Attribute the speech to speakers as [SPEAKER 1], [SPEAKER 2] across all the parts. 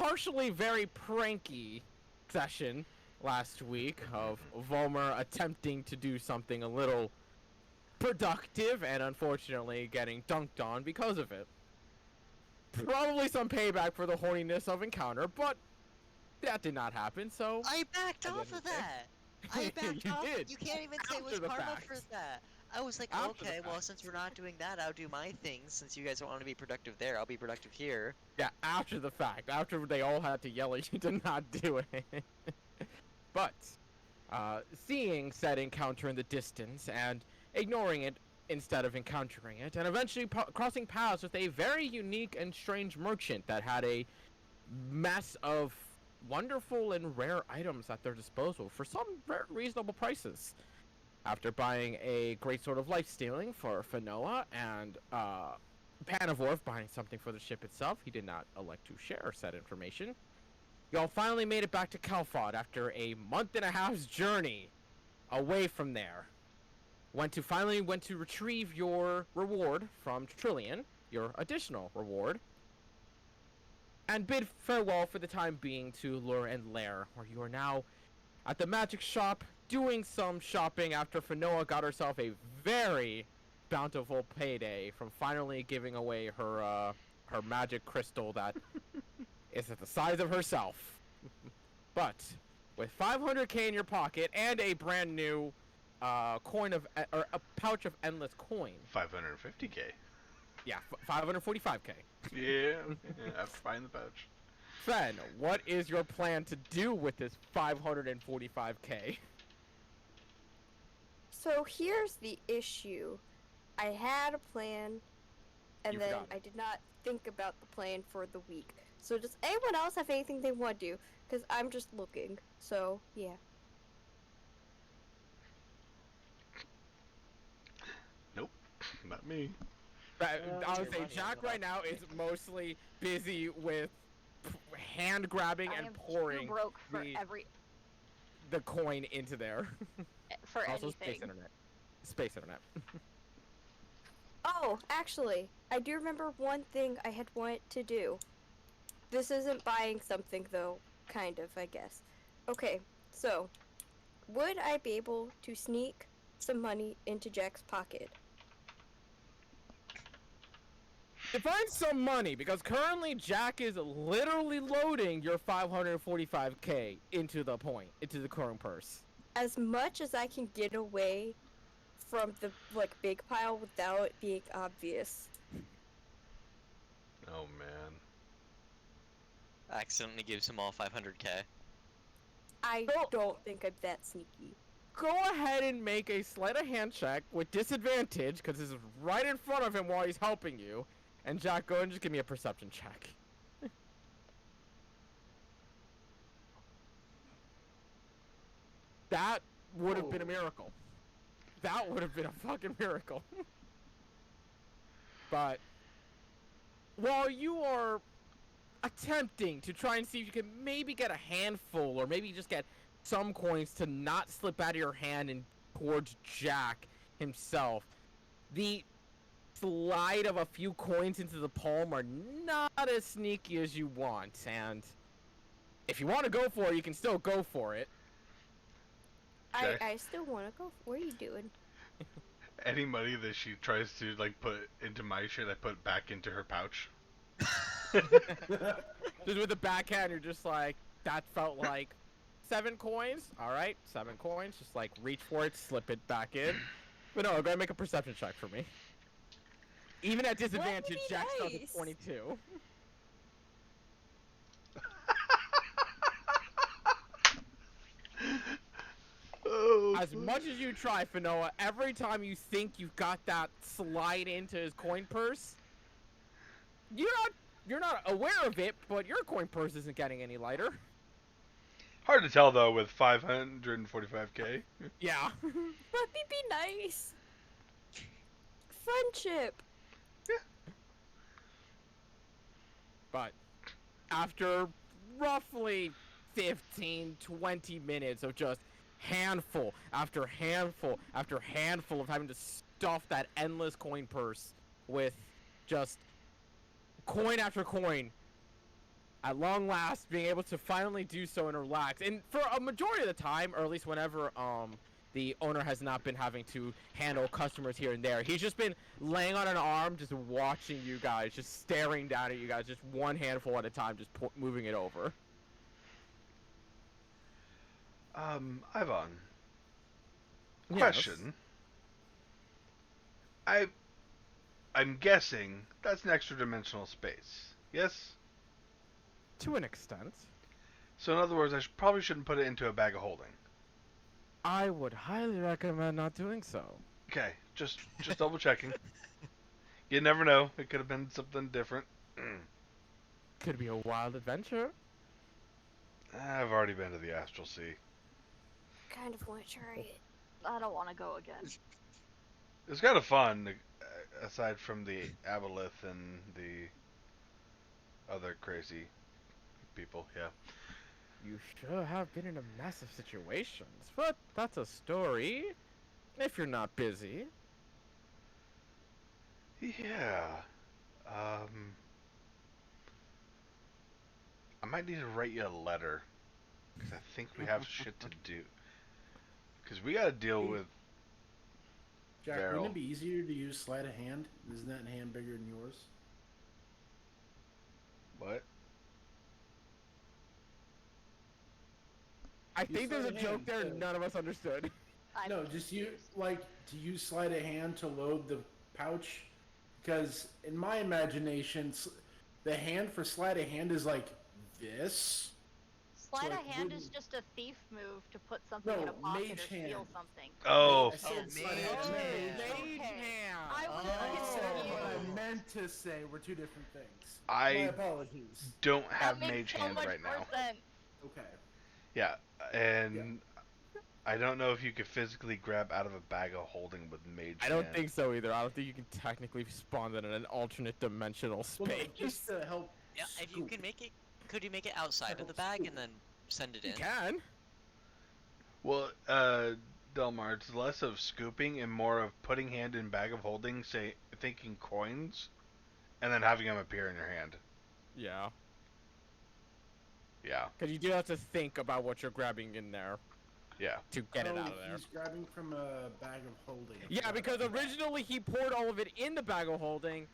[SPEAKER 1] partially very pranky session last week of Volmer attempting to do something a little productive and unfortunately getting dunked on because of it. Probably some payback for the horniness of encounter, but that did not happen, so...
[SPEAKER 2] I backed off of that! I backed
[SPEAKER 1] You
[SPEAKER 2] off.
[SPEAKER 1] did.
[SPEAKER 2] You can't even say it was
[SPEAKER 1] After the
[SPEAKER 2] karma
[SPEAKER 1] fact.
[SPEAKER 2] for that. I was like,
[SPEAKER 1] After the
[SPEAKER 2] okay, well,
[SPEAKER 1] fact.
[SPEAKER 2] since we're not doing that, I'll do my thing. Since you guys don't want to be productive there, I'll be productive here.
[SPEAKER 1] Yeah, after the fact. After they all had to yell at you to not do it. But, seeing said encounter in the distance and ignoring it instead of encountering it, and eventually crossing paths with a very unique and strange merchant that had a mess of wonderful and rare items at their disposal for some very reasonable prices. After buying a great sword of life stealing for Fanoa and Panavorf buying something for the ship itself, he did not elect to share said information. Y'all finally made it back to Kalfod after a month and a half's journey away from there. Finally went to retrieve your reward from Trillian, your additional reward, and bid farewell for the time being to Lure and Lair, where you are now at the magic shop doing some shopping after Fanoa got herself a very bountiful payday from finally giving away her her magic crystal that is at the size of herself. But with 500k in your pocket and a brand new coin of or a pouch of endless coin.
[SPEAKER 3] 550k.
[SPEAKER 1] Yeah, 545k.
[SPEAKER 3] Yeah, after buying the pouch.
[SPEAKER 1] Fen, what is your plan to do with this 545k?
[SPEAKER 4] So here's the issue. I had a plan, and then I did not think about the plan for the week. So does anyone else have anything they want to do? Because I'm just looking. So, yeah.
[SPEAKER 3] Nope, not me.
[SPEAKER 1] I would say Jack right now is mostly busy with hand grabbing and pouring
[SPEAKER 5] broke for
[SPEAKER 1] the coin into there.
[SPEAKER 5] For
[SPEAKER 1] also
[SPEAKER 5] anything.
[SPEAKER 1] Space internet.
[SPEAKER 4] Oh, actually, I do remember one thing I had wanted to do. This isn't buying something, though. Kind of, I guess. Okay, so, would I be able to sneak some money into Jack's pocket?
[SPEAKER 1] Define some money, because currently Jack is literally loading your 545k into the coin purse.
[SPEAKER 4] As much as I can get away from the, big pile without it being obvious.
[SPEAKER 3] Oh, man.
[SPEAKER 2] Accidentally gives him all 500k.
[SPEAKER 4] I don't think I'm that sneaky.
[SPEAKER 1] Go ahead and make a sleight of hand check with disadvantage, because this is right in front of him while he's helping you. And Jack, go and just give me a perception check. That would have been a miracle. That would have been a fucking miracle. But while you are attempting to try and see if you can maybe get a handful or maybe just get some coins to not slip out of your hand and towards Jack himself, the slide of a few coins into the palm are not as sneaky as you want, and if you want to go for it, you can still go for it.
[SPEAKER 4] I still want to go. What are you doing?
[SPEAKER 3] Any money that she tries to put into my shit, I put back into her pouch.
[SPEAKER 1] Just with the backhand, you're just like, that felt like 7 coins. All right, 7 coins. Just reach for it, slip it back in. But no, go ahead and make a perception check for me. Even at disadvantage, Jack starts at 22.
[SPEAKER 3] Oh,
[SPEAKER 1] as much as you try, Fanoa, every time you think you've got that slide into his coin purse, you're not aware of it, but your coin purse isn't getting any lighter.
[SPEAKER 3] hard to tell though with 545k.
[SPEAKER 1] Yeah.
[SPEAKER 4] Let me be nice. Friendship.
[SPEAKER 1] But after roughly 15-20 minutes of just handful after handful after handful of having to stuff that endless coin purse with just coin after coin, at long last being able to finally do so and relax. And for a majority of the time, or at least whenever the owner has not been having to handle customers here and there, he's just been laying on an arm, just watching you guys, just staring down at you guys, just one handful at a time, just moving it over.
[SPEAKER 3] Ivan.
[SPEAKER 1] Yes.
[SPEAKER 3] Question. I'm guessing that's an extra dimensional space. Yes?
[SPEAKER 1] To an extent.
[SPEAKER 3] So in other words, probably shouldn't put it into a bag of holding.
[SPEAKER 1] I would highly recommend not doing so.
[SPEAKER 3] Okay, just double checking. You never know. It could have been something different.
[SPEAKER 1] Could be a wild adventure.
[SPEAKER 3] I've already been to the Astral Sea.
[SPEAKER 4] Kind of want to try it.
[SPEAKER 5] I don't want to go again.
[SPEAKER 3] It's kind of fun, aside from the aboleth and the other crazy people. Yeah.
[SPEAKER 1] You sure have been in a mess of situations, but that's a story. If you're not busy.
[SPEAKER 3] Yeah. I might need to write you a letter, because I think we have shit to do. Because we gotta deal with
[SPEAKER 6] Jack,
[SPEAKER 3] Barrel.
[SPEAKER 6] wouldn't it be easier to use sleight of hand? Isn't that hand bigger than yours?
[SPEAKER 3] what?
[SPEAKER 1] I
[SPEAKER 6] You
[SPEAKER 1] think there's a
[SPEAKER 6] sleight of
[SPEAKER 1] joke
[SPEAKER 6] hand,
[SPEAKER 1] there
[SPEAKER 6] too.
[SPEAKER 1] none of us understood.
[SPEAKER 6] No, just you to use sleight of hand to load the pouch, because in my imagination, the hand for sleight of hand is like this.
[SPEAKER 5] Sleight of
[SPEAKER 6] like
[SPEAKER 5] hand is
[SPEAKER 6] wooden-
[SPEAKER 5] just a thief move to put something
[SPEAKER 6] No,
[SPEAKER 5] in a pocket
[SPEAKER 6] mage
[SPEAKER 5] or steal
[SPEAKER 6] hand.
[SPEAKER 5] something.
[SPEAKER 3] Oh,
[SPEAKER 6] I said
[SPEAKER 2] Oh,
[SPEAKER 6] sleight of
[SPEAKER 2] mage
[SPEAKER 6] hand.
[SPEAKER 2] hand.
[SPEAKER 1] Mage
[SPEAKER 5] Okay.
[SPEAKER 1] hand.
[SPEAKER 5] I was
[SPEAKER 6] I said
[SPEAKER 5] confused.
[SPEAKER 6] what I meant to say were two different things.
[SPEAKER 3] I
[SPEAKER 6] My apologies.
[SPEAKER 3] don't
[SPEAKER 5] That
[SPEAKER 3] have
[SPEAKER 5] makes
[SPEAKER 3] mage
[SPEAKER 5] so
[SPEAKER 3] hand
[SPEAKER 5] much
[SPEAKER 3] right
[SPEAKER 5] more
[SPEAKER 3] now.
[SPEAKER 5] sense.
[SPEAKER 6] Okay.
[SPEAKER 3] Yeah, and I don't know if you could physically grab out of a bag of holding with mage
[SPEAKER 1] I don't
[SPEAKER 3] hand.
[SPEAKER 1] think so either. I don't think you can technically spawn that in an alternate dimensional
[SPEAKER 6] Well, no,
[SPEAKER 1] space.
[SPEAKER 6] just to help.
[SPEAKER 2] Yeah, if you
[SPEAKER 6] scoop.
[SPEAKER 2] can make it, could you make it outside of the bag and then send it
[SPEAKER 1] You
[SPEAKER 2] in?
[SPEAKER 1] can.
[SPEAKER 3] Well, Delmar, it's less of scooping and more of putting hand in bag of holding, say, thinking coins, and then having them appear in your hand.
[SPEAKER 1] Yeah.
[SPEAKER 3] Yeah,
[SPEAKER 1] Because you do have to think about what you're grabbing in there
[SPEAKER 3] yeah.
[SPEAKER 1] to get it
[SPEAKER 6] Oh,
[SPEAKER 1] out of there.
[SPEAKER 6] he's grabbing from a bag of holding.
[SPEAKER 1] Yeah, because originally he poured all of it in the bag of holding.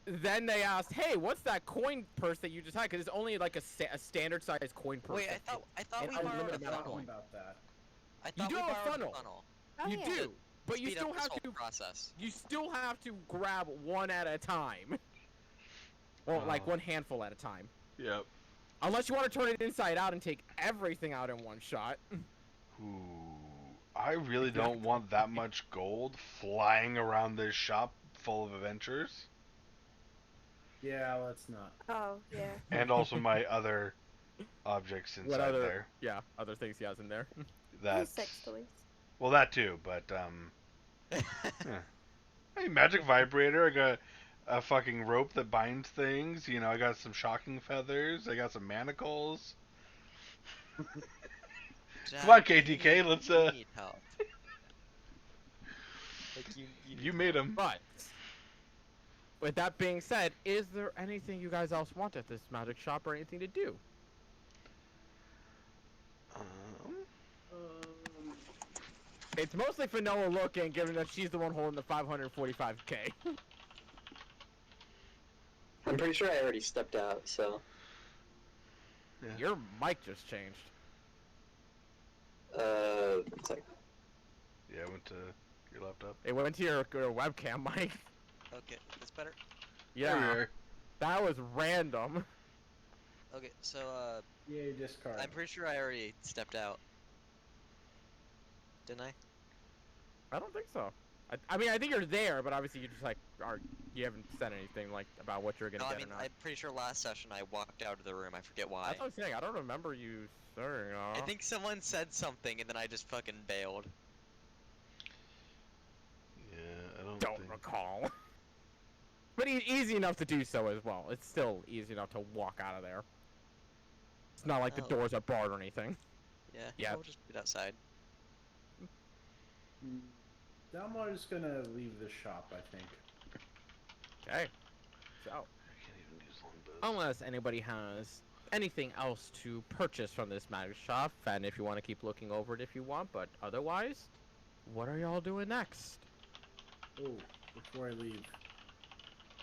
[SPEAKER 1] Then they asked, "Hey, what's that coin purse that you just had?" Because it's only like a standard sized coin purse.
[SPEAKER 2] Wait, I thought
[SPEAKER 1] and
[SPEAKER 2] we
[SPEAKER 1] I
[SPEAKER 2] borrowed
[SPEAKER 1] limited
[SPEAKER 2] a
[SPEAKER 1] amount of
[SPEAKER 2] funnel.
[SPEAKER 1] coin.
[SPEAKER 6] about that.
[SPEAKER 2] I
[SPEAKER 1] You
[SPEAKER 2] thought
[SPEAKER 1] do
[SPEAKER 2] we
[SPEAKER 1] have a
[SPEAKER 2] borrowed
[SPEAKER 1] funnel.
[SPEAKER 2] a funnel.
[SPEAKER 4] Oh,
[SPEAKER 1] You
[SPEAKER 4] yeah.
[SPEAKER 1] do, but you
[SPEAKER 2] Speed up
[SPEAKER 1] still
[SPEAKER 2] this
[SPEAKER 1] have
[SPEAKER 2] whole
[SPEAKER 1] to.
[SPEAKER 2] process.
[SPEAKER 1] You still have to grab one at a time. Well, like
[SPEAKER 3] Oh.
[SPEAKER 1] one handful at a time.
[SPEAKER 3] Yep.
[SPEAKER 1] Unless you want to turn it inside out and take everything out in one shot.
[SPEAKER 3] Ooh, I really don't want that much gold flying around this shop full of adventures.
[SPEAKER 6] Yeah, let's not.
[SPEAKER 4] Oh, yeah.
[SPEAKER 3] And also my other objects
[SPEAKER 1] What
[SPEAKER 3] inside
[SPEAKER 1] other?
[SPEAKER 3] there.
[SPEAKER 1] Yeah, other things he has in there.
[SPEAKER 3] That's
[SPEAKER 4] Sex toys.
[SPEAKER 3] well, that too, but yeah. Hey, magic vibrator. I got a fucking rope that binds things. You know, I got some shocking feathers. I got some manacles. Come on, KTK, let's,
[SPEAKER 2] You need help. Like
[SPEAKER 3] You made them.
[SPEAKER 1] But with that being said, is there anything you guys else want at this magic shop or anything to do? It's mostly for Noah looking, given that she's the one holding the 545k.
[SPEAKER 7] I'm pretty sure I already stepped out, so.
[SPEAKER 1] Your mic just changed.
[SPEAKER 7] One sec.
[SPEAKER 3] Yeah, I went to your laptop.
[SPEAKER 1] It went to your webcam mic.
[SPEAKER 2] Okay, that's better.
[SPEAKER 3] There we
[SPEAKER 1] Yeah,
[SPEAKER 3] are.
[SPEAKER 1] that was random.
[SPEAKER 2] Okay, so
[SPEAKER 6] Yay, discard.
[SPEAKER 2] I'm pretty sure I already stepped out. Didn't I?
[SPEAKER 1] I don't think so. I mean, I think you're there, but obviously you just like you haven't said anything like about what you're gonna
[SPEAKER 2] No, I
[SPEAKER 1] get
[SPEAKER 2] mean
[SPEAKER 1] or not.
[SPEAKER 2] I'm pretty sure last session I walked out of the room. I forget why.
[SPEAKER 1] That's what I'm saying. I don't remember you saying.
[SPEAKER 2] I think someone said something and then I just fucking bailed.
[SPEAKER 3] Yeah, I
[SPEAKER 1] don't
[SPEAKER 3] think.
[SPEAKER 1] recall. But easy enough to do so as well. It's still easy enough to walk out of there. It's not like the
[SPEAKER 2] Oh.
[SPEAKER 1] doors are barred or anything.
[SPEAKER 2] Yeah.
[SPEAKER 1] Yeah.
[SPEAKER 2] We'll just get outside.
[SPEAKER 6] Delmar's gonna leave the shop, I think.
[SPEAKER 1] Okay. So,
[SPEAKER 3] I can't even use longbows.
[SPEAKER 1] unless anybody has anything else to purchase from this magic shop, and if you want to keep looking over it if you want, but otherwise, what are y'all doing next?
[SPEAKER 6] Oh, before I leave.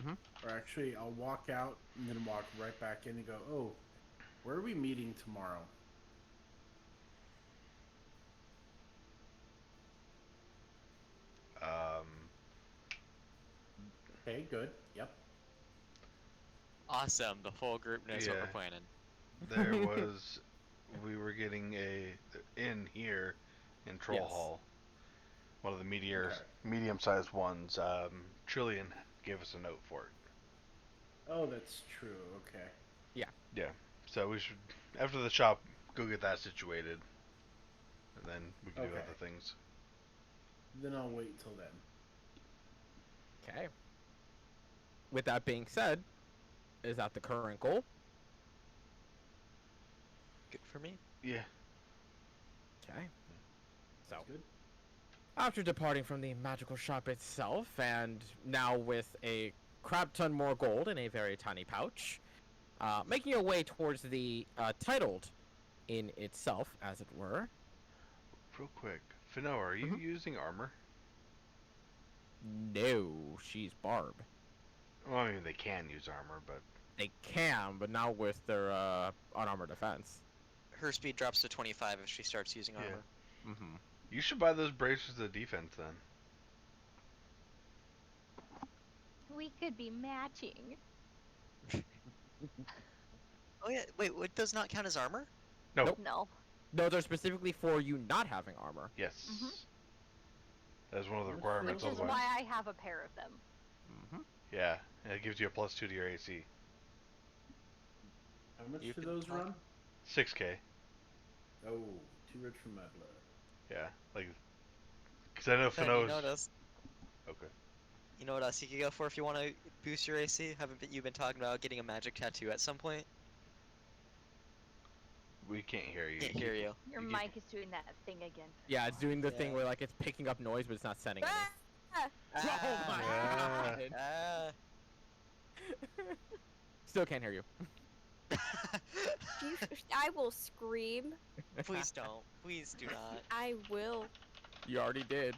[SPEAKER 1] Mhm.
[SPEAKER 6] Or actually, I'll walk out and then walk right back in and go, oh, where are we meeting tomorrow?
[SPEAKER 3] Um,
[SPEAKER 6] Okay, good. Yep.
[SPEAKER 2] Awesome. The whole group knows what we're
[SPEAKER 3] Yeah.
[SPEAKER 2] planning.
[SPEAKER 3] there was, we were getting a inn here in Troll
[SPEAKER 1] Yes.
[SPEAKER 3] Hall. One of the
[SPEAKER 6] Okay.
[SPEAKER 3] medium-sized ones. Trillian gave us a note for it.
[SPEAKER 6] Oh, that's true. Okay.
[SPEAKER 3] Yeah. So we should, after the shop, go get that situated, and then we can do
[SPEAKER 6] Okay.
[SPEAKER 3] other things.
[SPEAKER 6] Then I'll wait till then.
[SPEAKER 1] Okay. With that being said, is that the current goal?
[SPEAKER 2] Good for me.
[SPEAKER 3] Yeah.
[SPEAKER 1] Okay. So,
[SPEAKER 6] Good.
[SPEAKER 1] after departing from the magical shop itself, and now with a crap ton more gold in a very tiny pouch, making your way towards the titled inn itself, as it were.
[SPEAKER 3] Real quick, Fino, are you
[SPEAKER 1] Mhm.
[SPEAKER 3] using armor?
[SPEAKER 1] No, she's Barb.
[SPEAKER 3] Well, I mean, they can use armor, but
[SPEAKER 1] They can, but not with their unarmored defense.
[SPEAKER 2] Her speed drops to 25 if she starts using
[SPEAKER 3] Yeah.
[SPEAKER 2] armor.
[SPEAKER 1] Mm-hmm.
[SPEAKER 3] you should buy those bracers of defense then.
[SPEAKER 5] We could be matching.
[SPEAKER 2] Oh yeah, wait, would those not count as armor?
[SPEAKER 3] No.
[SPEAKER 1] Nope.
[SPEAKER 5] No.
[SPEAKER 1] No, they're specifically for you not having armor.
[SPEAKER 3] Yes.
[SPEAKER 5] Mhm.
[SPEAKER 3] That's one of the
[SPEAKER 6] Which
[SPEAKER 3] requirements.
[SPEAKER 5] Which is
[SPEAKER 3] Otherwise,
[SPEAKER 5] why I have a pair of them.
[SPEAKER 1] Mm-hmm.
[SPEAKER 3] yeah, and it gives you a +2 to your AC.
[SPEAKER 6] How much
[SPEAKER 2] You
[SPEAKER 6] do
[SPEAKER 2] can
[SPEAKER 6] those
[SPEAKER 2] talk.
[SPEAKER 6] run?
[SPEAKER 3] 6K.
[SPEAKER 6] Oh, too rich for my blood.
[SPEAKER 3] Yeah, like, because I know
[SPEAKER 2] Ben,
[SPEAKER 3] Fino's.
[SPEAKER 2] you know what else?
[SPEAKER 3] Okay.
[SPEAKER 2] You know what else you could go for if you want to boost your AC? Haven't you been talking about getting a magic tattoo at some point?
[SPEAKER 3] We can't hear you.
[SPEAKER 2] Can't hear you.
[SPEAKER 5] Your
[SPEAKER 3] You
[SPEAKER 5] mic is doing that thing again.
[SPEAKER 1] Yeah, it's doing the thing
[SPEAKER 2] Yeah.
[SPEAKER 1] where like it's picking up noise, but it's not sending any.
[SPEAKER 4] Ah!
[SPEAKER 1] Oh my
[SPEAKER 3] Ah.
[SPEAKER 1] god!
[SPEAKER 2] Ah.
[SPEAKER 1] Still can't hear you.
[SPEAKER 4] I will scream.
[SPEAKER 2] Please don't. Please do not.
[SPEAKER 4] I will.
[SPEAKER 1] You already did.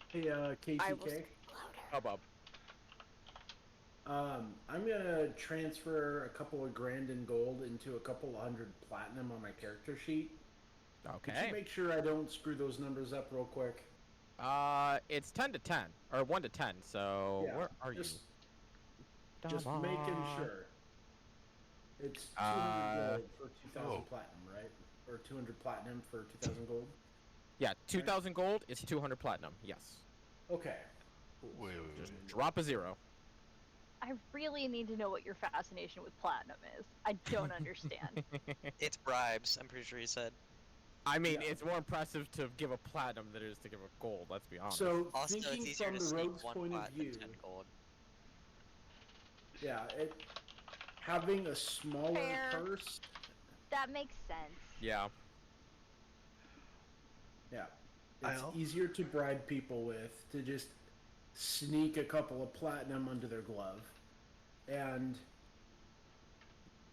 [SPEAKER 6] Hey,
[SPEAKER 4] I will
[SPEAKER 6] KTK.
[SPEAKER 4] scream louder.
[SPEAKER 1] Oh, Bob.
[SPEAKER 6] I'm gonna transfer a couple of grand in gold into a couple of hundred platinum on my character sheet. Could you
[SPEAKER 1] Okay.
[SPEAKER 6] make sure I don't screw those numbers up real quick?
[SPEAKER 1] It's 10 to 10 or 1 to 10. So
[SPEAKER 6] Yeah,
[SPEAKER 1] where are
[SPEAKER 6] just,
[SPEAKER 1] you?
[SPEAKER 6] Just making sure. It's 200 gold for 2,000
[SPEAKER 3] oh.
[SPEAKER 6] platinum, right? Or 200 platinum for 2,000 gold?
[SPEAKER 1] Yeah, 2,000 gold is 200 platinum. Yes.
[SPEAKER 6] Okay. Cool.
[SPEAKER 3] Wait.
[SPEAKER 1] Just drop a 0.
[SPEAKER 5] I really need to know what your fascination with platinum is. I don't understand.
[SPEAKER 2] It's bribes, I'm pretty sure you said.
[SPEAKER 1] I mean,
[SPEAKER 6] Yeah.
[SPEAKER 1] it's more impressive to give a platinum than it is to give a gold. Let's be honest.
[SPEAKER 6] So,
[SPEAKER 2] Also, it's
[SPEAKER 6] thinking
[SPEAKER 2] easier
[SPEAKER 6] from
[SPEAKER 2] to
[SPEAKER 6] the
[SPEAKER 2] sneak
[SPEAKER 6] rogue's
[SPEAKER 2] one
[SPEAKER 6] point of
[SPEAKER 2] plat
[SPEAKER 6] view,
[SPEAKER 2] than 10 gold.
[SPEAKER 6] yeah, having a smaller
[SPEAKER 5] Fair.
[SPEAKER 6] purse,
[SPEAKER 5] That makes sense.
[SPEAKER 1] yeah.
[SPEAKER 6] yeah, it's
[SPEAKER 3] I'll-
[SPEAKER 6] easier to bribe people with, to just sneak a couple of platinum under their glove. And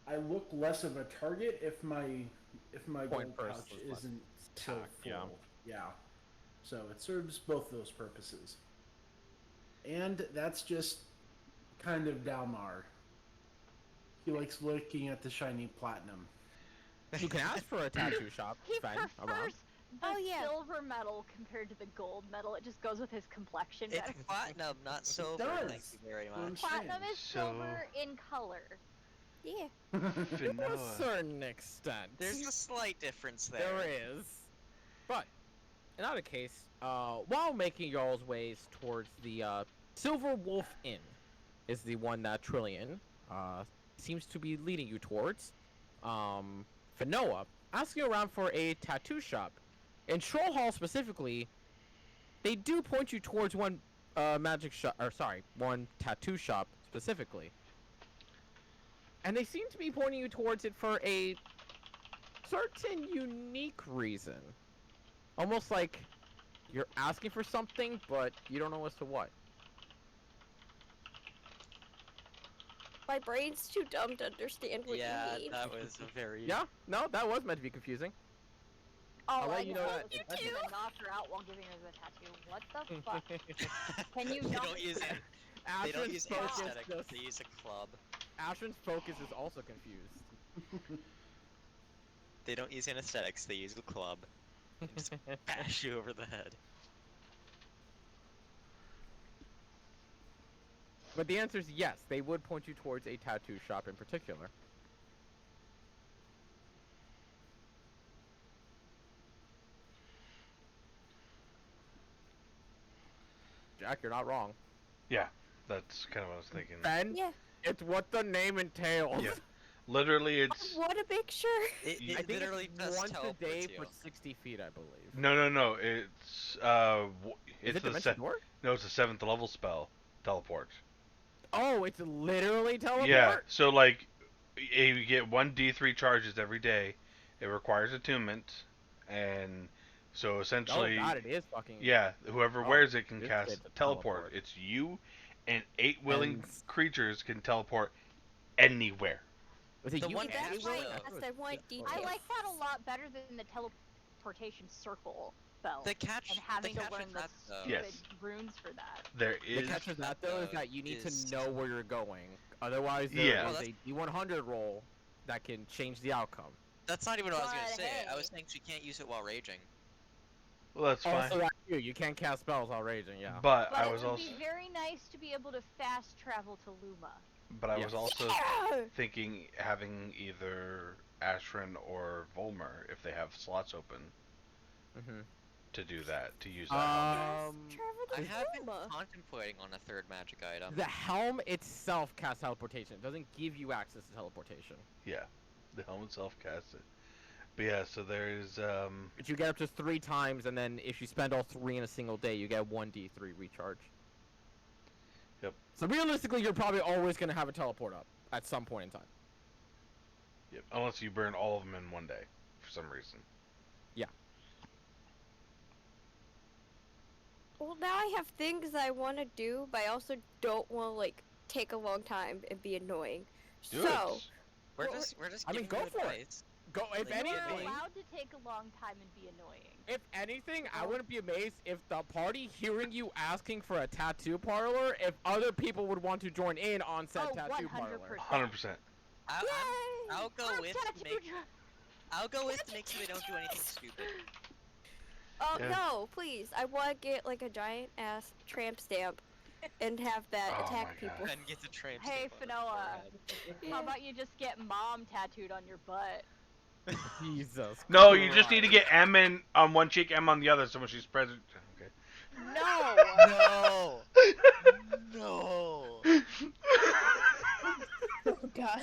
[SPEAKER 6] I look less of a target if my
[SPEAKER 1] Point
[SPEAKER 6] gold
[SPEAKER 1] purse
[SPEAKER 6] pouch
[SPEAKER 1] was less
[SPEAKER 6] isn't so
[SPEAKER 1] packed,
[SPEAKER 6] full.
[SPEAKER 1] yeah.
[SPEAKER 6] Yeah. So it serves both those purposes. And that's just kind of Dalmar. He likes looking at the shiny platinum.
[SPEAKER 1] You can ask for a tattoo shop.
[SPEAKER 5] He
[SPEAKER 1] Sven, around.
[SPEAKER 5] prefers the
[SPEAKER 4] Oh, yeah.
[SPEAKER 5] silver metal compared to the gold metal. It just goes with his complexion
[SPEAKER 2] It's
[SPEAKER 5] better.
[SPEAKER 2] platinum, not silver.
[SPEAKER 6] does.
[SPEAKER 2] Thank you very
[SPEAKER 6] Well, I'm
[SPEAKER 2] much.
[SPEAKER 5] Platinum is
[SPEAKER 3] So-
[SPEAKER 5] silver in color.
[SPEAKER 4] Yeah.
[SPEAKER 1] To a
[SPEAKER 3] Finoa.
[SPEAKER 1] certain extent.
[SPEAKER 2] There's a slight difference there.
[SPEAKER 1] There is. But, in either case, while making y'all's ways towards the Silver Wolf Inn, is the one that Trillian seems to be leading you towards. Finoa, asking around for a tattoo shop. In Troll Hall specifically, they do point you towards one one tattoo shop specifically. And they seem to be pointing you towards it for a certain unique reason. Almost like you're asking for something, but you don't know as to what.
[SPEAKER 4] My brain's too dumb to understand what
[SPEAKER 2] Yeah,
[SPEAKER 4] you mean.
[SPEAKER 2] that was a very.
[SPEAKER 1] Yeah, no, that was meant to be confusing.
[SPEAKER 5] Oh,
[SPEAKER 1] I'll let
[SPEAKER 5] I
[SPEAKER 1] you know
[SPEAKER 5] know.
[SPEAKER 1] that
[SPEAKER 5] I
[SPEAKER 1] it's
[SPEAKER 5] was
[SPEAKER 1] meant
[SPEAKER 5] gonna knock her out while giving her the tattoo. What the fuck? Can you
[SPEAKER 2] They
[SPEAKER 5] not?
[SPEAKER 2] don't use it. They don't
[SPEAKER 1] Ashran's
[SPEAKER 2] use
[SPEAKER 1] focus
[SPEAKER 2] anesthetic.
[SPEAKER 1] just-
[SPEAKER 2] They use a club.
[SPEAKER 1] Ashran's focus is also confused.
[SPEAKER 2] They don't use anesthetics. They use a club. Just bash you over the head.
[SPEAKER 1] But the answer is yes, they would point you towards a tattoo shop in particular. Jack, you're not wrong.
[SPEAKER 3] Yeah, that's kind of what I was thinking.
[SPEAKER 1] Ben,
[SPEAKER 4] Yeah.
[SPEAKER 1] it's what the name entails.
[SPEAKER 3] Yeah. Literally, it's
[SPEAKER 4] What a picture.
[SPEAKER 2] It
[SPEAKER 1] I think
[SPEAKER 2] literally
[SPEAKER 1] it's
[SPEAKER 2] does
[SPEAKER 1] once a
[SPEAKER 2] teleport
[SPEAKER 1] day
[SPEAKER 2] you.
[SPEAKER 1] for 60 feet, I believe.
[SPEAKER 3] no. It's
[SPEAKER 1] Is
[SPEAKER 3] it's
[SPEAKER 1] it
[SPEAKER 3] the
[SPEAKER 1] Dimension Door?
[SPEAKER 3] no, it's a 7th level spell, teleport.
[SPEAKER 1] Oh, it's literally teleport?
[SPEAKER 3] Yeah. So like, you get 1d3 charges every day. It requires attunement, and so
[SPEAKER 1] Oh
[SPEAKER 3] essentially,
[SPEAKER 1] god, it is fucking...
[SPEAKER 3] yeah, whoever
[SPEAKER 1] Oh,
[SPEAKER 3] wears it can
[SPEAKER 1] this
[SPEAKER 3] cast
[SPEAKER 1] kid's a
[SPEAKER 3] teleport.
[SPEAKER 1] teleport.
[SPEAKER 3] It's you, and 8 willing
[SPEAKER 1] And-
[SPEAKER 3] creatures can teleport anywhere.
[SPEAKER 1] Was it
[SPEAKER 2] The
[SPEAKER 1] you
[SPEAKER 2] one
[SPEAKER 1] and
[SPEAKER 4] That's
[SPEAKER 2] catch,
[SPEAKER 4] why
[SPEAKER 1] Will?
[SPEAKER 2] though-
[SPEAKER 4] I asked. I want
[SPEAKER 5] I
[SPEAKER 4] details.
[SPEAKER 5] like that a lot better than the teleportation circle spell.
[SPEAKER 2] The catch.
[SPEAKER 5] and having
[SPEAKER 2] the
[SPEAKER 5] to
[SPEAKER 2] catch
[SPEAKER 5] learn
[SPEAKER 2] with
[SPEAKER 5] the
[SPEAKER 2] that, though,
[SPEAKER 5] stupid
[SPEAKER 3] Yes.
[SPEAKER 5] runes for that.
[SPEAKER 3] There
[SPEAKER 1] The
[SPEAKER 3] is
[SPEAKER 1] catch with that, though, is that you need
[SPEAKER 2] is-
[SPEAKER 1] to know where you're going. Otherwise, there
[SPEAKER 3] Yeah.
[SPEAKER 1] is
[SPEAKER 2] Well,
[SPEAKER 1] a D100 roll that can change the outcome.
[SPEAKER 2] That's not even what I was gonna
[SPEAKER 5] But
[SPEAKER 2] say. I was
[SPEAKER 5] hey.
[SPEAKER 2] saying she can't use it while raging.
[SPEAKER 3] well, that's fine.
[SPEAKER 1] Also, that too, you can't cast spells while raging, yeah.
[SPEAKER 3] But
[SPEAKER 5] But
[SPEAKER 3] I
[SPEAKER 5] it
[SPEAKER 3] was
[SPEAKER 5] would
[SPEAKER 3] also
[SPEAKER 5] be very nice to be able to fast travel to Luma.
[SPEAKER 3] I was also
[SPEAKER 4] Yeah!
[SPEAKER 3] thinking having either Ashran or Volmer, if they have slots open,
[SPEAKER 1] Mm-hmm.
[SPEAKER 3] to do that, to use that helmet.
[SPEAKER 4] Travel
[SPEAKER 2] I
[SPEAKER 4] to
[SPEAKER 2] have been
[SPEAKER 4] Roma.
[SPEAKER 2] contemplating on a third magic item.
[SPEAKER 1] The helm itself casts teleportation. It doesn't give you access to teleportation.
[SPEAKER 3] Yeah, the helmet itself casts it. But yeah, so there's
[SPEAKER 1] But you get up to 3 times, and then if you spend all 3 in a single day, you get 1d3 recharge.
[SPEAKER 3] Yep.
[SPEAKER 1] So realistically, you're probably always going to have a teleport up at some point in time.
[SPEAKER 3] yep, unless you burn all of them in one day for some reason.
[SPEAKER 4] Well, now I have things I want to do, but I also don't want to like take a long time and be annoying.
[SPEAKER 3] Do
[SPEAKER 4] So,
[SPEAKER 3] it.
[SPEAKER 2] We're
[SPEAKER 4] Well,
[SPEAKER 2] just
[SPEAKER 1] I mean,
[SPEAKER 2] giving
[SPEAKER 1] go
[SPEAKER 2] you
[SPEAKER 1] for it.
[SPEAKER 2] advice.
[SPEAKER 1] Go, if
[SPEAKER 2] Like,
[SPEAKER 5] You're
[SPEAKER 1] anything,
[SPEAKER 5] allowed to take a long time and be annoying.
[SPEAKER 1] if anything, I
[SPEAKER 5] Oh.
[SPEAKER 1] wouldn't be amazed if the party hearing you asking for a tattoo parlor, if other people would want to join in on said
[SPEAKER 5] Oh,
[SPEAKER 1] tattoo parlor.
[SPEAKER 5] 100%.
[SPEAKER 3] 100%.
[SPEAKER 2] I'll go
[SPEAKER 5] Group
[SPEAKER 2] with
[SPEAKER 5] tattoo
[SPEAKER 2] to make.
[SPEAKER 5] dra-
[SPEAKER 2] I'll go with to make sure they don't do anything stupid.
[SPEAKER 4] oh
[SPEAKER 3] Yeah.
[SPEAKER 4] no, please! I want to get like a giant ass tramp stamp and have that
[SPEAKER 3] Oh
[SPEAKER 4] attack
[SPEAKER 3] my
[SPEAKER 4] people.
[SPEAKER 2] And get the train.
[SPEAKER 5] Hey, Fanoa.
[SPEAKER 4] Yeah.
[SPEAKER 5] How about you just get mom tattooed on your butt?
[SPEAKER 1] Jesus.
[SPEAKER 3] No, you just need to
[SPEAKER 1] Christ.
[SPEAKER 3] get M in on one cheek, M on the other, so when she's present. Okay.
[SPEAKER 5] No!
[SPEAKER 2] No. No.
[SPEAKER 8] Oh god.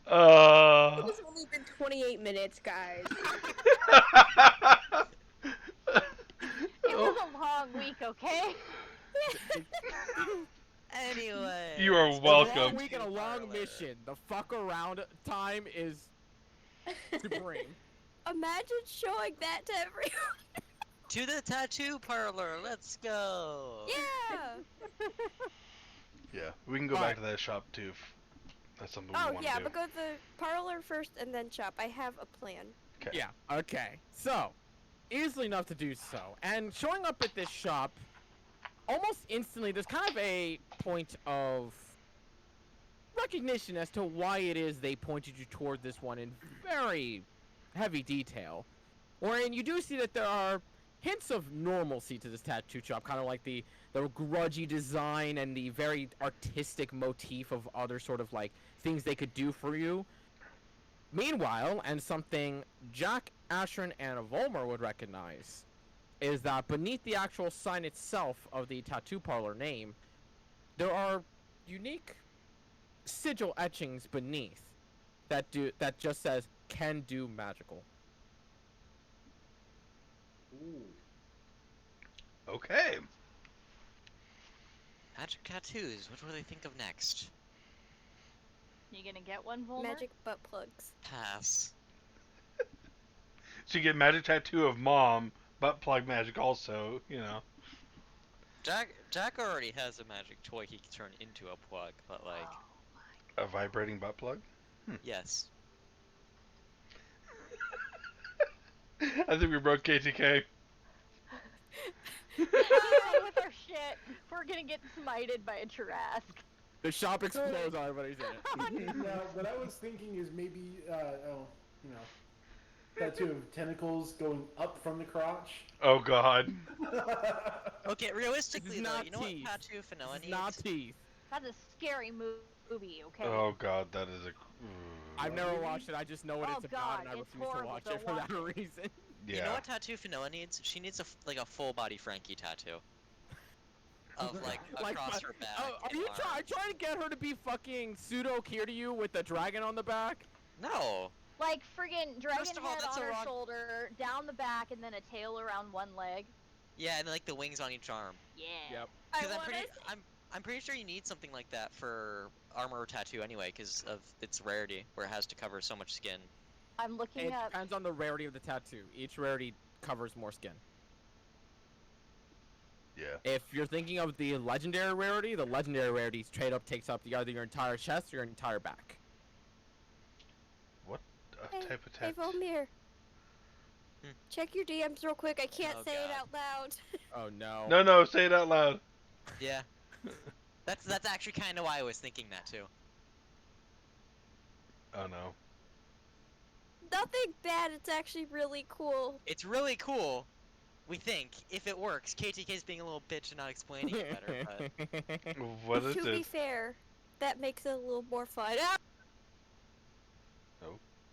[SPEAKER 3] Uh.
[SPEAKER 8] It's only been 28 minutes, guys.
[SPEAKER 5] It was a long week, okay?
[SPEAKER 2] Anyway.
[SPEAKER 3] You are
[SPEAKER 1] A long
[SPEAKER 3] welcome.
[SPEAKER 1] week and a long mission. The fuck around time is supreme.
[SPEAKER 4] Imagine showing that to everyone.
[SPEAKER 2] To the tattoo parlor. Let's go.
[SPEAKER 4] Yeah.
[SPEAKER 3] Yeah, we can go
[SPEAKER 1] Alright.
[SPEAKER 3] back to that shop too. If that's something we
[SPEAKER 4] Oh
[SPEAKER 3] want
[SPEAKER 4] yeah,
[SPEAKER 3] to do.
[SPEAKER 4] but go to the parlor first and then shop. I have a plan.
[SPEAKER 3] Okay.
[SPEAKER 1] Yeah, okay. So, easily enough to do so. And showing up at this shop, almost instantly, there's kind of a point of recognition as to why it is they pointed you toward this one in very heavy detail. Wherein you do see that there are hints of normalcy to this tattoo shop, kind of like the grudgy design and the very artistic motif of other sort of like things they could do for you. Meanwhile, and something Jack, Ashran, and Volmer would recognize, is that beneath the actual sign itself of the tattoo parlor name, there are unique sigil etchings beneath that just says "can do magical."
[SPEAKER 3] Okay.
[SPEAKER 2] Magic tattoos. What will they think of next?
[SPEAKER 5] You gonna get one, Volmer?
[SPEAKER 4] Magic butt plugs.
[SPEAKER 2] Pass.
[SPEAKER 3] So you get magic tattoo of mom, butt plug magic also. You know.
[SPEAKER 2] Jack already has a magic toy he can turn into a plug, but like,
[SPEAKER 5] Oh my
[SPEAKER 3] A vibrating butt plug?
[SPEAKER 2] yes.
[SPEAKER 3] I think we broke KTK.
[SPEAKER 5] god. With our shit, we're gonna get smited by a Trask.
[SPEAKER 1] The shop explodes, everybody's in it.
[SPEAKER 6] Now, what I was thinking is maybe, tattoo of tentacles going up from the crotch.
[SPEAKER 3] Oh god.
[SPEAKER 2] Okay, realistically though,
[SPEAKER 1] not
[SPEAKER 2] you know what
[SPEAKER 1] teeth.
[SPEAKER 2] tattoo Fanoa
[SPEAKER 1] It's
[SPEAKER 2] needs?
[SPEAKER 1] not teeth.
[SPEAKER 5] That's a scary movie, okay?
[SPEAKER 3] Oh god, that is a.
[SPEAKER 1] I've never watched it. I just know what
[SPEAKER 5] Oh
[SPEAKER 1] it's about, and
[SPEAKER 5] God,
[SPEAKER 1] I
[SPEAKER 5] it's
[SPEAKER 1] refuse to
[SPEAKER 5] horrible,
[SPEAKER 1] watch
[SPEAKER 5] don't
[SPEAKER 1] it for that
[SPEAKER 5] watch
[SPEAKER 1] reason.
[SPEAKER 3] Yeah.
[SPEAKER 2] You know what tattoo Fanoa needs? She needs like a full body Frankie tattoo. Of like across her back.
[SPEAKER 1] Are
[SPEAKER 2] and
[SPEAKER 1] you
[SPEAKER 2] arms.
[SPEAKER 1] trying to get her to be fucking pseudo Kiryu with the dragon on the back?
[SPEAKER 2] No.
[SPEAKER 5] Like friggin' dragon
[SPEAKER 2] First of all,
[SPEAKER 5] head
[SPEAKER 2] that's
[SPEAKER 5] on
[SPEAKER 2] a
[SPEAKER 5] her
[SPEAKER 2] wrong-
[SPEAKER 5] shoulder, down the back, and then a tail around one leg.
[SPEAKER 2] Yeah, and like the wings on each arm.
[SPEAKER 5] Yeah.
[SPEAKER 1] Yep.
[SPEAKER 2] Because I'm pretty sure you need something like that for armor tattoo anyway, because of its rarity, where it has to cover so much skin.
[SPEAKER 5] I'm looking
[SPEAKER 1] It
[SPEAKER 5] up.
[SPEAKER 1] depends on the rarity of the tattoo. Each rarity covers more skin.
[SPEAKER 3] Yeah.
[SPEAKER 1] If you're thinking of the legendary rarity, the legendary rarity straight up takes up either your entire chest or your entire back.
[SPEAKER 3] What
[SPEAKER 4] Hey,
[SPEAKER 3] type of
[SPEAKER 4] Hey,
[SPEAKER 3] tattoo?
[SPEAKER 4] Volmir.
[SPEAKER 2] Hmm.
[SPEAKER 4] Check your DMs real quick. I can't
[SPEAKER 2] Oh,
[SPEAKER 4] say it
[SPEAKER 2] God.
[SPEAKER 4] out loud.
[SPEAKER 1] Oh no.
[SPEAKER 3] No, say it out loud.
[SPEAKER 2] Yeah. That's actually kind of why I was thinking that too.
[SPEAKER 3] Oh no.
[SPEAKER 4] Nothing bad. It's actually really cool.
[SPEAKER 2] It's really cool. We think if it works. KTK's being a little bitch and not explaining it better, but
[SPEAKER 3] What is
[SPEAKER 4] to be
[SPEAKER 3] it?
[SPEAKER 4] fair, that makes it a little more fun. Ah!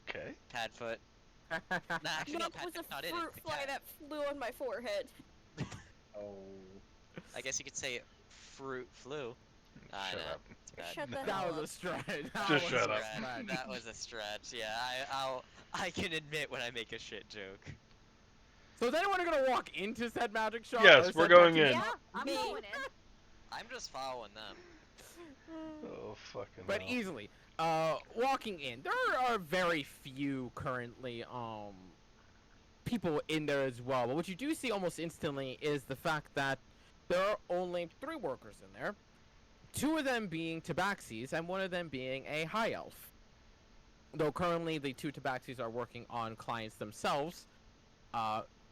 [SPEAKER 3] Okay.
[SPEAKER 2] Padfoot. Nah, actually,
[SPEAKER 4] Nope,
[SPEAKER 2] no,
[SPEAKER 4] was a
[SPEAKER 2] Padfoot's not it.
[SPEAKER 4] fruit
[SPEAKER 2] It's the
[SPEAKER 4] fly
[SPEAKER 2] cat.
[SPEAKER 4] that flew on my forehead.
[SPEAKER 6] Oh.
[SPEAKER 2] I guess you could say fruit flu. I
[SPEAKER 3] Shut
[SPEAKER 2] know.
[SPEAKER 3] up.
[SPEAKER 2] It's bad.
[SPEAKER 4] Shut the
[SPEAKER 1] That
[SPEAKER 4] hell
[SPEAKER 1] was
[SPEAKER 4] up.
[SPEAKER 1] a stretch.
[SPEAKER 2] That
[SPEAKER 3] Just
[SPEAKER 2] was
[SPEAKER 3] shut
[SPEAKER 2] a
[SPEAKER 3] up.
[SPEAKER 2] stretch. That was a stretch. Yeah, I can admit when I make a shit joke.
[SPEAKER 1] So is anyone gonna walk into said magic shop?
[SPEAKER 3] Yes,
[SPEAKER 1] or
[SPEAKER 3] we're
[SPEAKER 1] said
[SPEAKER 3] going
[SPEAKER 1] tattoo
[SPEAKER 3] in.
[SPEAKER 5] Yeah,
[SPEAKER 1] shop?
[SPEAKER 5] I'm
[SPEAKER 4] Me.
[SPEAKER 5] going in.
[SPEAKER 2] I'm just following them.
[SPEAKER 3] Oh fucking
[SPEAKER 1] But
[SPEAKER 3] hell.
[SPEAKER 1] easily, walking in, there are very few currently people in there as well. But what you do see almost instantly is the fact that there are only 3 workers in there, 2 of them being tabaxis and 1 of them being a high elf. Though currently the 2 tabaxis are working on clients themselves,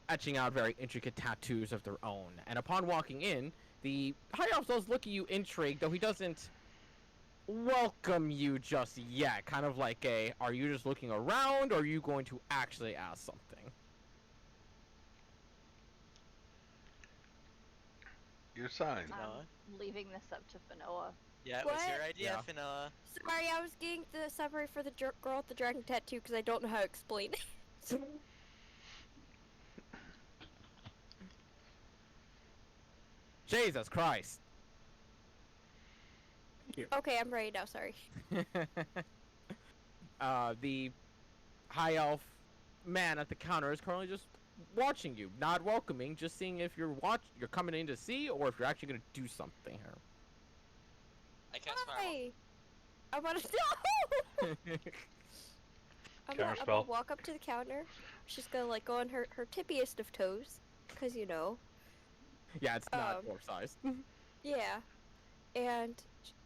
[SPEAKER 1] etching out very intricate tattoos of their own. And upon walking in, the high elf does look at you intrigued, though he doesn't welcome you just yet. Kind of like a, are you just looking around, or are you going to actually ask something?
[SPEAKER 3] Your sign.
[SPEAKER 2] Finoa?
[SPEAKER 5] I'm leaving this up to Fanoa.
[SPEAKER 2] Yeah, it was your
[SPEAKER 4] What?
[SPEAKER 2] idea,
[SPEAKER 1] Yeah.
[SPEAKER 2] Finoa.
[SPEAKER 4] Sorry, I was getting the summary for the girl with the dragon tattoo because I don't know how to explain it.
[SPEAKER 1] Jesus Christ.
[SPEAKER 4] Okay, I'm ready now. Sorry.
[SPEAKER 1] The high elf man at the counter is currently just watching you, not welcoming, just seeing if you're coming in to see, or if you're actually gonna do something here.
[SPEAKER 2] I cast Fireball.
[SPEAKER 4] Hi. I want to know. I'm gonna
[SPEAKER 3] Counterspell.
[SPEAKER 4] walk up to the counter. She's gonna like go on her tippiest of toes, cause you know.
[SPEAKER 1] Yeah, it's not
[SPEAKER 4] Um,
[SPEAKER 1] dwarf sized.
[SPEAKER 4] Yeah, and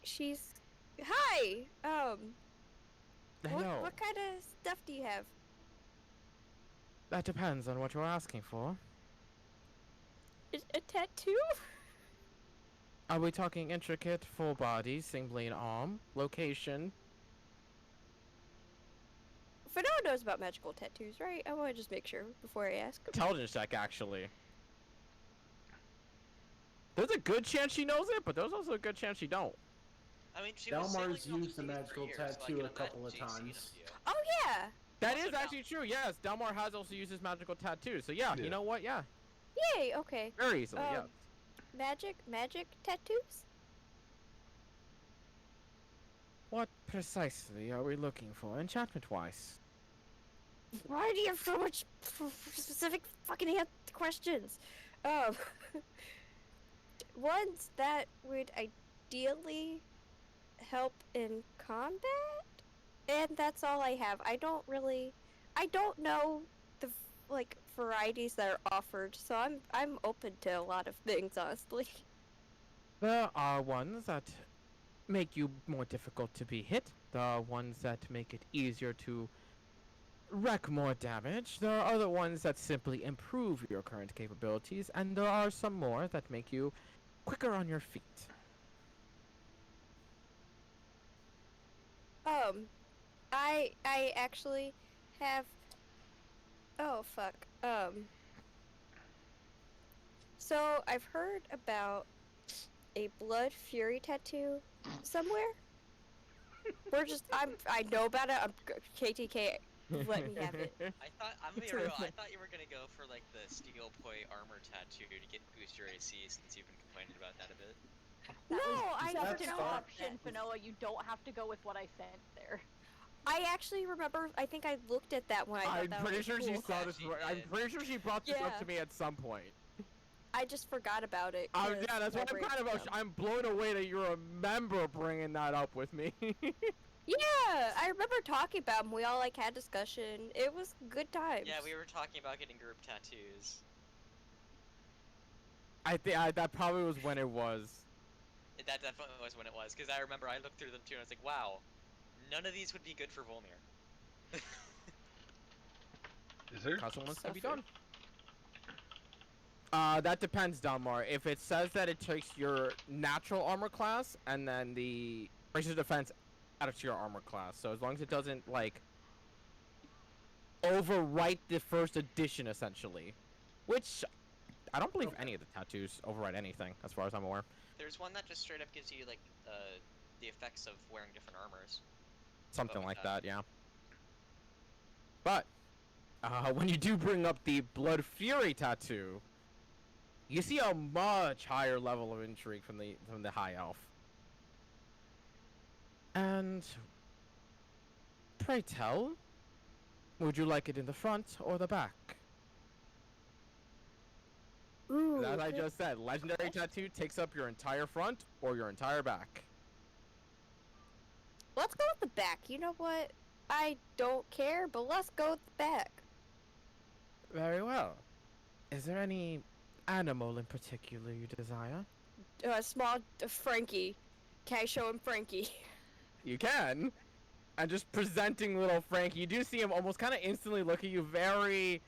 [SPEAKER 4] she's hi.
[SPEAKER 1] Hello.
[SPEAKER 4] What kind of stuff do you have?
[SPEAKER 1] That depends on what you're asking for.
[SPEAKER 4] A tattoo?
[SPEAKER 1] Are we talking intricate, full body, singly an arm, location?
[SPEAKER 4] Fanoa knows about magical tattoos, right? I want to just make sure before I ask.
[SPEAKER 1] Intelligence check, actually. There's a good chance she knows it, but there's also a good chance she don't.
[SPEAKER 2] I mean, she was sailing
[SPEAKER 6] Dalmar's used the
[SPEAKER 2] overseas for
[SPEAKER 6] magical
[SPEAKER 2] years, so I
[SPEAKER 6] tattoo
[SPEAKER 2] can
[SPEAKER 6] a couple
[SPEAKER 2] imagine
[SPEAKER 6] of
[SPEAKER 2] she's seen
[SPEAKER 6] times.
[SPEAKER 2] a few.
[SPEAKER 4] Oh yeah,
[SPEAKER 1] That
[SPEAKER 2] Also
[SPEAKER 1] is actually true, yes. Delmar has also used his magical tattoo, so yeah,
[SPEAKER 3] Yeah.
[SPEAKER 1] you know what, yeah.
[SPEAKER 4] yay. Okay.
[SPEAKER 1] Very easily, yeah.
[SPEAKER 4] Magic tattoos.
[SPEAKER 1] What precisely are we looking for, enchantment-wise?
[SPEAKER 4] Why do you have so much specific fucking questions? Ones that would ideally help in combat, and that's all I have. I don't know the like varieties that are offered, so I'm open to a lot of things, honestly.
[SPEAKER 1] There are ones that make you more difficult to be hit. There are ones that make it easier to wreak more damage. There are other ones that simply improve your current capabilities, and there are some more that make you quicker on your feet.
[SPEAKER 4] I actually have. Oh fuck. So I've heard about a blood fury tattoo somewhere. I know about it. KTK. Let me have it.
[SPEAKER 2] I'm gonna be real. I thought you were gonna go for like the steel plate armor tattoo to get boost your AC, since you've been complaining about that a bit.
[SPEAKER 4] No,
[SPEAKER 5] I
[SPEAKER 4] I never
[SPEAKER 5] just an
[SPEAKER 4] thought
[SPEAKER 5] option,
[SPEAKER 4] that.
[SPEAKER 5] Fanoa. You don't have to go with what I sent there.
[SPEAKER 4] I actually remember. I think I looked at that one. I thought
[SPEAKER 1] I'm
[SPEAKER 4] that
[SPEAKER 1] pretty
[SPEAKER 4] was
[SPEAKER 1] sure she
[SPEAKER 4] cool.
[SPEAKER 1] saw
[SPEAKER 2] Yeah,
[SPEAKER 1] this.
[SPEAKER 2] she
[SPEAKER 1] I'm
[SPEAKER 2] did.
[SPEAKER 1] pretty sure she brought this up
[SPEAKER 4] Yeah.
[SPEAKER 1] to me at some point.
[SPEAKER 4] I just forgot about it.
[SPEAKER 1] Yeah, that's what I'm kind of. I'm blown away that you remember bringing that up with me.
[SPEAKER 4] Yeah, I remember talking about them. We all like had discussion. It was good times.
[SPEAKER 2] Yeah, we were talking about getting group tattoos.
[SPEAKER 1] I think that probably was when it was.
[SPEAKER 2] That definitely was when it was, because I remember I looked through them too and I was like, wow, none of these would be good for Volmir.
[SPEAKER 3] Is there?
[SPEAKER 1] Custom ones can be
[SPEAKER 4] Suffer.
[SPEAKER 1] done. That depends, Dalmar. If it says that it takes your natural armor class and then the raises defense added to your armor class, so as long as it doesn't like overwrite the first edition, essentially, which I don't believe any of the tattoos overwrite anything, as far as I'm aware.
[SPEAKER 2] There's one that just straight up gives you like the effects of wearing different armors.
[SPEAKER 1] Something
[SPEAKER 2] with
[SPEAKER 1] like
[SPEAKER 2] that.
[SPEAKER 1] that, yeah. But when you do bring up the Blood Fury tattoo, you see a much higher level of intrigue from the High Elf. And pray tell, would you like it in the front or the back?
[SPEAKER 4] Ooh,
[SPEAKER 1] As I
[SPEAKER 4] good
[SPEAKER 1] just said, legendary
[SPEAKER 4] question.
[SPEAKER 1] tattoo takes up your entire front or your entire back.
[SPEAKER 4] Let's go with the back. You know what? I don't care, but let's go with the back.
[SPEAKER 1] Very well. Is there any animal in particular you desire?
[SPEAKER 4] Small Frankie. Can I show him Frankie?
[SPEAKER 1] You can. And just presenting little Frankie, you do see him almost kind of instantly look at you, very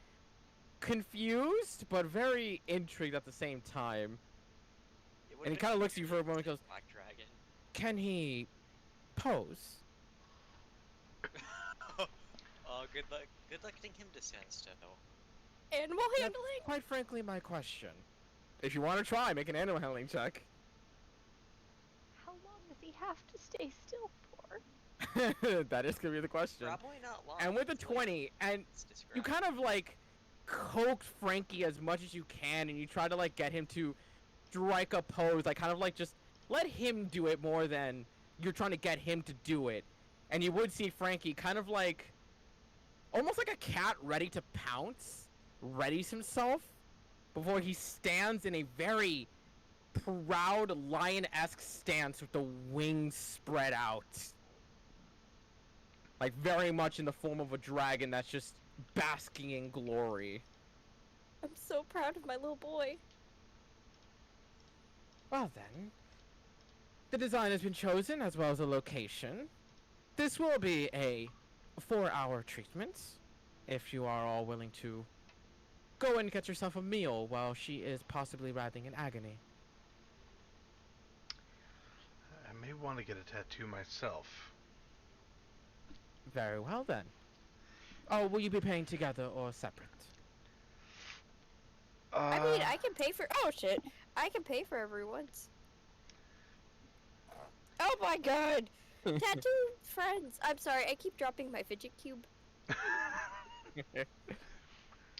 [SPEAKER 1] confused, but very intrigued at the same time. And he kind of looks at you for a moment and goes,
[SPEAKER 2] Black Dragon.
[SPEAKER 1] can he pose?
[SPEAKER 2] Oh, good luck. Good luck getting him to stand still.
[SPEAKER 4] Animal
[SPEAKER 1] That's
[SPEAKER 4] handling?
[SPEAKER 1] quite frankly my question. If you want to try, make an animal handling check.
[SPEAKER 5] How long does he have to stay still for?
[SPEAKER 1] That is going to be the question.
[SPEAKER 2] Probably not long.
[SPEAKER 1] And with a
[SPEAKER 2] it's like-
[SPEAKER 1] 20, and
[SPEAKER 2] it's
[SPEAKER 1] you
[SPEAKER 2] described.
[SPEAKER 1] kind of like coax Frankie as much as you can, and you try to like get him to strike a pose, like kind of like just let him do it more than you're trying to get him to do it. And you would see Frankie kind of like almost like a cat ready to pounce, readies himself before he stands in a very proud lion-esque stance with the wings spread out. Like very much in the form of a dragon that's just basking in glory.
[SPEAKER 4] I'm so proud of my little boy.
[SPEAKER 1] Well then, the design has been chosen as well as the location. This will be a 4-hour treatment, if you are all willing to go and get yourself a meal while she is possibly writhing in agony.
[SPEAKER 3] I may want to get a tattoo myself.
[SPEAKER 1] Very well then. Oh, will you be paying together or separate?
[SPEAKER 4] I mean, I can pay for. Oh shit! I can pay for everyone's. Oh my god! Tattoo friends. I'm sorry. I keep dropping my fidget cube.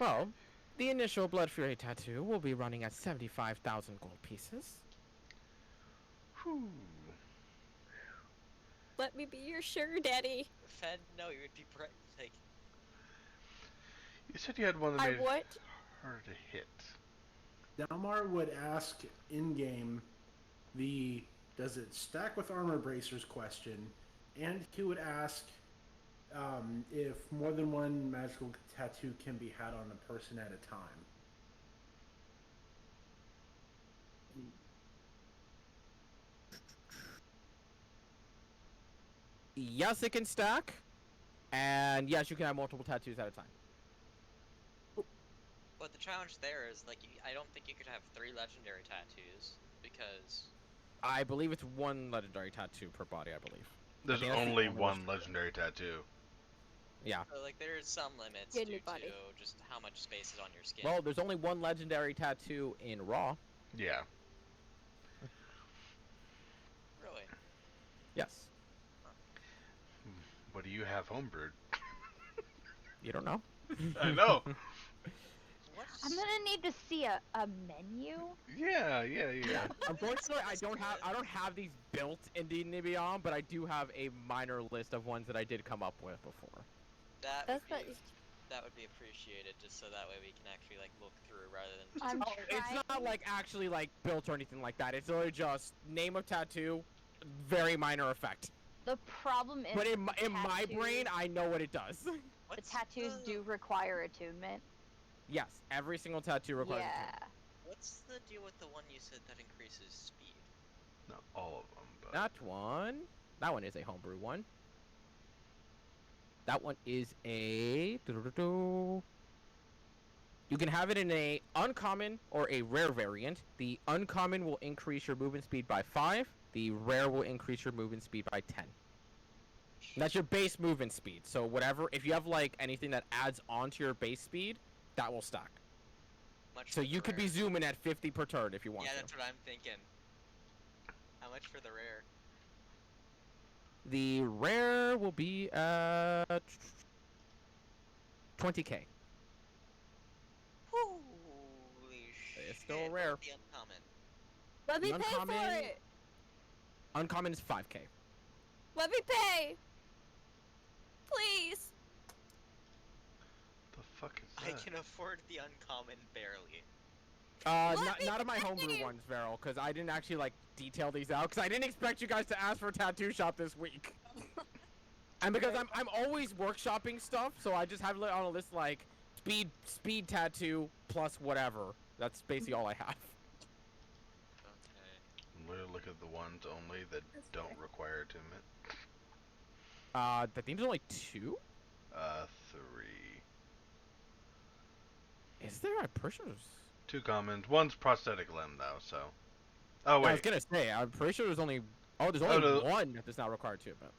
[SPEAKER 1] Well, the initial Blood Fury tattoo will be running at 75,000 gold pieces.
[SPEAKER 3] Whew.
[SPEAKER 4] Let me be your sugar daddy.
[SPEAKER 2] Fed, no, you would be like.
[SPEAKER 3] You said you had one that
[SPEAKER 4] I
[SPEAKER 3] made
[SPEAKER 4] want.
[SPEAKER 3] it harder to hit.
[SPEAKER 6] Dalmar would ask in game the does it stack with armor bracers question, and he would ask if more than one magical tattoo can be had on a person at a time.
[SPEAKER 1] Yes, it can stack, and yes, you can have multiple tattoos at a time.
[SPEAKER 2] But the challenge there is like I don't think you could have 3 legendary tattoos because
[SPEAKER 1] I believe it's 1 legendary tattoo per body. I believe.
[SPEAKER 3] There's
[SPEAKER 1] think that's the
[SPEAKER 3] only
[SPEAKER 1] only
[SPEAKER 3] one
[SPEAKER 1] restriction.
[SPEAKER 3] legendary tattoo.
[SPEAKER 1] Yeah.
[SPEAKER 2] so, like there's some limits
[SPEAKER 4] Get
[SPEAKER 2] due
[SPEAKER 4] anybody.
[SPEAKER 2] to just how much space is on your skin.
[SPEAKER 1] Well, there's only 1 legendary tattoo in Raw.
[SPEAKER 3] Yeah.
[SPEAKER 2] Really?
[SPEAKER 1] Yes.
[SPEAKER 3] What do you have homebrewed?
[SPEAKER 1] You don't know.
[SPEAKER 3] I know.
[SPEAKER 2] What?
[SPEAKER 5] I'm gonna need to see a menu.
[SPEAKER 3] Yeah.
[SPEAKER 1] Unfortunately, I don't have these built in D&D Beyond, but I do have a minor list of ones that I did come up with before.
[SPEAKER 2] That
[SPEAKER 4] That's
[SPEAKER 2] would
[SPEAKER 4] what.
[SPEAKER 2] be, that would be appreciated, just so that way we can actually like look through rather than just
[SPEAKER 5] I'm
[SPEAKER 1] It's not
[SPEAKER 5] trying-
[SPEAKER 1] like actually like built or anything like that. It's literally just name of tattoo, very minor effect.
[SPEAKER 5] The problem is
[SPEAKER 1] But in
[SPEAKER 5] the
[SPEAKER 1] my
[SPEAKER 5] tattoos-
[SPEAKER 1] brain, I know what it does.
[SPEAKER 5] the
[SPEAKER 2] What's
[SPEAKER 5] tattoos do require attunement.
[SPEAKER 1] Yes, every single tattoo requires.
[SPEAKER 5] Yeah.
[SPEAKER 2] What's the deal with the one you said that increases speed?
[SPEAKER 3] Not all of them, but
[SPEAKER 1] That one is a homebrew one. That one is a. You can have it in a uncommon or a rare variant. The uncommon will increase your movement speed by 5. The rare will increase your movement speed by 10. And that's your base movement speed. So whatever, if you have like anything that adds on to your base speed, that will stack.
[SPEAKER 2] Much
[SPEAKER 1] So
[SPEAKER 2] for
[SPEAKER 1] you
[SPEAKER 2] the
[SPEAKER 1] could be
[SPEAKER 2] rare.
[SPEAKER 1] zooming at 50 per turn if you want
[SPEAKER 2] Yeah,
[SPEAKER 1] to.
[SPEAKER 2] that's what I'm thinking. How much for the rare?
[SPEAKER 1] The rare will be 20k.
[SPEAKER 2] Holy shit!
[SPEAKER 1] It's still
[SPEAKER 2] what
[SPEAKER 1] rare.
[SPEAKER 2] about the uncommon.
[SPEAKER 4] Let me
[SPEAKER 1] The
[SPEAKER 4] pay for
[SPEAKER 1] uncommon-
[SPEAKER 4] it.
[SPEAKER 1] Uncommon is 5k.
[SPEAKER 4] Let me pay. Please.
[SPEAKER 3] the fuck is
[SPEAKER 2] I
[SPEAKER 3] that?
[SPEAKER 2] can afford the uncommon barely.
[SPEAKER 4] Let me
[SPEAKER 1] Not of my homebrew
[SPEAKER 4] pay!
[SPEAKER 1] ones, Veryl, because I didn't actually like detail these out, because I didn't expect you guys to ask for a tattoo shop this week. And because I'm always workshopping stuff, so I just have it on a list like speed tattoo plus whatever. That's basically all I have.
[SPEAKER 2] Okay.
[SPEAKER 3] Literally look at the ones only that
[SPEAKER 4] That's
[SPEAKER 3] don't
[SPEAKER 4] fair.
[SPEAKER 3] require attunement.
[SPEAKER 1] I think there's only 2.
[SPEAKER 3] 3.
[SPEAKER 1] Is there? I'm pretty sure.
[SPEAKER 3] 2 commons. One's prosthetic limb though, so. Oh
[SPEAKER 1] I was
[SPEAKER 3] wait,
[SPEAKER 1] gonna say I'm pretty sure there's only. Oh, there's
[SPEAKER 3] Oh,
[SPEAKER 1] only
[SPEAKER 3] no.
[SPEAKER 1] one that does not require attunement.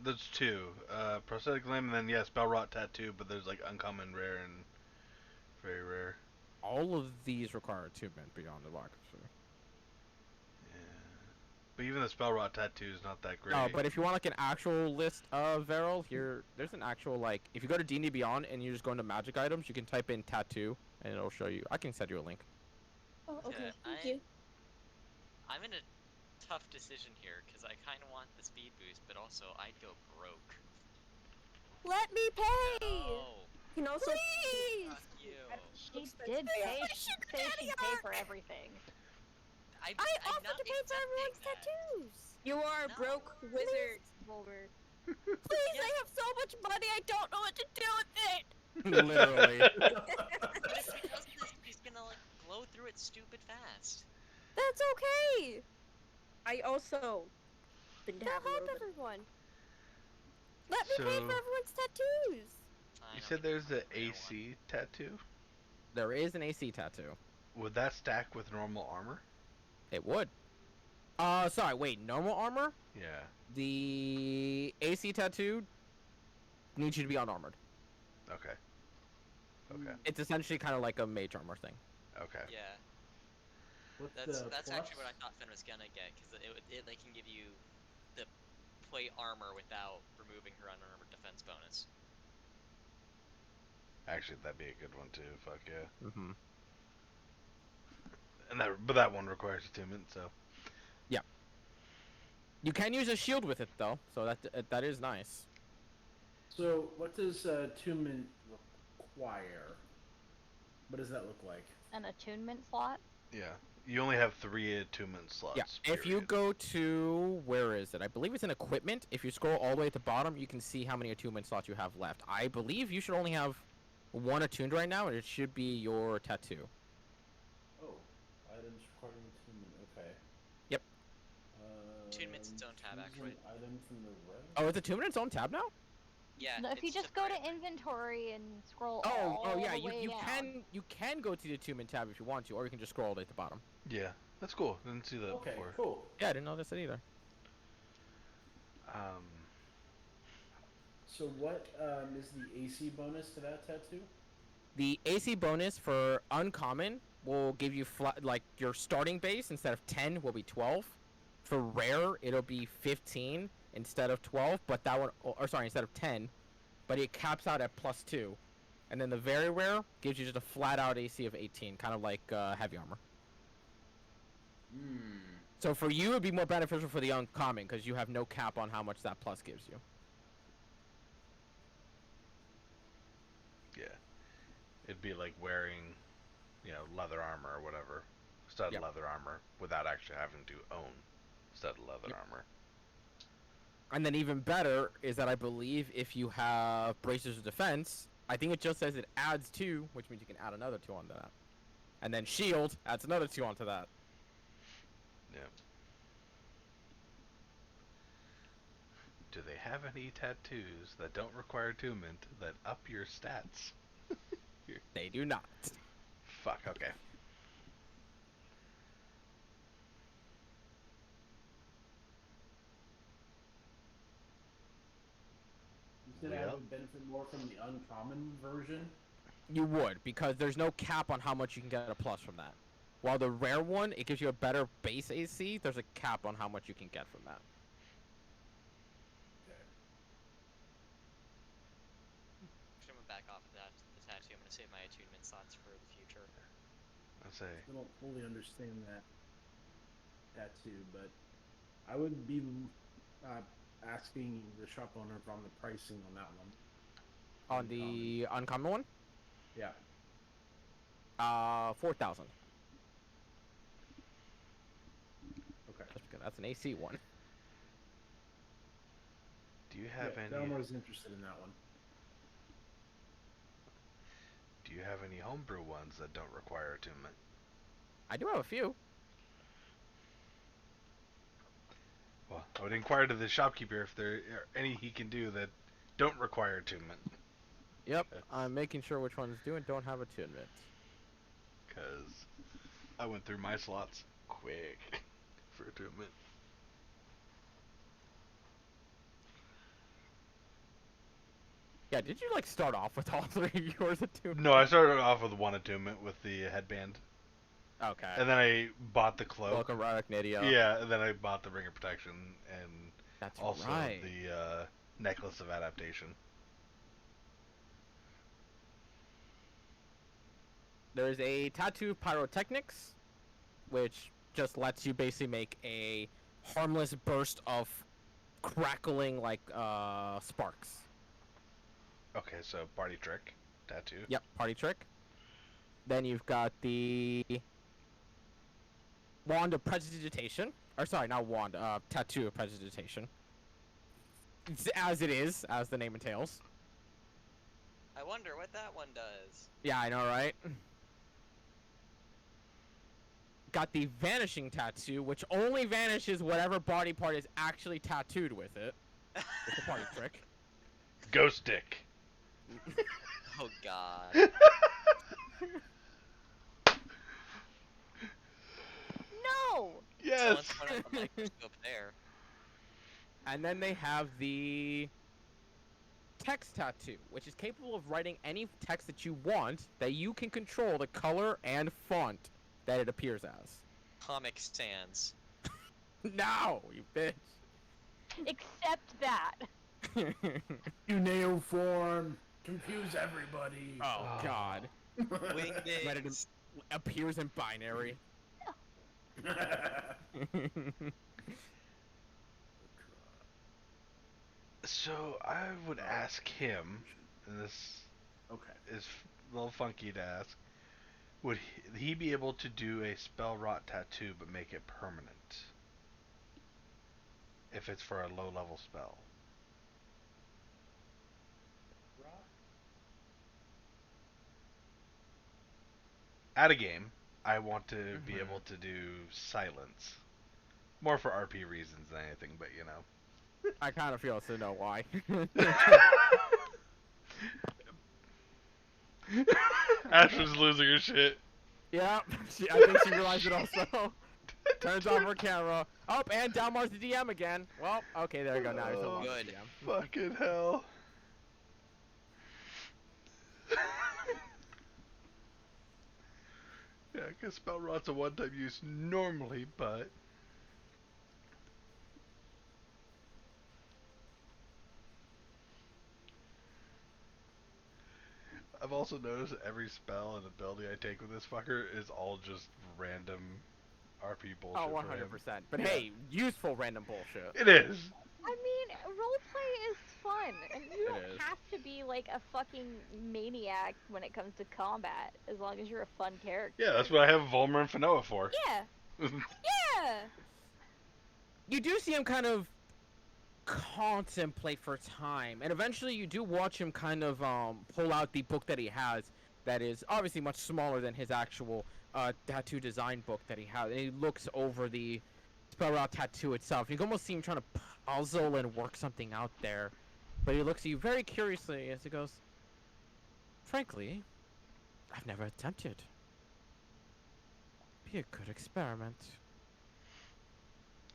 [SPEAKER 3] there's 2. Prosthetic limb, and then spell rot tattoo, but there's like uncommon, rare, and very rare.
[SPEAKER 1] All of these require attunement beyond the lock. So.
[SPEAKER 3] Yeah. But even the spell rot tattoo is not that great.
[SPEAKER 1] No, but if you want like an actual list of Veryl, there's an actual like if you go to D&D Beyond and you just go into magic items, you can type in tattoo and it'll show you. I can send you a link.
[SPEAKER 8] Oh, okay.
[SPEAKER 2] Yeah,
[SPEAKER 8] Thank you.
[SPEAKER 2] I'm in a tough decision here because I kind of want the speed boost, but also I'd go broke.
[SPEAKER 4] Let me pay.
[SPEAKER 2] Oh,
[SPEAKER 8] You can also.
[SPEAKER 4] Please.
[SPEAKER 2] fuck you.
[SPEAKER 5] She
[SPEAKER 8] Looks
[SPEAKER 5] did
[SPEAKER 8] like-
[SPEAKER 5] say
[SPEAKER 4] my
[SPEAKER 5] say
[SPEAKER 4] sugar
[SPEAKER 5] she'd
[SPEAKER 4] daddy
[SPEAKER 5] pay
[SPEAKER 4] arc.
[SPEAKER 5] for everything.
[SPEAKER 4] I
[SPEAKER 2] I'm
[SPEAKER 4] offered
[SPEAKER 2] not
[SPEAKER 4] to pay for everyone's
[SPEAKER 2] accepting that.
[SPEAKER 4] tattoos.
[SPEAKER 8] You are a
[SPEAKER 2] No.
[SPEAKER 8] broke wizard, Bulmer.
[SPEAKER 4] Please,
[SPEAKER 2] Yeah.
[SPEAKER 4] I have so much money, I don't know what to do with it.
[SPEAKER 1] Literally.
[SPEAKER 2] But if she does this, she's gonna like blow through it stupid fast.
[SPEAKER 4] That's okay.
[SPEAKER 8] I also been to
[SPEAKER 4] That'll
[SPEAKER 8] have a
[SPEAKER 4] help
[SPEAKER 8] little bit.
[SPEAKER 4] everyone. Let me pay
[SPEAKER 3] So-
[SPEAKER 4] for everyone's tattoos.
[SPEAKER 2] I
[SPEAKER 3] You
[SPEAKER 2] don't
[SPEAKER 3] said
[SPEAKER 2] think
[SPEAKER 3] there's the
[SPEAKER 2] that's a real one.
[SPEAKER 3] AC tattoo.
[SPEAKER 1] There is an AC tattoo.
[SPEAKER 3] Would that stack with normal armor?
[SPEAKER 1] It would. Sorry, wait, normal armor?
[SPEAKER 3] Yeah.
[SPEAKER 1] The AC tattoo needs you to be unarmored.
[SPEAKER 3] Okay. Okay.
[SPEAKER 1] It's essentially kind of like a mage armor thing.
[SPEAKER 3] Okay.
[SPEAKER 2] Yeah,
[SPEAKER 6] What's
[SPEAKER 2] that's
[SPEAKER 6] the
[SPEAKER 2] actually what I
[SPEAKER 6] plus?
[SPEAKER 2] thought Finn was gonna get because it like can give you the plate armor without removing her unarmored defense bonus.
[SPEAKER 3] Actually, that'd be a good one too. Fuck yeah.
[SPEAKER 1] Mm-hmm.
[SPEAKER 3] But that one requires attunement, so.
[SPEAKER 1] You can use a shield with it though, so that is nice.
[SPEAKER 6] So, what does attunement require? What does that look like?
[SPEAKER 5] An attunement slot.
[SPEAKER 3] Yeah. You only have 3 attunement slots.
[SPEAKER 1] Yeah. If you
[SPEAKER 3] period.
[SPEAKER 1] go to where is it? I believe it's in equipment. If you scroll all the way at the bottom, you can see how many attunement slots you have left. I believe you should only have 1 attuned right now, and it should be your tattoo.
[SPEAKER 6] Oh, items requiring attunement. Okay.
[SPEAKER 1] Yep.
[SPEAKER 2] Attunement's its own tab
[SPEAKER 6] Choose
[SPEAKER 2] actually.
[SPEAKER 6] an item from the row.
[SPEAKER 1] Oh, it's attunement its own tab now?
[SPEAKER 2] Yeah.
[SPEAKER 5] No, if you
[SPEAKER 2] it's
[SPEAKER 5] just go
[SPEAKER 2] separated.
[SPEAKER 5] to inventory and scroll
[SPEAKER 1] Oh,
[SPEAKER 5] all
[SPEAKER 1] yeah.
[SPEAKER 5] the
[SPEAKER 1] You
[SPEAKER 5] way
[SPEAKER 1] you
[SPEAKER 5] down.
[SPEAKER 1] can go to the attunement tab if you want to, or you can just scroll at the bottom.
[SPEAKER 3] Yeah, that's cool. Didn't see that
[SPEAKER 6] Okay,
[SPEAKER 3] before.
[SPEAKER 6] cool.
[SPEAKER 1] Yeah, I didn't notice it either.
[SPEAKER 3] Um,
[SPEAKER 6] So what is the AC bonus to that tattoo?
[SPEAKER 1] The AC bonus for uncommon will give you flat, like your starting base instead of 10 will be 12. For rare, it'll be 15 instead of 12, but that one, or sorry, instead of 10, but it caps out at +2. And then the very rare gives you just a flat out AC of 18, kind of like heavy armor.
[SPEAKER 6] Hmm.
[SPEAKER 1] So for you, it'd be more beneficial for the uncommon because you have no cap on how much that plus gives you.
[SPEAKER 3] yeah, it'd be like wearing, leather armor or whatever, stud
[SPEAKER 1] Yep.
[SPEAKER 3] leather armor, without actually having to own stud leather
[SPEAKER 1] Yep.
[SPEAKER 3] armor.
[SPEAKER 1] And then even better is that I believe if you have bracers of defense, I think it just says it adds 2, which means you can add another 2 onto that. And then shield adds another 2 onto that.
[SPEAKER 3] Yeah. Do they have any tattoos that don't require attunement that up your stats?
[SPEAKER 1] They do not.
[SPEAKER 3] Fuck. Okay.
[SPEAKER 6] You said I
[SPEAKER 3] Yep.
[SPEAKER 6] would benefit more from the uncommon version.
[SPEAKER 1] You would, because there's no cap on how much you can get a plus from that. While the rare one, it gives you a better base AC, there's a cap on how much you can get from that.
[SPEAKER 2] Actually, I'm gonna back off of that. The tattoo. I'm gonna save my attunement slots for the future.
[SPEAKER 3] Let's say.
[SPEAKER 6] I don't fully understand that tattoo, but I would be asking the shop owner on the pricing on that one.
[SPEAKER 1] On the uncommon one,
[SPEAKER 6] Yeah.
[SPEAKER 1] 4,000.
[SPEAKER 6] Okay.
[SPEAKER 1] Just because that's an AC one.
[SPEAKER 3] Do you have any?
[SPEAKER 6] Delmar's interested in that one.
[SPEAKER 3] Do you have any homebrew ones that don't require attunement?
[SPEAKER 1] I do have a few.
[SPEAKER 3] Well, I would inquire to the shopkeeper if there are any he can do that don't require attunement.
[SPEAKER 1] Yep, I'm making sure which ones do and don't have attunement.
[SPEAKER 3] Because I went through my slots quick for attunement.
[SPEAKER 1] Yeah, did you start off with all 3 of yours attunement?
[SPEAKER 3] No, I started off with one attunement with the headband.
[SPEAKER 1] Okay.
[SPEAKER 3] And then I bought the cloak.
[SPEAKER 1] Welcome, Nidia.
[SPEAKER 3] Yeah, and then I bought the ring of protection and
[SPEAKER 1] That's
[SPEAKER 3] also
[SPEAKER 1] right.
[SPEAKER 3] the necklace of adaptation.
[SPEAKER 1] There's a tattoo pyrotechnics, which just lets you basically make a harmless burst of crackling sparks.
[SPEAKER 3] Okay, so party trick tattoo.
[SPEAKER 1] Yep, party trick. Then you've got the wand of prestidigitation. Or sorry, not wand, tattoo of prestidigitation. It's as it is, as the name entails.
[SPEAKER 2] I wonder what that one does.
[SPEAKER 1] Yeah, I know, right? Got the vanishing tattoo, which only vanishes whatever body part is actually tattooed with it. It's the party trick.
[SPEAKER 3] Ghost dick.
[SPEAKER 2] Oh God.
[SPEAKER 5] No!
[SPEAKER 3] Yes.
[SPEAKER 2] Someone's putting a microscope there.
[SPEAKER 1] And then they have the text tattoo, which is capable of writing any text that you want that you can control the color and font that it appears as.
[SPEAKER 2] Comic Sans.
[SPEAKER 1] No, you bitch.
[SPEAKER 5] Except that.
[SPEAKER 6] Cuneiform. Confuse everybody.
[SPEAKER 1] Oh, God. Let it
[SPEAKER 2] Wingdings.
[SPEAKER 1] appears in binary.
[SPEAKER 3] So I would ask him, and this
[SPEAKER 6] Okay.
[SPEAKER 3] is a little funky to ask, would he be able to do a spell rot tattoo but make it permanent? If it's for a low level spell. At a game, I want to be able to do silence. More for RP reasons than anything, but you know.
[SPEAKER 1] I kind of feel to know why.
[SPEAKER 3] Ash was losing her shit.
[SPEAKER 1] Yeah, I think she realized it also. Turns off her camera. Oh, and Dalmar's the DM again. Well, okay, there you go. Now he's no
[SPEAKER 3] Oh,
[SPEAKER 1] longer
[SPEAKER 2] Good.
[SPEAKER 1] DM.
[SPEAKER 3] Fucking hell. Yeah, I guess spell rot's a one-time use normally, but I've also noticed that every spell and ability I take with this fucker is all just random RP bullshit.
[SPEAKER 1] Oh,
[SPEAKER 3] for him.
[SPEAKER 1] 100%. But
[SPEAKER 3] Yeah.
[SPEAKER 1] hey, useful random bullshit.
[SPEAKER 3] It is.
[SPEAKER 5] I mean, roleplay is fun, and you
[SPEAKER 1] It
[SPEAKER 5] don't
[SPEAKER 1] is.
[SPEAKER 5] have to be like a fucking maniac when it comes to combat, as long as you're a fun character.
[SPEAKER 3] Yeah, that's what I have Volmer and Fanoa for.
[SPEAKER 4] Yeah. Yeah.
[SPEAKER 1] You do see him kind of contemplate for time, and eventually you do watch him kind of pull out the book that he has that is obviously much smaller than his actual tattoo design book that he has, and he looks over the spell out tattoo itself. You can almost see him trying to puzzle and work something out there, but he looks at you very curiously as he goes, frankly, I've never attempted. Be a good experiment.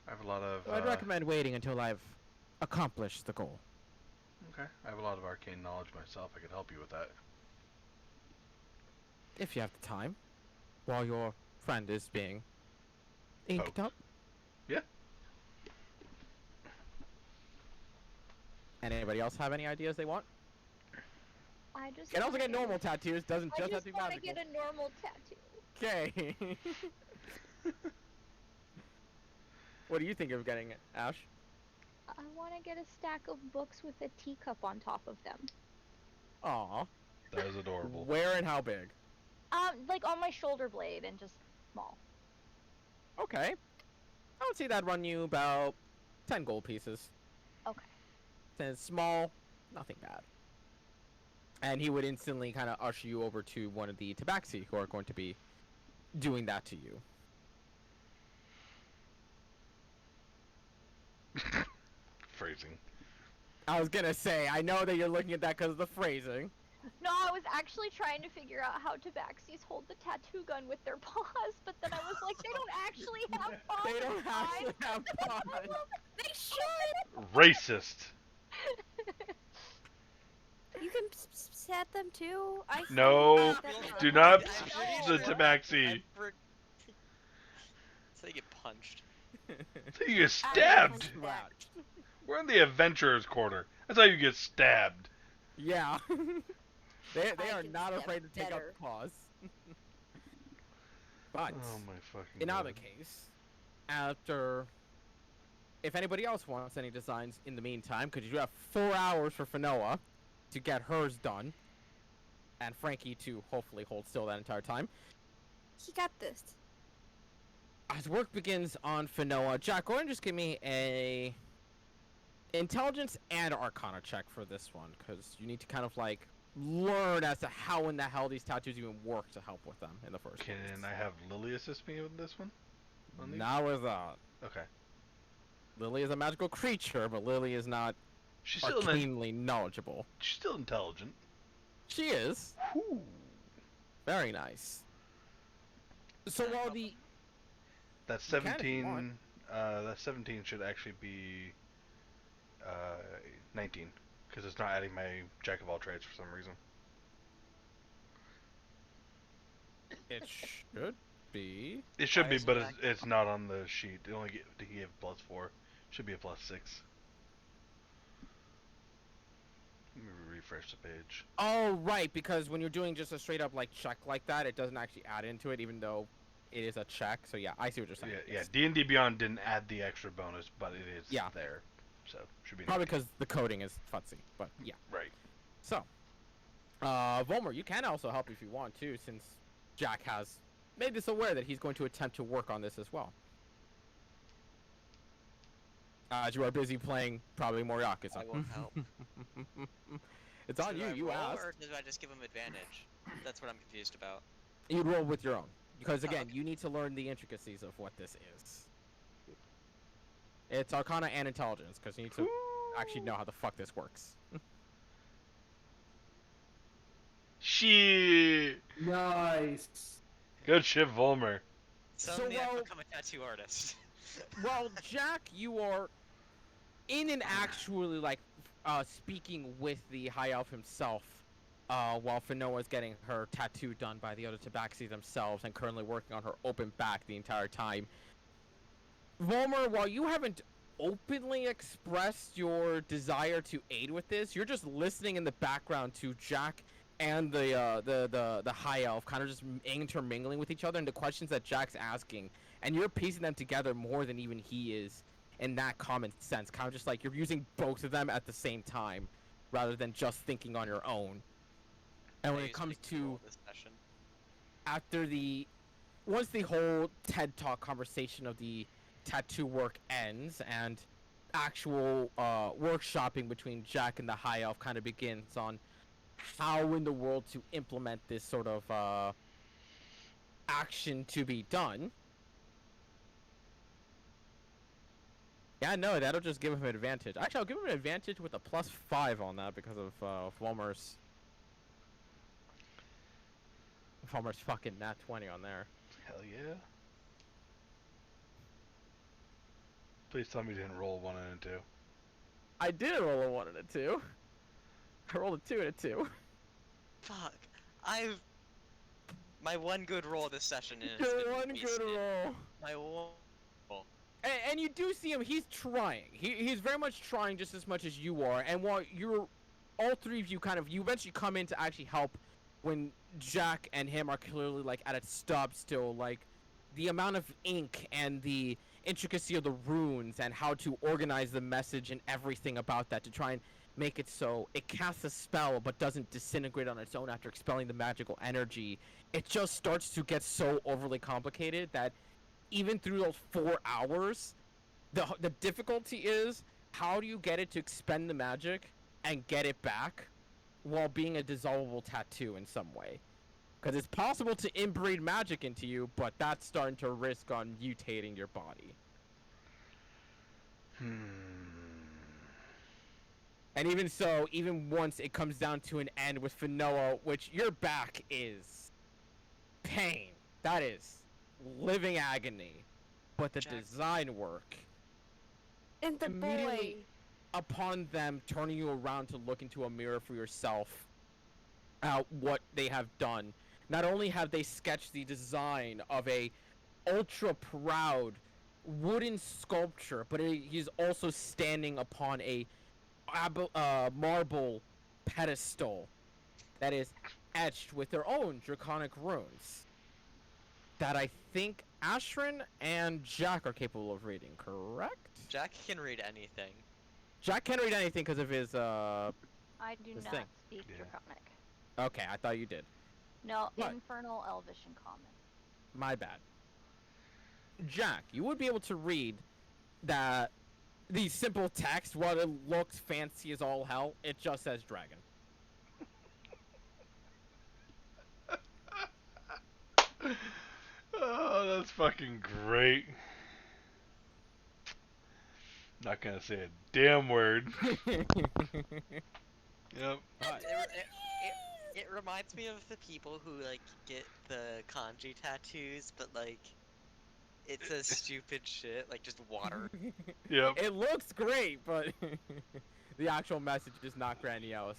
[SPEAKER 3] I have a lot of.
[SPEAKER 1] I'd recommend waiting until I've accomplished the goal.
[SPEAKER 3] Okay, I have a lot of arcane knowledge myself. I could help you with that.
[SPEAKER 1] If you have the time, while your friend is being inked
[SPEAKER 3] Poked.
[SPEAKER 1] up.
[SPEAKER 3] Yeah.
[SPEAKER 1] And anybody else have any ideas they want?
[SPEAKER 5] I just
[SPEAKER 1] Can also
[SPEAKER 5] wanna
[SPEAKER 1] get normal tattoos, doesn't
[SPEAKER 5] I
[SPEAKER 1] just have
[SPEAKER 5] just
[SPEAKER 1] to be
[SPEAKER 5] want to
[SPEAKER 1] magical.
[SPEAKER 5] get a normal tattoo.
[SPEAKER 1] Okay. What do you think of getting, Ash?
[SPEAKER 5] I want to get a stack of books with a teacup on top of them.
[SPEAKER 1] Aw.
[SPEAKER 3] That is adorable.
[SPEAKER 1] Where and how big?
[SPEAKER 5] Like on my shoulder blade and just small.
[SPEAKER 1] Okay. I would see that run you about 10 gold pieces.
[SPEAKER 5] Okay.
[SPEAKER 1] Since small, nothing bad. And he would instantly kind of usher you over to one of the tabaxi who are going to be doing that to you.
[SPEAKER 3] Phrasing.
[SPEAKER 1] I was gonna say, I know that you're looking at that because of the phrasing.
[SPEAKER 5] No, I was actually trying to figure out how tabaxis hold the tattoo gun with their paws, but then I was like, they don't actually have paws.
[SPEAKER 1] They don't actually have paws.
[SPEAKER 4] They should.
[SPEAKER 3] Racist.
[SPEAKER 4] You can set them too. I
[SPEAKER 3] No,
[SPEAKER 4] think that's
[SPEAKER 3] do
[SPEAKER 4] fine.
[SPEAKER 3] not
[SPEAKER 2] I'm
[SPEAKER 3] the tabaxi.
[SPEAKER 2] So they get punched.
[SPEAKER 3] So you get stabbed.
[SPEAKER 1] Slapped.
[SPEAKER 3] We're in the adventurer's quarter. That's how you get stabbed.
[SPEAKER 1] Yeah. they
[SPEAKER 4] I
[SPEAKER 1] are
[SPEAKER 4] can
[SPEAKER 1] not
[SPEAKER 4] step
[SPEAKER 1] afraid to take
[SPEAKER 4] better.
[SPEAKER 1] up paws. But
[SPEAKER 3] Oh my fucking
[SPEAKER 1] in
[SPEAKER 3] god.
[SPEAKER 1] either case, after, if anybody else wants any designs in the meantime, because you do have 4 hours for Fanoa to get hers done, and Frankie to hopefully hold still that entire time.
[SPEAKER 4] He got this.
[SPEAKER 1] As work begins on Fanoa, Jack, go ahead and just give me a intelligence and arcana check for this one, because you need to kind of like learn as to how in the hell these tattoos even work to help with them in the first place.
[SPEAKER 3] Can I have Lily assist me with this one? On these?
[SPEAKER 1] Now with that,
[SPEAKER 3] Okay.
[SPEAKER 1] Lily is a magical creature, but Lily is not
[SPEAKER 3] She's still
[SPEAKER 1] arcanely knowledgeable.
[SPEAKER 3] she's still intelligent.
[SPEAKER 1] She is.
[SPEAKER 3] Whew.
[SPEAKER 1] Very nice. So while the
[SPEAKER 3] That's
[SPEAKER 1] You can if you
[SPEAKER 3] 17.
[SPEAKER 1] want.
[SPEAKER 3] That 17 should actually be 19, because it's not adding my jack of all trades for some reason.
[SPEAKER 1] it should be.
[SPEAKER 3] It should
[SPEAKER 2] Why
[SPEAKER 3] be,
[SPEAKER 2] is it
[SPEAKER 3] but
[SPEAKER 2] back?
[SPEAKER 3] it's not on the sheet. It only he gave +4. Should be a +6. Let me refresh the page.
[SPEAKER 1] Oh right, because when you're doing just a straight up like check like that, it doesn't actually add into it, even though it is a check. So yeah, I see what you're saying.
[SPEAKER 3] Yeah,
[SPEAKER 1] Yes.
[SPEAKER 3] D&D Beyond didn't add the extra bonus, but it is
[SPEAKER 1] Yeah.
[SPEAKER 3] there. So should be
[SPEAKER 1] Probably
[SPEAKER 3] 19.
[SPEAKER 1] because the coding is futzy, but yeah.
[SPEAKER 3] Right.
[SPEAKER 1] So, Volmer, you can also help if you want to, since Jack has made this aware that he's going to attempt to work on this as well. As you are busy playing probably more Yakuza.
[SPEAKER 2] I will help.
[SPEAKER 1] It's on
[SPEAKER 2] Do
[SPEAKER 1] you.
[SPEAKER 2] I
[SPEAKER 1] You
[SPEAKER 2] roll,
[SPEAKER 1] asked.
[SPEAKER 2] or do I just give him advantage? That's what I'm confused about.
[SPEAKER 1] You roll with your own, because again,
[SPEAKER 2] okay.
[SPEAKER 1] you need to learn the intricacies of what this is. It's Arcana and Intelligence, because you need to actually know how the fuck this works.
[SPEAKER 3] Shit.
[SPEAKER 6] Nice.
[SPEAKER 3] Good shit, Volmer.
[SPEAKER 2] Suddenly
[SPEAKER 1] well-
[SPEAKER 2] I've become a tattoo artist.
[SPEAKER 1] Well, Jack, you are in and actually like speaking with the High Elf himself, while Finoa's getting her tattoo done by the other Tabaxi themselves and currently working on her open back the entire time. Volmer, while you haven't openly expressed your desire to aid with this, you're just listening in the background to Jack and the High Elf kind of just intermingling with each other and the questions that Jack's asking, and you're piecing them together more than even he is in that common sense, kind of just like you're using both of them at the same time rather than just thinking on your own. And when
[SPEAKER 2] I
[SPEAKER 1] it
[SPEAKER 2] used
[SPEAKER 1] comes
[SPEAKER 2] big control
[SPEAKER 1] to
[SPEAKER 2] this session.
[SPEAKER 1] after once the whole TED Talk conversation of the tattoo work ends and actual workshopping between Jack and the High Elf kind of begins on how in the world to implement this sort of action to be done. Yeah, no, that'll just give him an advantage. Actually, I'll give him an advantage with a +5 on that because of Volmer's fucking nat 20 on there.
[SPEAKER 3] Hell yeah. Please tell me you didn't roll 1 and a 2.
[SPEAKER 1] I did roll a 1 and a 2. I rolled a 2 and a 2.
[SPEAKER 2] Fuck. My one good roll this session is
[SPEAKER 1] Your one good roll.
[SPEAKER 2] My one.
[SPEAKER 1] And you do see him, he's trying. He's very much trying just as much as you are. And while all three of you you eventually come in to actually help when Jack and him are clearly like at a stop still, like the amount of ink and the intricacy of the runes and how to organize the message and everything about that to try and make it so it casts a spell but doesn't disintegrate on its own after expelling the magical energy. It just starts to get so overly complicated that even through those 4 hours, the difficulty is how do you get it to expend the magic and get it back while being a dissolvable tattoo in some way. Because it's possible to inbreed magic into you, but that's starting to risk on mutating your body. And even so, even once it comes down to an end with Finoa, which your back is pain. That is living agony. But the
[SPEAKER 2] Jack.
[SPEAKER 1] design work,
[SPEAKER 4] And the boy.
[SPEAKER 1] Immediately- upon them turning you around to look into a mirror for yourself at what they have done, not only have they sketched the design of a ultra proud wooden sculpture, but he's also standing upon a marble pedestal that is etched with their own draconic runes that I think Ashrin and Jack are capable of reading, correct?
[SPEAKER 2] Jack can read anything.
[SPEAKER 1] Jack can't read anything because of his
[SPEAKER 5] I do
[SPEAKER 1] This
[SPEAKER 5] not
[SPEAKER 1] thing.
[SPEAKER 5] speak
[SPEAKER 3] Yeah.
[SPEAKER 5] Draconic.
[SPEAKER 1] Okay, I thought you did.
[SPEAKER 5] No,
[SPEAKER 1] What?
[SPEAKER 5] Infernal, Elvish, and Common.
[SPEAKER 1] My bad. Jack, you would be able to read that the simple text, while it looks fancy as all hell, it just says dragon.
[SPEAKER 3] Oh, that's fucking great. Not gonna say a damn word. Yep.
[SPEAKER 1] But-
[SPEAKER 2] It reminds me of the people who like get the kanji tattoos, but like it says stupid shit, like just water.
[SPEAKER 3] Yep.
[SPEAKER 1] It looks great, but the actual message is not grandiose.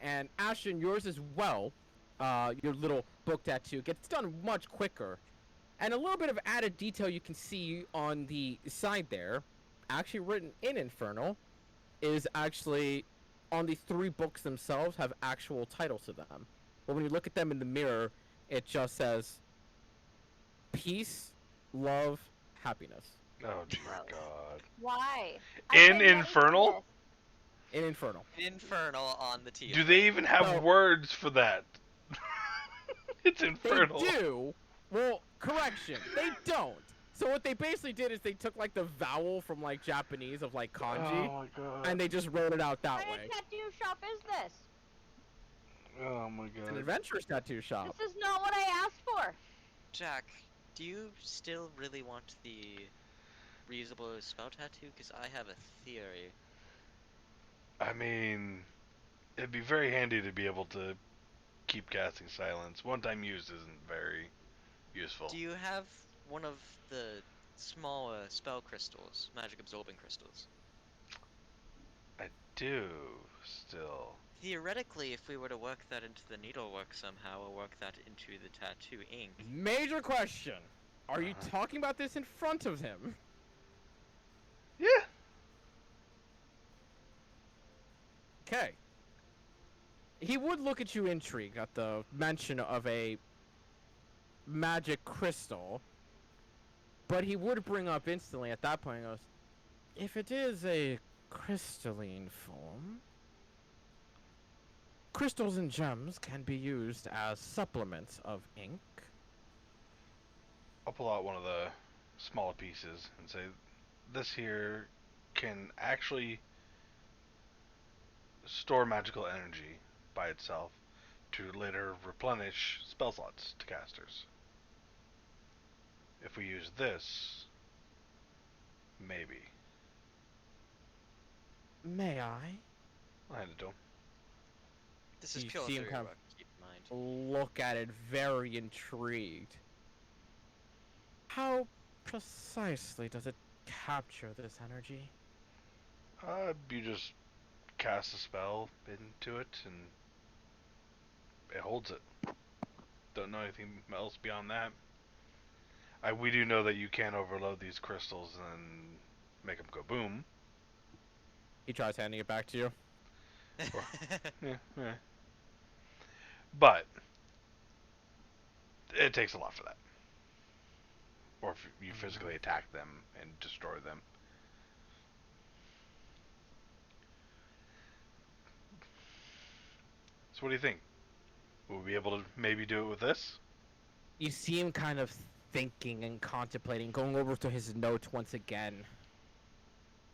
[SPEAKER 1] And Ashton, yours as well. Your little book tattoo gets done much quicker. And a little bit of added detail you can see on the side there, actually written in Infernal, is actually on the 3 books themselves have actual titles to them. But when you look at them in the mirror, it just says peace, love, happiness.
[SPEAKER 3] Oh dear
[SPEAKER 5] Gross.
[SPEAKER 3] God.
[SPEAKER 5] Why?
[SPEAKER 3] In
[SPEAKER 5] I've been ready for
[SPEAKER 3] Infernal?
[SPEAKER 5] this.
[SPEAKER 1] In Infernal.
[SPEAKER 2] Infernal on the T.
[SPEAKER 3] Do they even have
[SPEAKER 1] No.
[SPEAKER 3] words for that? It's
[SPEAKER 1] They
[SPEAKER 3] infernal.
[SPEAKER 1] do. Well, correction. They don't. So what they basically did is they took like the vowel from like Japanese of like kanji,
[SPEAKER 3] Oh my God.
[SPEAKER 1] and they just wrote it out that
[SPEAKER 5] What
[SPEAKER 1] way.
[SPEAKER 5] kind of tattoo shop is this?
[SPEAKER 3] Oh my
[SPEAKER 1] It's an
[SPEAKER 3] God.
[SPEAKER 1] adventurous tattoo shop.
[SPEAKER 5] This is not what I asked for.
[SPEAKER 2] Jack, do you still really want the reusable spell tattoo? Because I have a theory.
[SPEAKER 3] I mean, it'd be very handy to be able to keep casting silence. One time use isn't very useful.
[SPEAKER 2] Do you have one of the smaller spell crystals, magic absorbing crystals?
[SPEAKER 3] I do still.
[SPEAKER 2] Theoretically, if we were to work that into the needlework somehow, or work that into the tattoo ink,
[SPEAKER 1] Major question. Are you
[SPEAKER 3] Uh-huh.
[SPEAKER 1] talking about this in front of him?
[SPEAKER 3] Yeah.
[SPEAKER 1] Okay. He would look at you intrigued at the mention of a magic crystal, but he would bring up instantly at that point, goes, if it is a crystalline form, crystals and gems can be used as supplements of ink.
[SPEAKER 3] I'll pull out one of the smaller pieces and say, this here can actually store magical energy by itself to later replenish spell slots to casters. If we use this, maybe.
[SPEAKER 1] May I?
[SPEAKER 3] I'll hand it to him.
[SPEAKER 2] this is
[SPEAKER 1] You
[SPEAKER 2] pure
[SPEAKER 1] see him
[SPEAKER 2] theory
[SPEAKER 1] kind of
[SPEAKER 2] work, keep in mind.
[SPEAKER 1] look at it very intrigued. How precisely does it capture this energy?
[SPEAKER 3] You just cast a spell into it and it holds it. Don't know anything else beyond that. We do know that you can overload these crystals and make them go boom.
[SPEAKER 1] He tries handing it back to you.
[SPEAKER 3] Yeah. But it takes a lot for that. Or if you physically attack them and destroy them. So what do you think? Will we be able to maybe do it with this?
[SPEAKER 1] You see him kind of thinking and contemplating, going over to his notes once again.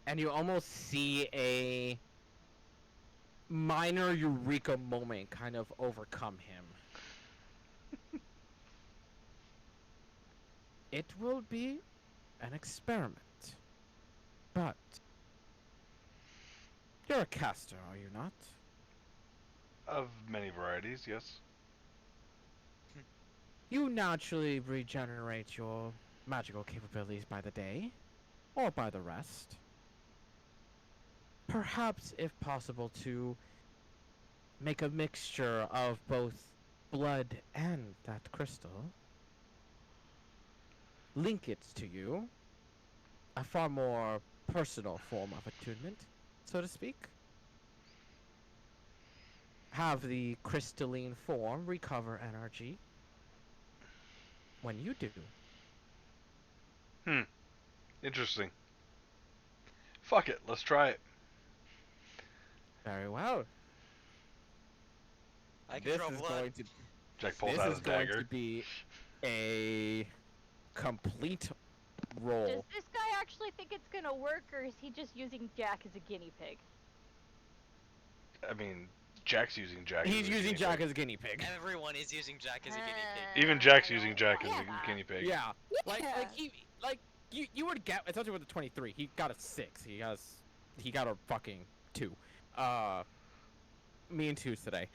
[SPEAKER 1] And you almost see a minor eureka moment kind of overcome him. It will be an experiment. But you're a caster, are you not?
[SPEAKER 3] Of many varieties, yes.
[SPEAKER 1] You naturally regenerate your magical capabilities by the day, or by the rest. Perhaps, if possible, to make a mixture of both blood and that crystal. Link it to you. A far more personal form of attunement, so to speak. Have the crystalline form recover energy when you do.
[SPEAKER 3] Interesting. Fuck it, let's try it.
[SPEAKER 1] Very well.
[SPEAKER 2] I can
[SPEAKER 1] This
[SPEAKER 2] draw
[SPEAKER 1] is
[SPEAKER 2] blood.
[SPEAKER 1] going to
[SPEAKER 3] Jack pulls
[SPEAKER 1] this
[SPEAKER 3] out
[SPEAKER 1] is
[SPEAKER 3] his
[SPEAKER 1] going
[SPEAKER 3] dagger.
[SPEAKER 1] to be a complete roll.
[SPEAKER 5] Does this guy actually think it's gonna work, or is he just using Jack as a guinea pig?
[SPEAKER 3] I mean, Jack's using Jack.
[SPEAKER 1] He's
[SPEAKER 3] as a
[SPEAKER 1] using
[SPEAKER 3] guinea
[SPEAKER 1] Jack
[SPEAKER 3] pig.
[SPEAKER 1] as a guinea pig.
[SPEAKER 2] Everyone is using Jack as a guinea pig.
[SPEAKER 3] Even Jack's
[SPEAKER 5] I
[SPEAKER 3] using
[SPEAKER 5] don't
[SPEAKER 3] Jack as
[SPEAKER 5] like
[SPEAKER 3] a
[SPEAKER 5] that.
[SPEAKER 3] guinea pig.
[SPEAKER 1] Yeah. Like
[SPEAKER 4] Yeah.
[SPEAKER 1] you would get, especially with the 23. He got a 6. He got a fucking 2. Me and 2s today.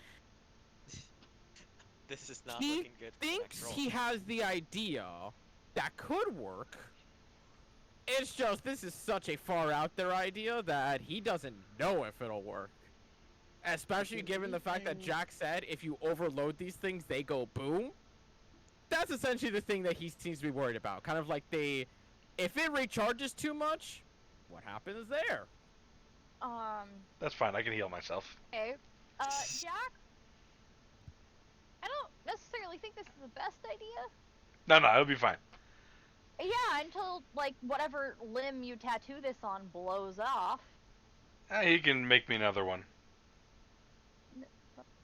[SPEAKER 2] This is not
[SPEAKER 1] He
[SPEAKER 2] looking good for the next
[SPEAKER 1] Thinks
[SPEAKER 2] roll.
[SPEAKER 1] he has the idea that could work. It's just this is such a far out there idea that he doesn't know if it'll work. Especially given the fact that Jack said if you overload these things, they go boom. That's essentially the thing that he seems to be worried about. Kind of like if it recharges too much, what happens there?
[SPEAKER 3] That's fine, I can heal myself.
[SPEAKER 5] Okay. Jack? I don't necessarily think this is the best idea.
[SPEAKER 3] No, it'll be fine.
[SPEAKER 5] Yeah, until, like, whatever limb you tattoo this on blows off.
[SPEAKER 3] He can make me another one.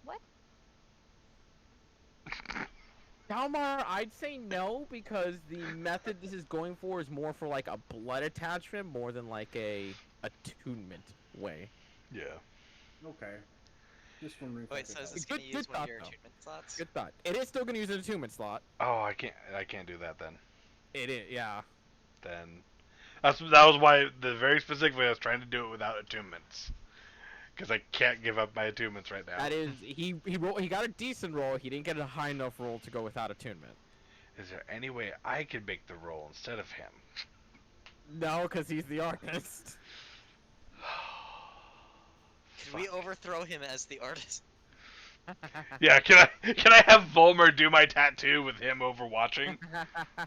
[SPEAKER 5] What?
[SPEAKER 1] Dalmar, I'd say no, because the method this is going for is more for like a blood attachment more than like a attunement way.
[SPEAKER 3] Yeah.
[SPEAKER 6] Okay. Just wondering if I
[SPEAKER 2] Wait,
[SPEAKER 6] could
[SPEAKER 2] so is
[SPEAKER 6] have
[SPEAKER 2] this
[SPEAKER 6] it.
[SPEAKER 2] gonna
[SPEAKER 1] Good
[SPEAKER 2] use one
[SPEAKER 1] thought,
[SPEAKER 2] of your
[SPEAKER 1] though.
[SPEAKER 2] attunement slots?
[SPEAKER 1] Good thought. It is still gonna use an attunement slot.
[SPEAKER 3] Oh, I can't do that then.
[SPEAKER 1] It is, yeah.
[SPEAKER 3] Then That was why very specifically I was trying to do it without attunements, because I can't give up my attunements right now.
[SPEAKER 1] That is, he got a decent roll. He didn't get a high enough roll to go without attunement.
[SPEAKER 3] Is there any way I could make the roll instead of him?
[SPEAKER 1] No, because he's the artist.
[SPEAKER 2] Can we overthrow him as the artist?
[SPEAKER 3] Yeah, can I have Volmer do my tattoo with him overwatching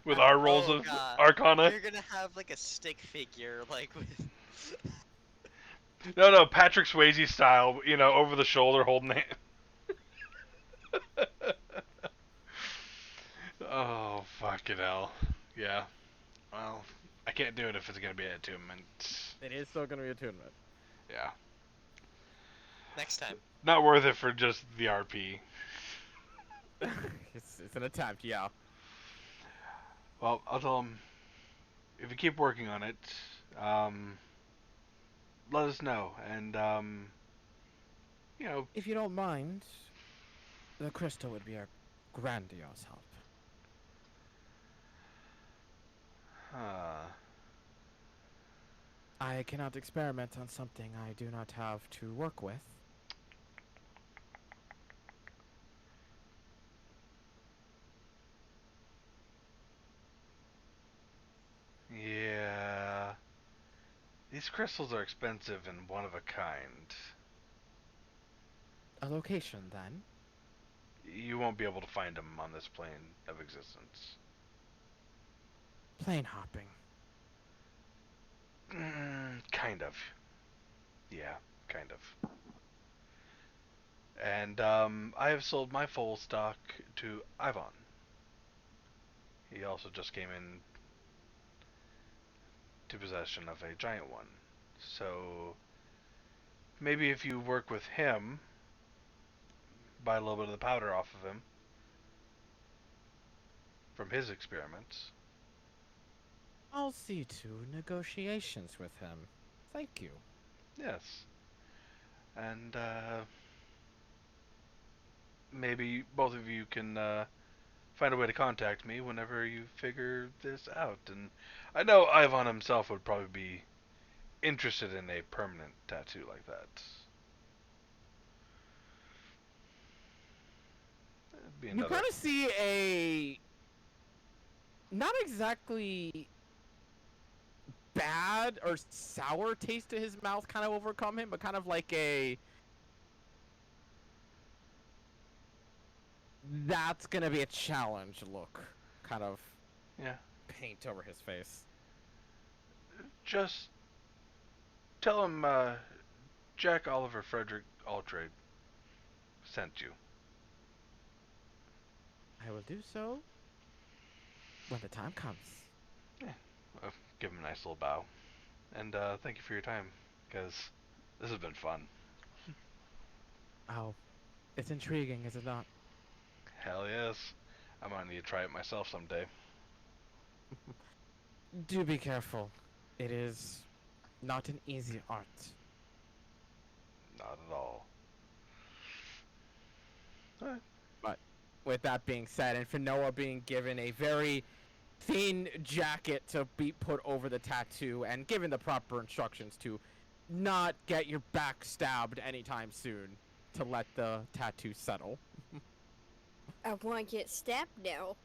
[SPEAKER 3] with our rolls
[SPEAKER 2] Oh,
[SPEAKER 3] of
[SPEAKER 2] God.
[SPEAKER 3] Arcana?
[SPEAKER 2] You're gonna have like a stick figure, like with.
[SPEAKER 3] No, Patrick Swayze style, over the shoulder holding it. Oh, fucking hell. Yeah. Well, I can't do it if it's gonna be an attunement.
[SPEAKER 1] It is still gonna be attunement.
[SPEAKER 3] Yeah.
[SPEAKER 2] Next time.
[SPEAKER 3] Not worth it for just the RP.
[SPEAKER 1] It's an attempt, yeah.
[SPEAKER 3] Well, I'll tell him, if you keep working on it, let us know. And,
[SPEAKER 1] If you don't mind, the crystal would be a grandiose help. I cannot experiment on something I do not have to work with.
[SPEAKER 3] Yeah. These crystals are expensive and one of a kind.
[SPEAKER 1] A location, then?
[SPEAKER 3] You won't be able to find them on this plane of existence.
[SPEAKER 1] Plane hopping.
[SPEAKER 3] Kind of. Yeah, kind of. And, I have sold my full stock to Ivan. He also just came in to possession of a giant one. So, maybe if you work with him, buy a little bit of the powder off of him, from his experiments.
[SPEAKER 1] I'll see to negotiations with him. Thank you.
[SPEAKER 3] Yes. And, maybe both of you can, find a way to contact me whenever you figure this out. And I know Ivan himself would probably be interested in a permanent tattoo like that. It'd be
[SPEAKER 1] You
[SPEAKER 3] another.
[SPEAKER 1] kind of see a... not exactly bad or sour taste to his mouth kind of overcome him, but kind of like a... that's gonna be a challenge look. Kind of
[SPEAKER 3] Yeah.
[SPEAKER 1] paint over his face.
[SPEAKER 3] Just tell him, Jack Oliver Frederick Altrade sent you.
[SPEAKER 1] I will do so when the time comes.
[SPEAKER 3] Give him a nice little bow. And, thank you for your time, because this has been fun.
[SPEAKER 1] Oh, it's intriguing, is it not?
[SPEAKER 3] Hell yes. I might need to try it myself someday.
[SPEAKER 1] Do be careful. It is not an easy art.
[SPEAKER 3] Not at all. Alright.
[SPEAKER 1] But with that being said, and for Noah being given a very thin jacket to be put over the tattoo, and given the proper instructions to not get your back stabbed anytime soon, to let the tattoo settle.
[SPEAKER 4] I want to get stabbed now.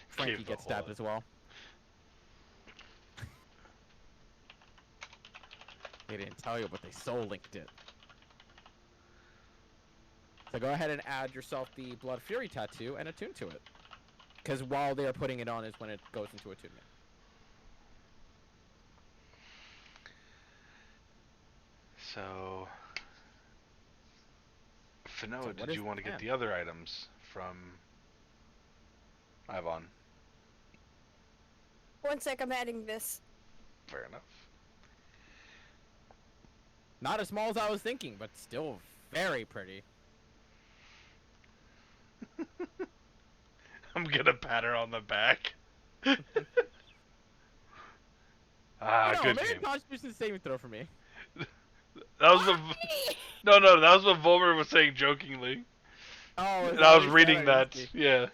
[SPEAKER 1] Frankie
[SPEAKER 3] Keep the
[SPEAKER 1] gets stabbed
[SPEAKER 3] whole-
[SPEAKER 1] as well. They didn't tell you, but they soul linked it. So go ahead and add yourself the Blood Fury tattoo and attune to it. Because while they are putting it on is when it goes into attunement.
[SPEAKER 3] So, Finoa,
[SPEAKER 1] So what
[SPEAKER 3] did
[SPEAKER 1] is
[SPEAKER 3] you want to
[SPEAKER 1] the
[SPEAKER 3] get
[SPEAKER 1] plan?
[SPEAKER 3] the other items from Ivan?
[SPEAKER 4] One sec, I'm adding this.
[SPEAKER 3] Fair enough.
[SPEAKER 1] Not as small as I was thinking, but still very pretty.
[SPEAKER 3] I'm gonna pat her on the back.
[SPEAKER 1] Oh, no,
[SPEAKER 3] Good
[SPEAKER 1] maybe
[SPEAKER 3] game.
[SPEAKER 1] Constitution saving throw for me.
[SPEAKER 3] That was what... No, that was what Volmer was saying jokingly.
[SPEAKER 1] Oh, is
[SPEAKER 3] And
[SPEAKER 1] that
[SPEAKER 3] I
[SPEAKER 1] what
[SPEAKER 3] was
[SPEAKER 1] he
[SPEAKER 3] reading
[SPEAKER 1] said? I
[SPEAKER 3] that.
[SPEAKER 1] didn't see.
[SPEAKER 3] Yeah.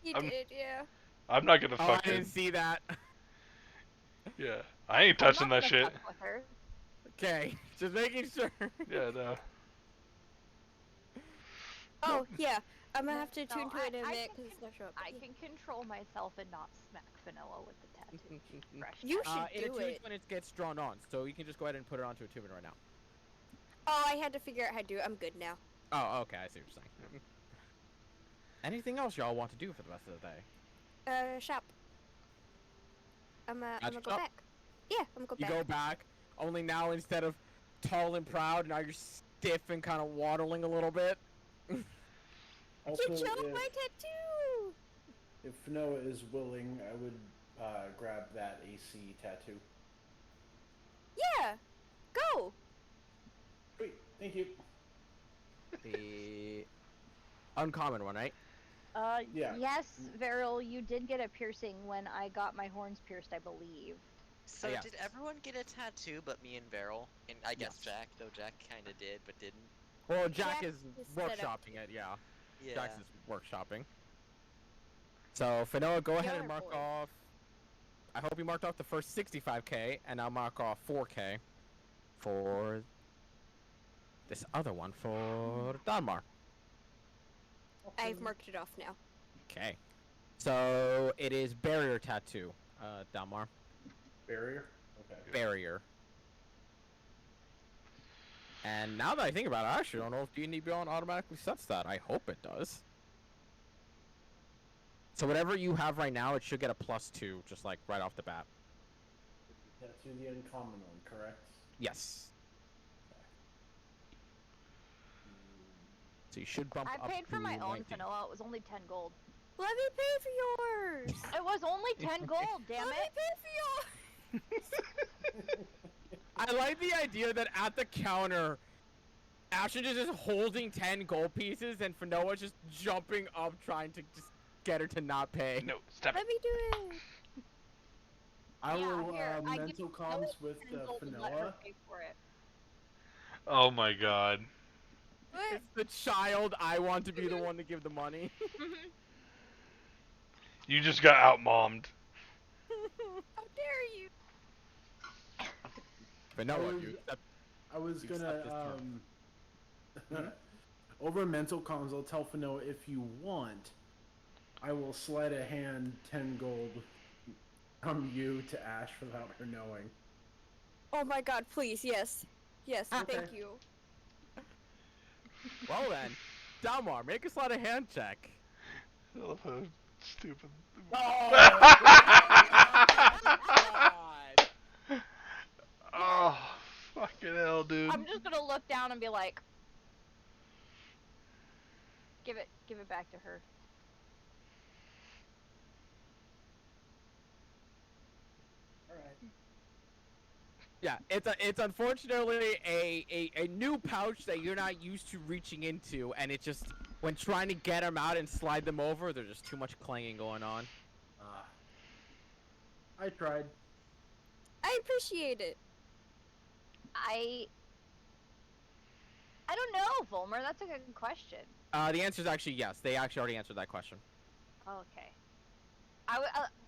[SPEAKER 4] He
[SPEAKER 3] I'm-
[SPEAKER 4] did, yeah.
[SPEAKER 3] I'm not gonna
[SPEAKER 1] Oh, I
[SPEAKER 3] fucking.
[SPEAKER 1] didn't see that.
[SPEAKER 3] Yeah, I ain't
[SPEAKER 5] I'm
[SPEAKER 3] touching
[SPEAKER 5] not
[SPEAKER 3] that
[SPEAKER 5] gonna
[SPEAKER 3] shit.
[SPEAKER 5] fuck with her.
[SPEAKER 1] Okay, just making sure.
[SPEAKER 3] Yeah, no.
[SPEAKER 4] Oh, yeah. I'm gonna have to
[SPEAKER 5] No,
[SPEAKER 4] tune to it in a
[SPEAKER 5] I
[SPEAKER 4] minute
[SPEAKER 5] can
[SPEAKER 4] because it's not showing up.
[SPEAKER 5] I can control myself and not smack Vanilla with the tattoo. Fresh
[SPEAKER 4] You
[SPEAKER 5] tattoo.
[SPEAKER 4] should
[SPEAKER 1] It
[SPEAKER 4] do
[SPEAKER 1] attunes
[SPEAKER 4] it.
[SPEAKER 1] when it gets drawn on, so you can just go ahead and put it onto a tuner right now.
[SPEAKER 4] Oh, I had to figure out how to do it. I'm good now.
[SPEAKER 1] Oh, okay, I see what you're saying. Anything else y'all want to do for the rest of the day?
[SPEAKER 4] Shop. I'm gonna
[SPEAKER 1] Magic
[SPEAKER 4] go
[SPEAKER 1] shop?
[SPEAKER 4] back. Yeah, I'm gonna go
[SPEAKER 1] You
[SPEAKER 4] back.
[SPEAKER 1] go back, only now instead of tall and proud, now you're stiff and kind of waddling a little bit.
[SPEAKER 6] Also,
[SPEAKER 4] You chose my tattoo!
[SPEAKER 6] if Noah is willing, I would grab that AC tattoo.
[SPEAKER 4] Yeah! Go!
[SPEAKER 6] Sweet, thank you.
[SPEAKER 1] The uncommon one, right?
[SPEAKER 6] Yeah.
[SPEAKER 5] Yes, Veril, you did get a piercing when I got my horns pierced, I believe.
[SPEAKER 2] So
[SPEAKER 1] yes.
[SPEAKER 2] did everyone get a tattoo but me and Beryl? And I guess
[SPEAKER 1] Yes.
[SPEAKER 2] Jack, though Jack kinda did, but didn't.
[SPEAKER 1] Well, Jack
[SPEAKER 4] Jack
[SPEAKER 1] is
[SPEAKER 4] is set up
[SPEAKER 1] workshopping it, yeah.
[SPEAKER 2] Yeah.
[SPEAKER 1] Jack's is workshopping. So, Fanoa, go ahead and
[SPEAKER 5] other
[SPEAKER 1] mark
[SPEAKER 5] boy.
[SPEAKER 1] off. I hope you marked off the first 65k, and I'll mark off 4k for this other one for Donmar.
[SPEAKER 4] I've marked it off now.
[SPEAKER 1] Okay. So, it is barrier tattoo, Donmar.
[SPEAKER 6] Barrier? Okay.
[SPEAKER 1] Barrier. And now that I think about it, I actually don't know if D&D Beyond automatically sets that. I hope it does. So whatever you have right now, it should get a +2, just like right off the bat.
[SPEAKER 6] Tattoo the uncommon one, correct?
[SPEAKER 1] Yes. So you should bump
[SPEAKER 5] I
[SPEAKER 1] up
[SPEAKER 5] paid for
[SPEAKER 1] to
[SPEAKER 5] my own
[SPEAKER 1] 19.
[SPEAKER 5] vanilla, it was only 10 gold.
[SPEAKER 4] Let me pay for yours!
[SPEAKER 5] It was only 10 gold, damn
[SPEAKER 4] Let
[SPEAKER 5] it!
[SPEAKER 4] me pay for yours!
[SPEAKER 1] I like the idea that at the counter, Ashton is just holding 10 gold pieces, and Fanoa's just jumping up trying to just get her to not pay.
[SPEAKER 3] No, stop it.
[SPEAKER 4] Let me do it!
[SPEAKER 6] I
[SPEAKER 5] Yeah,
[SPEAKER 6] will
[SPEAKER 5] here, I give
[SPEAKER 6] mental
[SPEAKER 5] you
[SPEAKER 6] comms with
[SPEAKER 5] 10 gold and let her
[SPEAKER 6] Fanoa.
[SPEAKER 5] pay for it.
[SPEAKER 3] Oh my god.
[SPEAKER 4] What?
[SPEAKER 1] It's the child. I want to be the one to give the money.
[SPEAKER 3] You just got outmommed.
[SPEAKER 4] How dare you!
[SPEAKER 1] Fanoa, you accept.
[SPEAKER 6] I was
[SPEAKER 1] You
[SPEAKER 6] gonna,
[SPEAKER 1] accept this
[SPEAKER 6] over mental comms, I'll tell Fanoa if you want, I will slide a hand 10 gold from you to Ash without her knowing.
[SPEAKER 4] Oh my god, please, yes. Yes,
[SPEAKER 1] Okay.
[SPEAKER 4] thank you.
[SPEAKER 1] Well then, Dalmar, make a sleight of hand check.
[SPEAKER 3] I love how stupid.
[SPEAKER 1] God.
[SPEAKER 3] Oh, fucking hell, dude.
[SPEAKER 5] I'm just gonna look down and be like, give it back to her.
[SPEAKER 1] Yeah, it's unfortunately a new pouch that you're not used to reaching into, and it just when trying to get them out and slide them over, there's just too much clanging going on.
[SPEAKER 6] I tried.
[SPEAKER 4] I appreciate it.
[SPEAKER 5] I don't know, Volmer. That's a good question.
[SPEAKER 1] The answer is actually yes. They actually already answered that question.
[SPEAKER 5] Okay.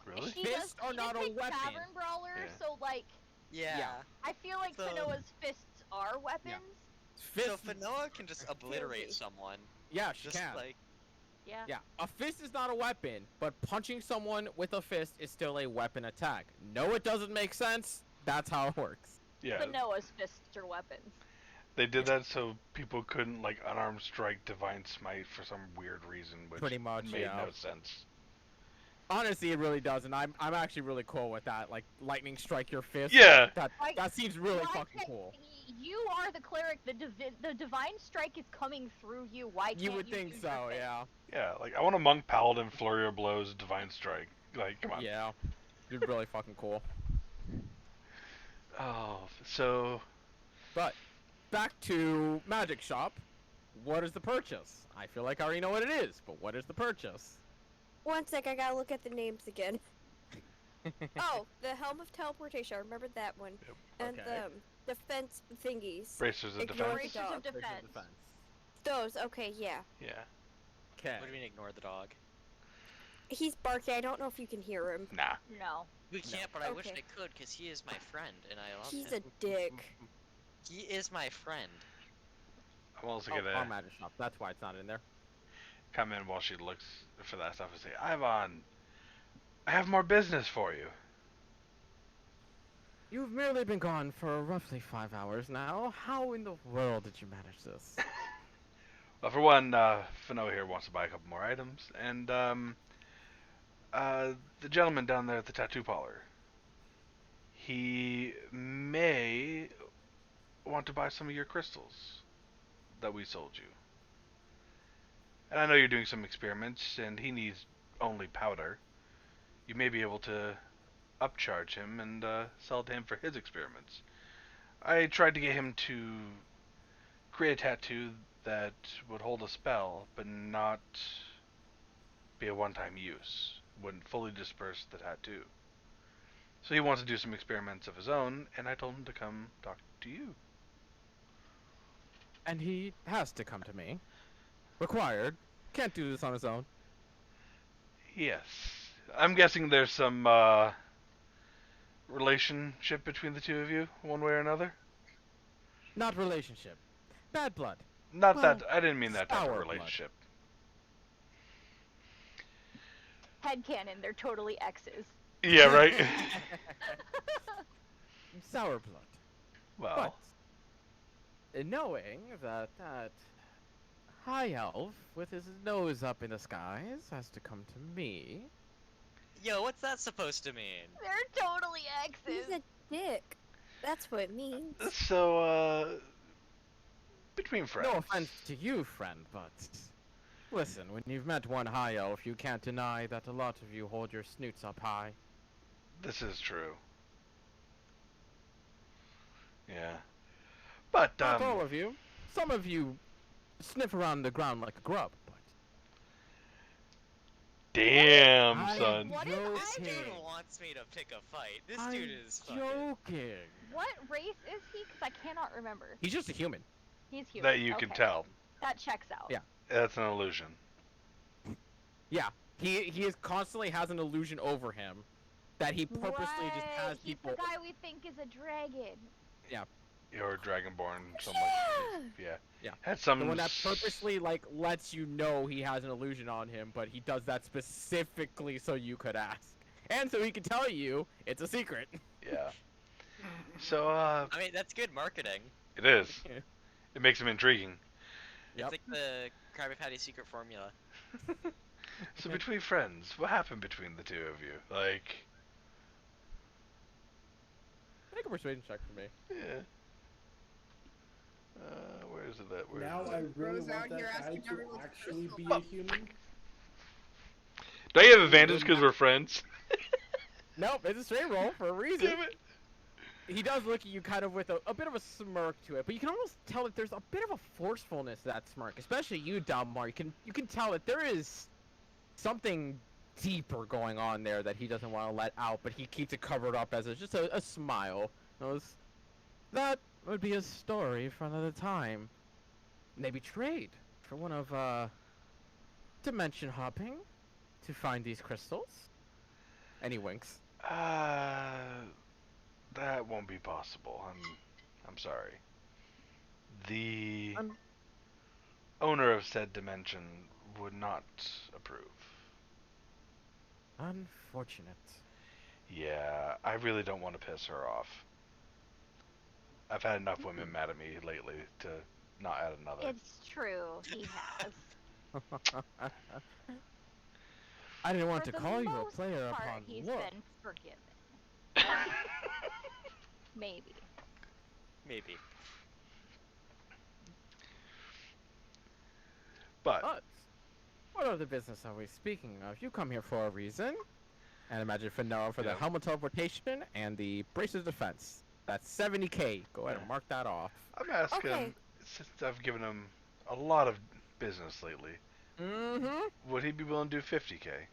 [SPEAKER 3] Really?
[SPEAKER 5] She does,
[SPEAKER 1] Fists are
[SPEAKER 5] she
[SPEAKER 1] not
[SPEAKER 5] does
[SPEAKER 1] a
[SPEAKER 5] say
[SPEAKER 1] weapon.
[SPEAKER 5] Tavern brawler,
[SPEAKER 3] Yeah.
[SPEAKER 5] so like,
[SPEAKER 2] Yeah.
[SPEAKER 5] I feel like
[SPEAKER 2] So-
[SPEAKER 5] Fanoa's fists are weapons.
[SPEAKER 2] So
[SPEAKER 1] Fist,
[SPEAKER 2] Fanoa can just obliterate
[SPEAKER 4] Guilty.
[SPEAKER 2] someone.
[SPEAKER 1] yeah, she
[SPEAKER 2] Just
[SPEAKER 1] can.
[SPEAKER 2] like
[SPEAKER 5] Yeah.
[SPEAKER 1] Yeah, a fist is not a weapon, but punching someone with a fist is still a weapon attack. No, it doesn't make sense. That's how it works.
[SPEAKER 3] Yeah,
[SPEAKER 5] Fanoa's fists are weapons.
[SPEAKER 3] they did that so people couldn't like unarmed strike divine smite for some weird reason, which
[SPEAKER 1] Pretty much,
[SPEAKER 3] made
[SPEAKER 1] yeah.
[SPEAKER 3] no sense.
[SPEAKER 1] Honestly, it really does, and I'm actually really cool with that. Like lightning strike your fist.
[SPEAKER 3] Yeah.
[SPEAKER 1] That seems really
[SPEAKER 5] Why
[SPEAKER 1] fucking
[SPEAKER 5] can't-
[SPEAKER 1] cool.
[SPEAKER 5] You are the cleric. The divine strike is coming through you. Why can't
[SPEAKER 1] You would
[SPEAKER 5] you
[SPEAKER 1] think
[SPEAKER 5] use your
[SPEAKER 1] so,
[SPEAKER 5] fist?
[SPEAKER 1] yeah.
[SPEAKER 3] Yeah, like I want a monk paladin flurry of blows divine strike. Like, come on.
[SPEAKER 1] Yeah, you're really fucking cool.
[SPEAKER 3] Oh, so
[SPEAKER 1] But back to Magic Shop. What is the purchase? I feel like I already know what it is, but what is the purchase?
[SPEAKER 4] One sec, I gotta look at the names again. Oh, the Helm of Teleportation, I remember that one.
[SPEAKER 3] Yep.
[SPEAKER 4] And
[SPEAKER 1] Okay.
[SPEAKER 4] the defense thingies.
[SPEAKER 3] bracers of
[SPEAKER 4] Ignore
[SPEAKER 3] defense.
[SPEAKER 4] it.
[SPEAKER 5] Bracers of
[SPEAKER 4] Dog.
[SPEAKER 5] defense.
[SPEAKER 4] Those, okay, yeah.
[SPEAKER 3] Yeah.
[SPEAKER 1] Okay.
[SPEAKER 2] what do you mean ignore the dog?
[SPEAKER 4] He's barking. I don't know if you can hear him.
[SPEAKER 3] Nah.
[SPEAKER 5] No.
[SPEAKER 2] We can't, but I wish
[SPEAKER 4] Okay.
[SPEAKER 2] I could, because he is my friend, and I love
[SPEAKER 4] He's
[SPEAKER 2] him.
[SPEAKER 4] a dick.
[SPEAKER 2] He is my friend.
[SPEAKER 3] I'm also
[SPEAKER 1] Oh,
[SPEAKER 3] gonna
[SPEAKER 1] our magic shop. That's why it's not in there.
[SPEAKER 3] come in while she looks for that stuff and say, Ivan, I have more business for you.
[SPEAKER 1] You've merely been gone for roughly 5 hours now. How in the world did you manage this?
[SPEAKER 3] Well, for one, Fano here wants to buy a couple more items, and the gentleman down there at the tattoo parlor, he may want to buy some of your crystals that we sold you. And I know you're doing some experiments, and he needs only powder. You may be able to upcharge him and sell to him for his experiments. I tried to get him to create a tattoo that would hold a spell, but not be a one-time use. Wouldn't fully disperse the tattoo. So he wants to do some experiments of his own, and I told him to come talk to you.
[SPEAKER 1] And he has to come to me. Required. Can't do this on his own.
[SPEAKER 3] Yes. I'm guessing there's some relationship between the two of you, one way or another?
[SPEAKER 1] Not relationship. Bad blood.
[SPEAKER 3] Not
[SPEAKER 1] Well,
[SPEAKER 3] that, I didn't mean that type of
[SPEAKER 1] sour blood.
[SPEAKER 3] relationship.
[SPEAKER 5] Headcanon, they're totally exes.
[SPEAKER 3] Yeah, right?
[SPEAKER 1] Sour blood.
[SPEAKER 3] Well,
[SPEAKER 1] But knowing that that high elf with his nose up in the skies has to come to me.
[SPEAKER 2] Yo, what's that supposed to mean?
[SPEAKER 5] They're totally exes.
[SPEAKER 4] He's a dick. That's what it means.
[SPEAKER 3] so, between friends.
[SPEAKER 1] No offense to you, friend, but listen, when you've met one high elf, you can't deny that a lot of you hold your snoots up high.
[SPEAKER 3] This is true. Yeah. But,
[SPEAKER 1] Not all of you. Some of you sniff around the ground like a grub, but
[SPEAKER 3] damn,
[SPEAKER 1] I'm
[SPEAKER 3] son.
[SPEAKER 5] What is
[SPEAKER 2] This
[SPEAKER 1] joking.
[SPEAKER 2] dude wants me to pick a fight. This
[SPEAKER 1] I'm
[SPEAKER 2] dude is fucking...
[SPEAKER 1] joking.
[SPEAKER 5] What race is he? Because I cannot remember.
[SPEAKER 1] He's just a human.
[SPEAKER 5] He's human.
[SPEAKER 3] That you can
[SPEAKER 5] Okay.
[SPEAKER 3] tell.
[SPEAKER 5] That checks out.
[SPEAKER 1] Yeah.
[SPEAKER 3] That's an illusion.
[SPEAKER 1] Yeah, he is constantly has an illusion over him that he purposely just has
[SPEAKER 5] Right, he's
[SPEAKER 1] people.
[SPEAKER 5] the guy we think is a dragon.
[SPEAKER 3] Or Dragonborn, something like
[SPEAKER 4] Yeah.
[SPEAKER 3] yeah.
[SPEAKER 1] Yeah.
[SPEAKER 3] Had some
[SPEAKER 1] The one that purposely like lets you know he has an illusion on him, but he does that specifically so you could ask, and so he can tell you it's a secret.
[SPEAKER 3] Yeah. So,
[SPEAKER 2] I mean, that's good marketing.
[SPEAKER 3] it is.
[SPEAKER 1] Yeah.
[SPEAKER 3] It makes him intriguing.
[SPEAKER 1] Yep.
[SPEAKER 2] It's like the Krabby Patty secret formula.
[SPEAKER 3] So between friends, what happened between the two of you? Like,
[SPEAKER 1] Make a persuasion check for me.
[SPEAKER 3] yeah. Where is it at? Where
[SPEAKER 6] Now
[SPEAKER 3] is
[SPEAKER 6] I
[SPEAKER 3] it?
[SPEAKER 6] really
[SPEAKER 8] Rose
[SPEAKER 6] want
[SPEAKER 8] out
[SPEAKER 6] that
[SPEAKER 8] here
[SPEAKER 6] guy
[SPEAKER 8] asking
[SPEAKER 6] to
[SPEAKER 8] everyone to
[SPEAKER 6] actually be
[SPEAKER 8] crystal
[SPEAKER 6] a human.
[SPEAKER 3] Do I have advantage because we're friends?
[SPEAKER 1] Nope, it's a straight roll for a reason.
[SPEAKER 3] Damn it.
[SPEAKER 1] He does look at you kind of with a bit of a smirk to it, but you can almost tell that there's a bit of a forcefulness to that smirk, especially you, Dalmar. You can tell that there is something deeper going on there that he doesn't want to let out, but he keeps it covered up as just a smile. That would be a story for another time. Maybe trade for one of dimension hopping to find these crystals. And he winks.
[SPEAKER 3] That won't be possible. I'm sorry. The owner of said dimension would not approve.
[SPEAKER 1] Unfortunate.
[SPEAKER 3] Yeah, I really don't want to piss her off. I've had enough women mad at me lately to not add another.
[SPEAKER 5] It's true. He has.
[SPEAKER 1] I didn't want
[SPEAKER 5] For
[SPEAKER 1] to
[SPEAKER 5] the
[SPEAKER 1] call you a
[SPEAKER 5] most
[SPEAKER 1] player
[SPEAKER 5] part,
[SPEAKER 1] upon
[SPEAKER 5] he's
[SPEAKER 1] look.
[SPEAKER 5] been forgiven. Maybe.
[SPEAKER 2] Maybe.
[SPEAKER 3] But
[SPEAKER 1] But what other business are we speaking of? You come here for a reason. And imagine Fanoa for the
[SPEAKER 3] Yeah.
[SPEAKER 1] helmet teleportation and the braces defense. That's 70k. Go ahead and mark that off.
[SPEAKER 3] I'm asking,
[SPEAKER 4] Okay.
[SPEAKER 3] since I've given him a lot of business lately,
[SPEAKER 1] Mm-hmm.
[SPEAKER 3] would he be willing to do 50k?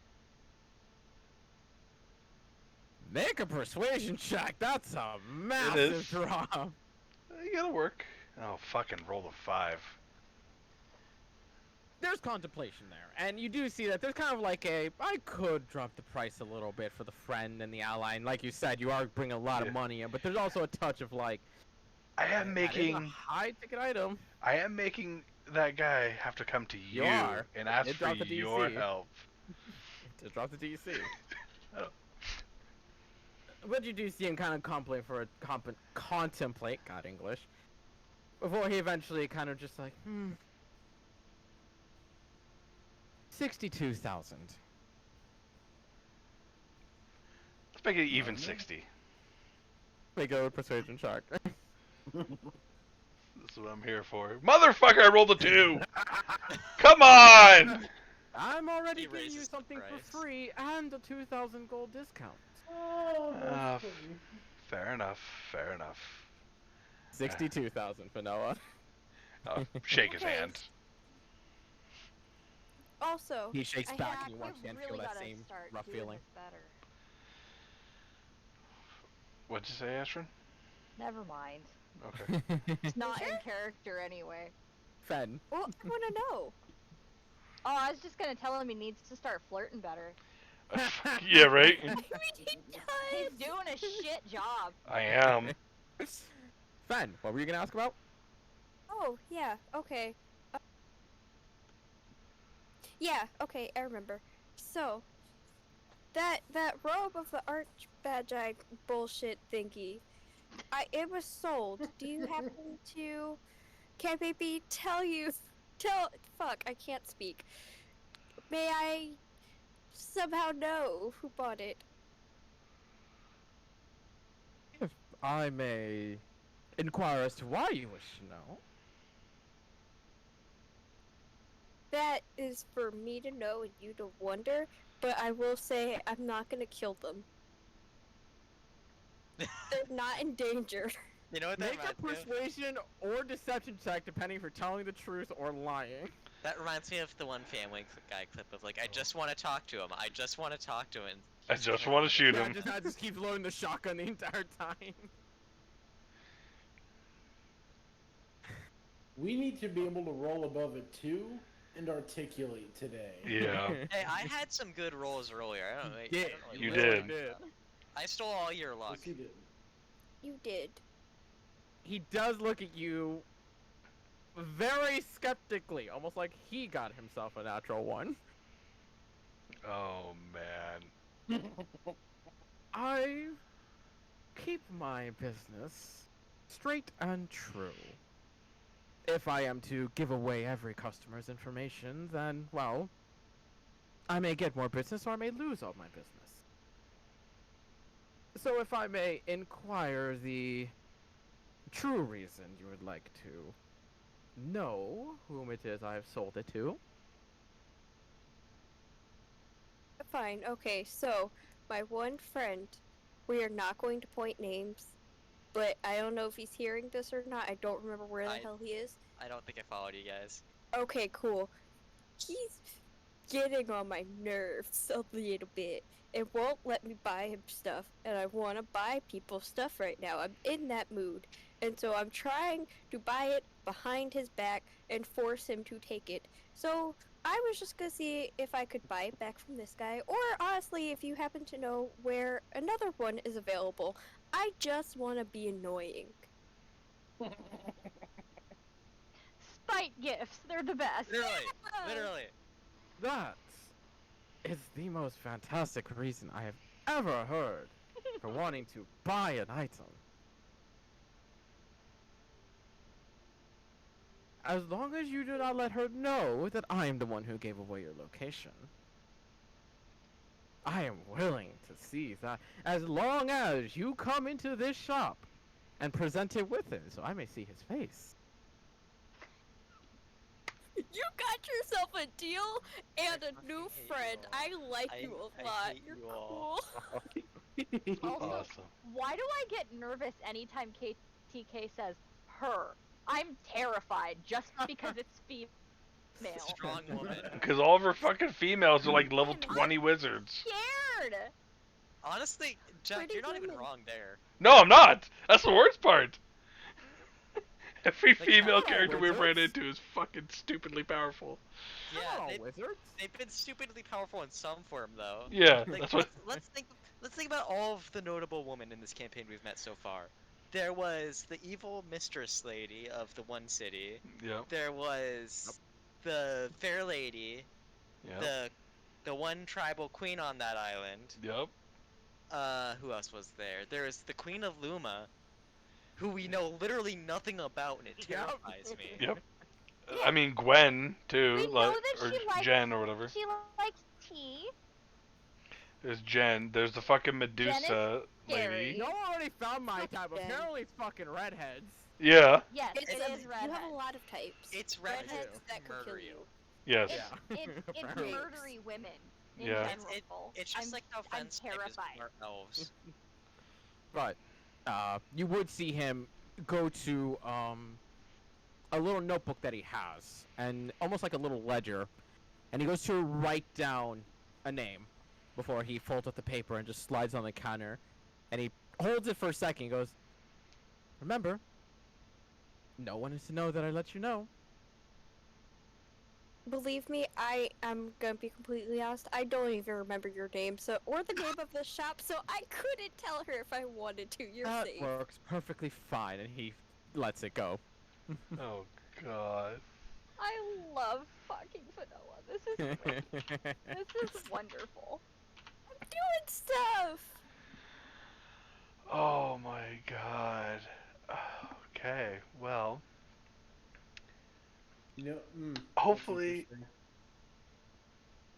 [SPEAKER 1] Make a persuasion check. That's a massive
[SPEAKER 3] is.
[SPEAKER 1] drop.
[SPEAKER 3] You gotta work. Oh, fucking roll a 5.
[SPEAKER 1] There's there's contemplation there, and you do see that there's kind of like I could drop the price a little bit for the friend and the ally, and like you said, you are bringing a lot of money in, but there's also a touch of like,
[SPEAKER 3] I am
[SPEAKER 1] that is a
[SPEAKER 3] making
[SPEAKER 1] high ticket item.
[SPEAKER 3] that guy have to come to you,
[SPEAKER 1] are.
[SPEAKER 3] and ask
[SPEAKER 1] It
[SPEAKER 3] for
[SPEAKER 1] dropped the
[SPEAKER 3] your
[SPEAKER 1] DC.
[SPEAKER 3] help.
[SPEAKER 1] To drop the DC.
[SPEAKER 3] Oh.
[SPEAKER 1] But you do see him kind of contemplate, God English, before he eventually kind of just like, 62,000.
[SPEAKER 3] Let's make it even 60.
[SPEAKER 1] Make a persuasion check.
[SPEAKER 3] This is what I'm here for. Motherfucker, I rolled a 2! Come on!
[SPEAKER 1] I'm already
[SPEAKER 2] He
[SPEAKER 1] giving you
[SPEAKER 2] raises the
[SPEAKER 1] something
[SPEAKER 2] price.
[SPEAKER 1] for free and a 2,000 gold discount.
[SPEAKER 6] Oh, that's funny.
[SPEAKER 3] Fair enough, fair enough.
[SPEAKER 1] 62,000 for Noah.
[SPEAKER 3] Oh, shake his
[SPEAKER 4] Okay.
[SPEAKER 3] hand.
[SPEAKER 4] Also,
[SPEAKER 1] He shakes
[SPEAKER 4] I
[SPEAKER 1] back
[SPEAKER 4] had-
[SPEAKER 1] and you watch
[SPEAKER 5] we
[SPEAKER 1] him
[SPEAKER 5] really
[SPEAKER 1] feel that
[SPEAKER 5] gotta
[SPEAKER 1] same
[SPEAKER 5] start
[SPEAKER 1] rough
[SPEAKER 5] doing
[SPEAKER 1] feeling.
[SPEAKER 5] this better.
[SPEAKER 3] What'd you say, Astrid?
[SPEAKER 5] Never mind.
[SPEAKER 3] Okay.
[SPEAKER 5] It's not in
[SPEAKER 4] sure?
[SPEAKER 5] character anyway.
[SPEAKER 1] Fen.
[SPEAKER 4] well, I want to know.
[SPEAKER 5] Oh, I was just gonna tell him he needs to start flirting better.
[SPEAKER 3] Yeah, right?
[SPEAKER 4] I mean, he does.
[SPEAKER 5] He's doing a shit job.
[SPEAKER 3] I am.
[SPEAKER 1] Fen, what were you gonna ask about?
[SPEAKER 4] Oh, yeah, okay. Yeah, okay, I remember. So, that robe of the Archmagi bullshit thingy, it was sold. Do you happen to, can maybe fuck, I can't speak. May I somehow know who bought it?
[SPEAKER 1] If I may inquire as to why you wish to know.
[SPEAKER 4] That is for me to know and you to wonder, but I will say I'm not gonna kill them. They're not in danger.
[SPEAKER 2] You know what that
[SPEAKER 1] Make a
[SPEAKER 2] reminds me of?
[SPEAKER 1] persuasion or deception check depending if you're telling the truth or lying.
[SPEAKER 2] That reminds me of the one Family Guy clip of like, I just want to talk to him. I just want to talk to him. and
[SPEAKER 3] I
[SPEAKER 2] he's
[SPEAKER 3] just
[SPEAKER 2] killing
[SPEAKER 3] wanna
[SPEAKER 2] him.
[SPEAKER 3] shoot
[SPEAKER 1] Yeah,
[SPEAKER 3] him.
[SPEAKER 1] I just keep loading the shotgun the entire time.
[SPEAKER 6] We need to be able to roll above a 2 and articulate today.
[SPEAKER 3] Yeah.
[SPEAKER 2] Hey, I had some good rolls earlier. I don't know. I
[SPEAKER 1] Yeah,
[SPEAKER 2] don't know what
[SPEAKER 3] you
[SPEAKER 2] you're
[SPEAKER 3] did.
[SPEAKER 2] talking about. I stole all your luck.
[SPEAKER 6] Yes, you did.
[SPEAKER 4] You did.
[SPEAKER 1] He does look at you very skeptically, almost like he got himself a natural one.
[SPEAKER 3] Oh, man.
[SPEAKER 1] I keep my business straight and true. If I am to give away every customer's information, then, well, I may get more business or I may lose all my business. So if I may inquire the true reason you would like to know whom it is I have sold it to.
[SPEAKER 4] Fine, okay, so, my one friend, we are not going to point names, but I don't know if he's hearing this or not. I don't remember where the hell he is.
[SPEAKER 2] I don't think I followed you guys.
[SPEAKER 4] Okay, cool. He's getting on my nerves a little bit. It won't let me buy him stuff, and I want to buy people stuff right now. I'm in that mood, and so I'm trying to buy it behind his back and force him to take it. So I was just gonna see if I could buy it back from this guy, or honestly, if you happen to know where another one is available. I just want to be annoying.
[SPEAKER 5] Spite gifts, they're the best.
[SPEAKER 2] Literally.
[SPEAKER 1] That is the most fantastic reason I have ever heard for wanting to buy an item. As long as you do not let her know that I am the one who gave away your location, I am willing to see that, as long as you come into this shop and present it with him so I may see his face.
[SPEAKER 4] You got yourself a deal and a
[SPEAKER 2] fucking
[SPEAKER 4] new
[SPEAKER 2] hate
[SPEAKER 4] friend.
[SPEAKER 2] you
[SPEAKER 4] I like you
[SPEAKER 2] I
[SPEAKER 4] a lot.
[SPEAKER 2] hate
[SPEAKER 4] You're
[SPEAKER 2] you all.
[SPEAKER 4] cool.
[SPEAKER 5] Also,
[SPEAKER 3] Awesome.
[SPEAKER 5] why do I get nervous anytime TK says her? I'm terrified just because it's female.
[SPEAKER 2] Strong woman.
[SPEAKER 3] Because all of her fucking females are like level
[SPEAKER 5] I'm
[SPEAKER 3] 20 wizards.
[SPEAKER 5] Scared.
[SPEAKER 2] Honestly, Jack,
[SPEAKER 4] Pretty
[SPEAKER 2] you're not even
[SPEAKER 4] women.
[SPEAKER 2] wrong there.
[SPEAKER 3] No, I'm not! That's the worst part! Every
[SPEAKER 2] Like,
[SPEAKER 3] female
[SPEAKER 1] hello,
[SPEAKER 3] character we've ran
[SPEAKER 1] wizards.
[SPEAKER 3] into is fucking stupidly powerful.
[SPEAKER 2] Yeah,
[SPEAKER 1] Hello,
[SPEAKER 2] they,
[SPEAKER 1] wizards.
[SPEAKER 2] they've been stupidly powerful in some form though.
[SPEAKER 3] Yeah,
[SPEAKER 2] Like
[SPEAKER 3] that's what.
[SPEAKER 2] let's think about all of the notable women in this campaign we've met so far. There was the evil mistress lady of the one city.
[SPEAKER 3] Yep.
[SPEAKER 2] There was the fair lady,
[SPEAKER 3] Yep.
[SPEAKER 2] the one tribal queen on that island.
[SPEAKER 3] Yep.
[SPEAKER 2] Who else was there? There was the Queen of Luma, who we know literally nothing about, and it
[SPEAKER 1] Yep.
[SPEAKER 2] terrifies me.
[SPEAKER 3] Yep.
[SPEAKER 5] Yeah.
[SPEAKER 3] I mean Gwen too,
[SPEAKER 5] We know
[SPEAKER 3] like
[SPEAKER 5] that
[SPEAKER 3] or
[SPEAKER 5] she likes
[SPEAKER 3] Jen or whatever.
[SPEAKER 5] She likes tea.
[SPEAKER 3] There's Jen. There's the fucking Medusa
[SPEAKER 5] scary.
[SPEAKER 3] lady.
[SPEAKER 1] No one already found my type.
[SPEAKER 4] Jen.
[SPEAKER 1] Apparently, it's fucking redheads.
[SPEAKER 3] Yeah.
[SPEAKER 5] Yes,
[SPEAKER 4] It's
[SPEAKER 5] it
[SPEAKER 4] a-
[SPEAKER 5] is
[SPEAKER 4] you
[SPEAKER 5] redhead.
[SPEAKER 4] have a lot of types.
[SPEAKER 2] It's
[SPEAKER 4] redheads
[SPEAKER 2] redheads
[SPEAKER 4] that could kill
[SPEAKER 2] murder
[SPEAKER 4] you.
[SPEAKER 3] Yes.
[SPEAKER 1] Yeah.
[SPEAKER 5] It's
[SPEAKER 1] Apparently.
[SPEAKER 5] murdery women. In
[SPEAKER 3] Yeah.
[SPEAKER 5] general.
[SPEAKER 2] It's just
[SPEAKER 5] I'm,
[SPEAKER 2] like how
[SPEAKER 5] I'm
[SPEAKER 2] fence type is
[SPEAKER 5] terrified.
[SPEAKER 2] smart elves.
[SPEAKER 1] But you would see him go to a little notebook that he has, and almost like a little ledger, and he goes to write down a name before he folds up the paper and just slides on the counter, and he holds it for a second. He goes, "Remember, no one is to know that I let you know."
[SPEAKER 4] Believe me, I am gonna be completely honest. I don't even remember your name, so or the name of the shop, so I couldn't tell her if I wanted to. You're
[SPEAKER 1] That
[SPEAKER 4] safe.
[SPEAKER 1] works perfectly fine, and he lets it go.
[SPEAKER 3] Oh God.
[SPEAKER 5] I love fucking vanilla. This is great. This is wonderful.
[SPEAKER 4] Doing stuff.
[SPEAKER 3] Oh my God. Okay. Well,
[SPEAKER 6] You know, that's
[SPEAKER 3] hopefully
[SPEAKER 6] interesting.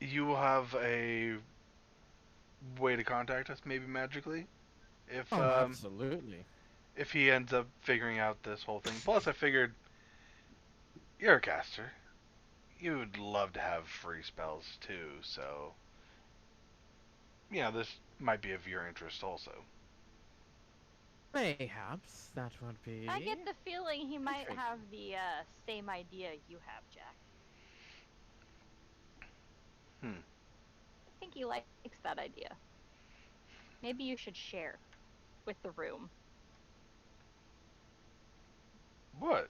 [SPEAKER 3] you will have a way to contact us, maybe magically, if
[SPEAKER 1] Oh, absolutely.
[SPEAKER 3] if he ends up figuring out this whole thing. Plus, I figured you're a caster. You would love to have free spells too, so this might be of your interest also.
[SPEAKER 1] Mayhaps that would be.
[SPEAKER 5] I get the feeling he might
[SPEAKER 1] Intriguing.
[SPEAKER 5] have the same idea you have, Jack.
[SPEAKER 3] Hmm.
[SPEAKER 5] I think he likes that idea. Maybe you should share with the room.
[SPEAKER 3] What?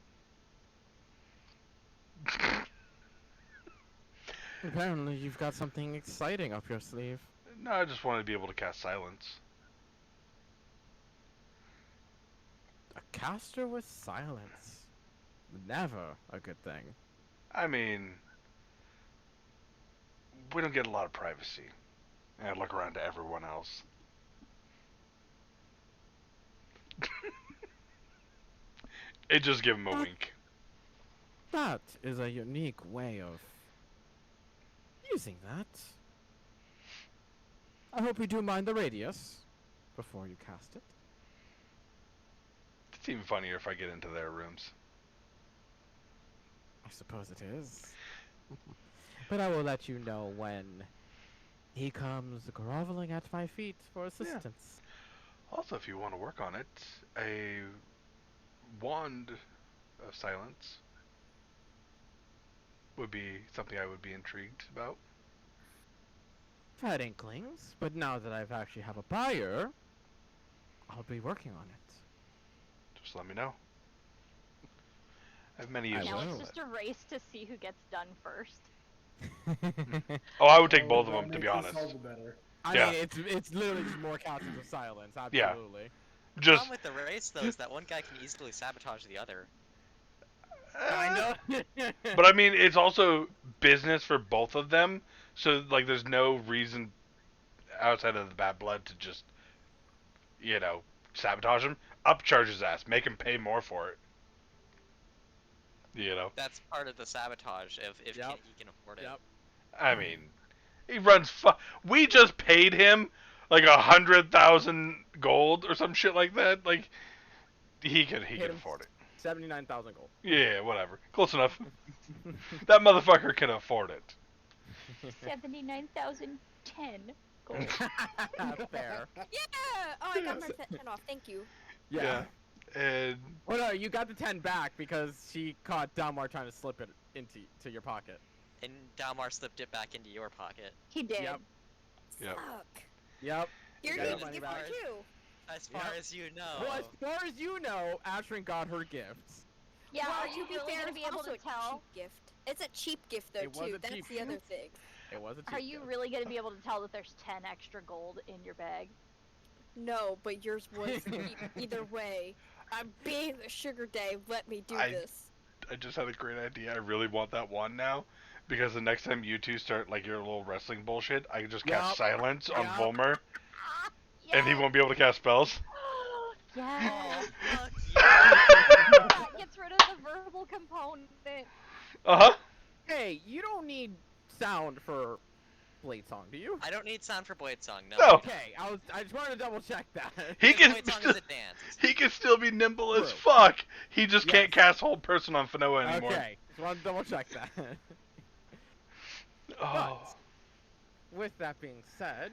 [SPEAKER 1] Apparently, you've got something exciting up your sleeve.
[SPEAKER 3] No, I just wanted to be able to cast silence.
[SPEAKER 1] A caster with silence. Never a good thing.
[SPEAKER 3] I mean, we don't get a lot of privacy. And I look around to everyone else. It just give him a wink.
[SPEAKER 1] That is a unique way of using that. I hope you do mind the radius before you cast it.
[SPEAKER 3] It's even funnier if I get into their rooms.
[SPEAKER 1] I suppose it is. But I will let you know when he comes groveling at my feet for assistance.
[SPEAKER 3] Also, if you want to work on it, a wand of silence would be something I would be intrigued about.
[SPEAKER 1] I've had inklings, but now that I've actually have a buyer, I'll be working on it.
[SPEAKER 3] Just let me know. I have many
[SPEAKER 1] I
[SPEAKER 3] uses
[SPEAKER 5] Now
[SPEAKER 1] will.
[SPEAKER 5] it's just a race to see who gets done first.
[SPEAKER 3] Oh, I would take
[SPEAKER 6] Oh,
[SPEAKER 3] both of
[SPEAKER 6] that
[SPEAKER 3] them, to be
[SPEAKER 6] makes us
[SPEAKER 3] honest.
[SPEAKER 6] all the better.
[SPEAKER 1] I
[SPEAKER 3] Yeah.
[SPEAKER 1] mean, it's literally just more couches of silence.
[SPEAKER 3] Yeah.
[SPEAKER 1] Absolutely.
[SPEAKER 2] The
[SPEAKER 3] Just
[SPEAKER 2] problem with the race though is that one guy can easily sabotage the other.
[SPEAKER 1] Kind of.
[SPEAKER 3] But I mean, it's also business for both of them. So like, there's no reason outside of the bad blood to just, sabotage him. Upcharge his ass, make him pay more for it.
[SPEAKER 2] That's part of the sabotage if
[SPEAKER 1] Yep.
[SPEAKER 2] he can afford it.
[SPEAKER 1] Yep.
[SPEAKER 3] I mean, he runs. We just paid him like 100,000 gold or some shit like that. Like, he could
[SPEAKER 1] him.
[SPEAKER 3] afford it.
[SPEAKER 1] 79,000 gold.
[SPEAKER 3] Yeah, whatever. Close enough. That motherfucker can afford it.
[SPEAKER 5] 79,010 gold.
[SPEAKER 1] Fair.
[SPEAKER 4] Yeah. Oh, I got my 10 off. Thank you.
[SPEAKER 1] Yeah.
[SPEAKER 3] And
[SPEAKER 1] Well, no, you got the 10 back because she caught Dalmar trying to slip it into your pocket.
[SPEAKER 2] And Dalmar slipped it back into your pocket.
[SPEAKER 5] He did.
[SPEAKER 1] Yep.
[SPEAKER 3] Yep.
[SPEAKER 4] Fuck.
[SPEAKER 1] Yep.
[SPEAKER 4] You're
[SPEAKER 1] got
[SPEAKER 4] gonna
[SPEAKER 1] the money
[SPEAKER 4] give
[SPEAKER 1] back.
[SPEAKER 4] her too.
[SPEAKER 2] As far
[SPEAKER 1] Yep.
[SPEAKER 2] as you know.
[SPEAKER 1] Well, as far as you know, Ashrin got her gifts.
[SPEAKER 5] Yeah,
[SPEAKER 4] well,
[SPEAKER 5] are
[SPEAKER 4] to
[SPEAKER 5] you
[SPEAKER 4] be
[SPEAKER 5] really
[SPEAKER 4] fair,
[SPEAKER 5] gonna
[SPEAKER 4] it's
[SPEAKER 5] be able
[SPEAKER 4] also
[SPEAKER 5] to
[SPEAKER 4] a
[SPEAKER 5] tell?
[SPEAKER 4] cheap gift. It's a cheap gift though
[SPEAKER 1] It was
[SPEAKER 4] too.
[SPEAKER 1] a
[SPEAKER 4] That's
[SPEAKER 1] cheap
[SPEAKER 4] the other
[SPEAKER 1] gift.
[SPEAKER 4] thing.
[SPEAKER 1] It was a cheap
[SPEAKER 5] Are you
[SPEAKER 1] gift.
[SPEAKER 5] really gonna be able to tell that there's 10 extra gold in your bag?
[SPEAKER 4] No, but yours was cheap either way. I'm being a sugar day. Let me do this.
[SPEAKER 3] I just had a great idea. I really want that one now. Because the next time you two start like your little wrestling bullshit, I can just cast
[SPEAKER 1] Yup.
[SPEAKER 3] silence on
[SPEAKER 1] Yup.
[SPEAKER 3] Volmer,
[SPEAKER 5] Ah,
[SPEAKER 3] and he won't be able to cast spells.
[SPEAKER 5] yes.
[SPEAKER 2] Oh, fuck
[SPEAKER 5] That gets rid of the verbal component.
[SPEAKER 3] Uh huh.
[SPEAKER 1] Hey, you don't need sound for Blade Song, do you?
[SPEAKER 2] I don't need sound for Blade Song. No.
[SPEAKER 3] No.
[SPEAKER 2] I don't.
[SPEAKER 1] Okay, I just wanted to double check that.
[SPEAKER 3] He
[SPEAKER 2] Because
[SPEAKER 3] can
[SPEAKER 2] Blade Song
[SPEAKER 3] still,
[SPEAKER 2] is advanced.
[SPEAKER 3] he can still be nimble as
[SPEAKER 1] True.
[SPEAKER 3] fuck. He just can't
[SPEAKER 1] Yes.
[SPEAKER 3] cast hold person on Fanoa anymore.
[SPEAKER 1] Okay, just wanted to double check that.
[SPEAKER 3] Oh.
[SPEAKER 1] With that being said,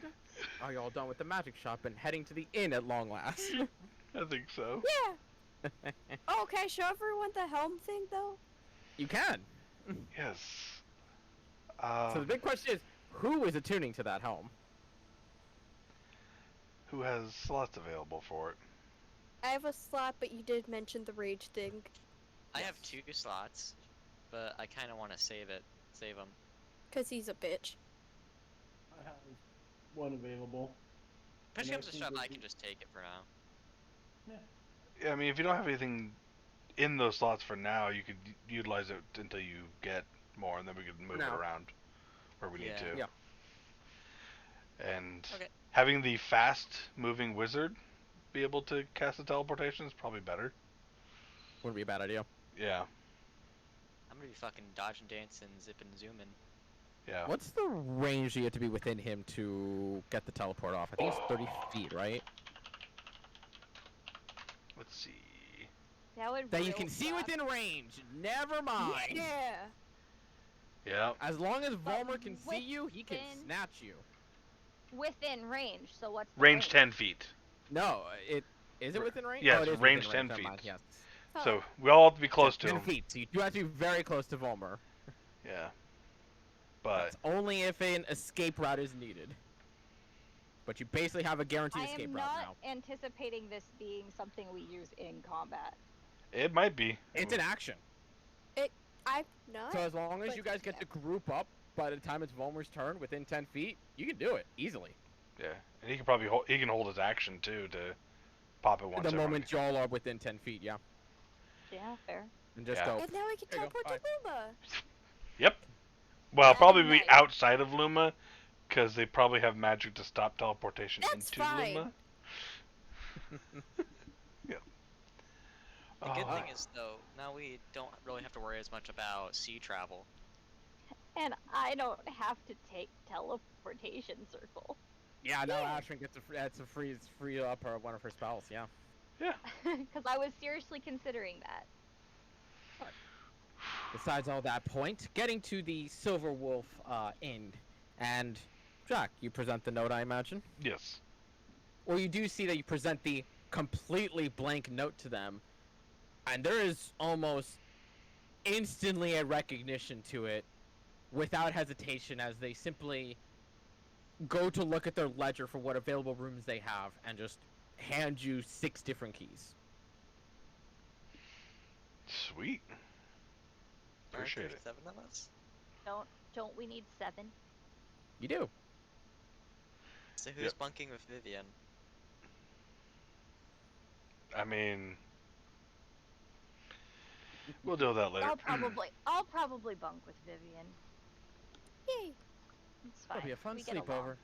[SPEAKER 1] are you all done with the magic shop and heading to the inn at long last?
[SPEAKER 3] I think so.
[SPEAKER 4] Yeah. Oh, can I show everyone the helm thing though?
[SPEAKER 1] You can.
[SPEAKER 3] Yes.
[SPEAKER 1] So the big question is, who is attuning to that helm?
[SPEAKER 3] Who has slots available for it?
[SPEAKER 4] I have a slot, but you did mention the rage thing.
[SPEAKER 2] I have 2 slots, but I kind of want to save them.
[SPEAKER 4] Cause he's a bitch.
[SPEAKER 6] I have one available.
[SPEAKER 2] Push
[SPEAKER 6] And
[SPEAKER 2] comes to
[SPEAKER 6] think
[SPEAKER 2] shove,
[SPEAKER 6] it'd
[SPEAKER 2] I
[SPEAKER 6] be-
[SPEAKER 2] can just take it for now.
[SPEAKER 3] Yeah, I mean, if you don't have anything in those slots for now, you could utilize it until you get more, and then we could move it
[SPEAKER 1] now.
[SPEAKER 3] around where we need
[SPEAKER 2] Yeah.
[SPEAKER 3] to.
[SPEAKER 1] Yeah.
[SPEAKER 3] And
[SPEAKER 2] Okay.
[SPEAKER 3] having the fast moving wizard be able to cast a teleportation is probably better.
[SPEAKER 1] Wouldn't be a bad idea.
[SPEAKER 3] Yeah.
[SPEAKER 2] I'm gonna be fucking dodging, dancing, zipping, zooming.
[SPEAKER 3] Yeah.
[SPEAKER 1] What's the range you have to be within him to get the teleport off? I think it's 30 feet, right?
[SPEAKER 3] Let's see.
[SPEAKER 5] That would
[SPEAKER 1] That you
[SPEAKER 5] real
[SPEAKER 1] can see
[SPEAKER 5] suck.
[SPEAKER 1] within range. Never mind.
[SPEAKER 4] Yeah.
[SPEAKER 3] Yeah.
[SPEAKER 1] As long as
[SPEAKER 5] But
[SPEAKER 1] Volmer can see you, he can
[SPEAKER 5] within-
[SPEAKER 1] snatch you.
[SPEAKER 5] Within range, so what's the
[SPEAKER 3] Range 10 feet.
[SPEAKER 1] No, is it within range?
[SPEAKER 3] Yes,
[SPEAKER 1] oh, it is
[SPEAKER 3] range
[SPEAKER 1] within
[SPEAKER 3] 10
[SPEAKER 1] Never mind,
[SPEAKER 3] feet.
[SPEAKER 1] Yes.
[SPEAKER 3] So we all have to be close
[SPEAKER 1] So
[SPEAKER 3] to
[SPEAKER 1] 10
[SPEAKER 3] him.
[SPEAKER 1] feet. So you do have to be very close to Volmer.
[SPEAKER 3] Yeah. But
[SPEAKER 1] That's only if an escape route is needed. But you basically have a guaranteed
[SPEAKER 5] I
[SPEAKER 1] escape
[SPEAKER 5] am
[SPEAKER 1] route
[SPEAKER 5] not
[SPEAKER 1] now.
[SPEAKER 5] anticipating this being something we use in combat.
[SPEAKER 3] it might be.
[SPEAKER 1] It's an action.
[SPEAKER 4] I'm not.
[SPEAKER 1] So as long as
[SPEAKER 4] but
[SPEAKER 1] you guys get
[SPEAKER 4] yeah.
[SPEAKER 1] to group up by the time it's Volmer's turn within 10 feet, you can do it easily.
[SPEAKER 3] Yeah. And he can probably he can hold his action too to pop it once.
[SPEAKER 1] The
[SPEAKER 3] everyone-
[SPEAKER 1] moment y'all are within 10 feet, yeah.
[SPEAKER 5] Yeah, fair.
[SPEAKER 1] And just
[SPEAKER 3] Yeah.
[SPEAKER 1] go.
[SPEAKER 4] And now we can
[SPEAKER 1] There you go,
[SPEAKER 4] teleport to Luma.
[SPEAKER 3] Yep. Well,
[SPEAKER 5] That'd
[SPEAKER 3] probably
[SPEAKER 5] be
[SPEAKER 3] be
[SPEAKER 5] nice.
[SPEAKER 3] outside of Luma, because they probably have magic to stop teleportation
[SPEAKER 4] That's
[SPEAKER 3] into
[SPEAKER 4] fine.
[SPEAKER 3] Luma. Yeah.
[SPEAKER 2] The good
[SPEAKER 3] Oh,
[SPEAKER 2] thing is, though, now we don't really have to worry as much about sea travel.
[SPEAKER 5] And I don't have to take teleportation circle.
[SPEAKER 1] Yeah, no,
[SPEAKER 4] Yeah.
[SPEAKER 1] Ashwin gets that's a free up her one of her spells, yeah.
[SPEAKER 5] Because I was seriously considering that.
[SPEAKER 1] Besides all that point, getting to the Silver Wolf Inn, and Jack, you present the note, I imagine?
[SPEAKER 3] yes.
[SPEAKER 1] Well, you do see that you present the completely blank note to them, and there is almost instantly a recognition to it without hesitation as they simply go to look at their ledger for what available rooms they have and just hand you 6 different keys.
[SPEAKER 3] Sweet. Appreciate
[SPEAKER 2] Aren't
[SPEAKER 3] it.
[SPEAKER 2] there 7 of us?
[SPEAKER 5] Don't we need 7?
[SPEAKER 1] You do.
[SPEAKER 2] So who's
[SPEAKER 3] Yep.
[SPEAKER 2] bunking with Vivian?
[SPEAKER 3] I mean, we'll deal with that later.
[SPEAKER 5] I'll probably bunk with Vivian.
[SPEAKER 4] Yay.
[SPEAKER 5] It's fine.
[SPEAKER 1] It'll be a fun
[SPEAKER 5] we get along.
[SPEAKER 1] sleepover.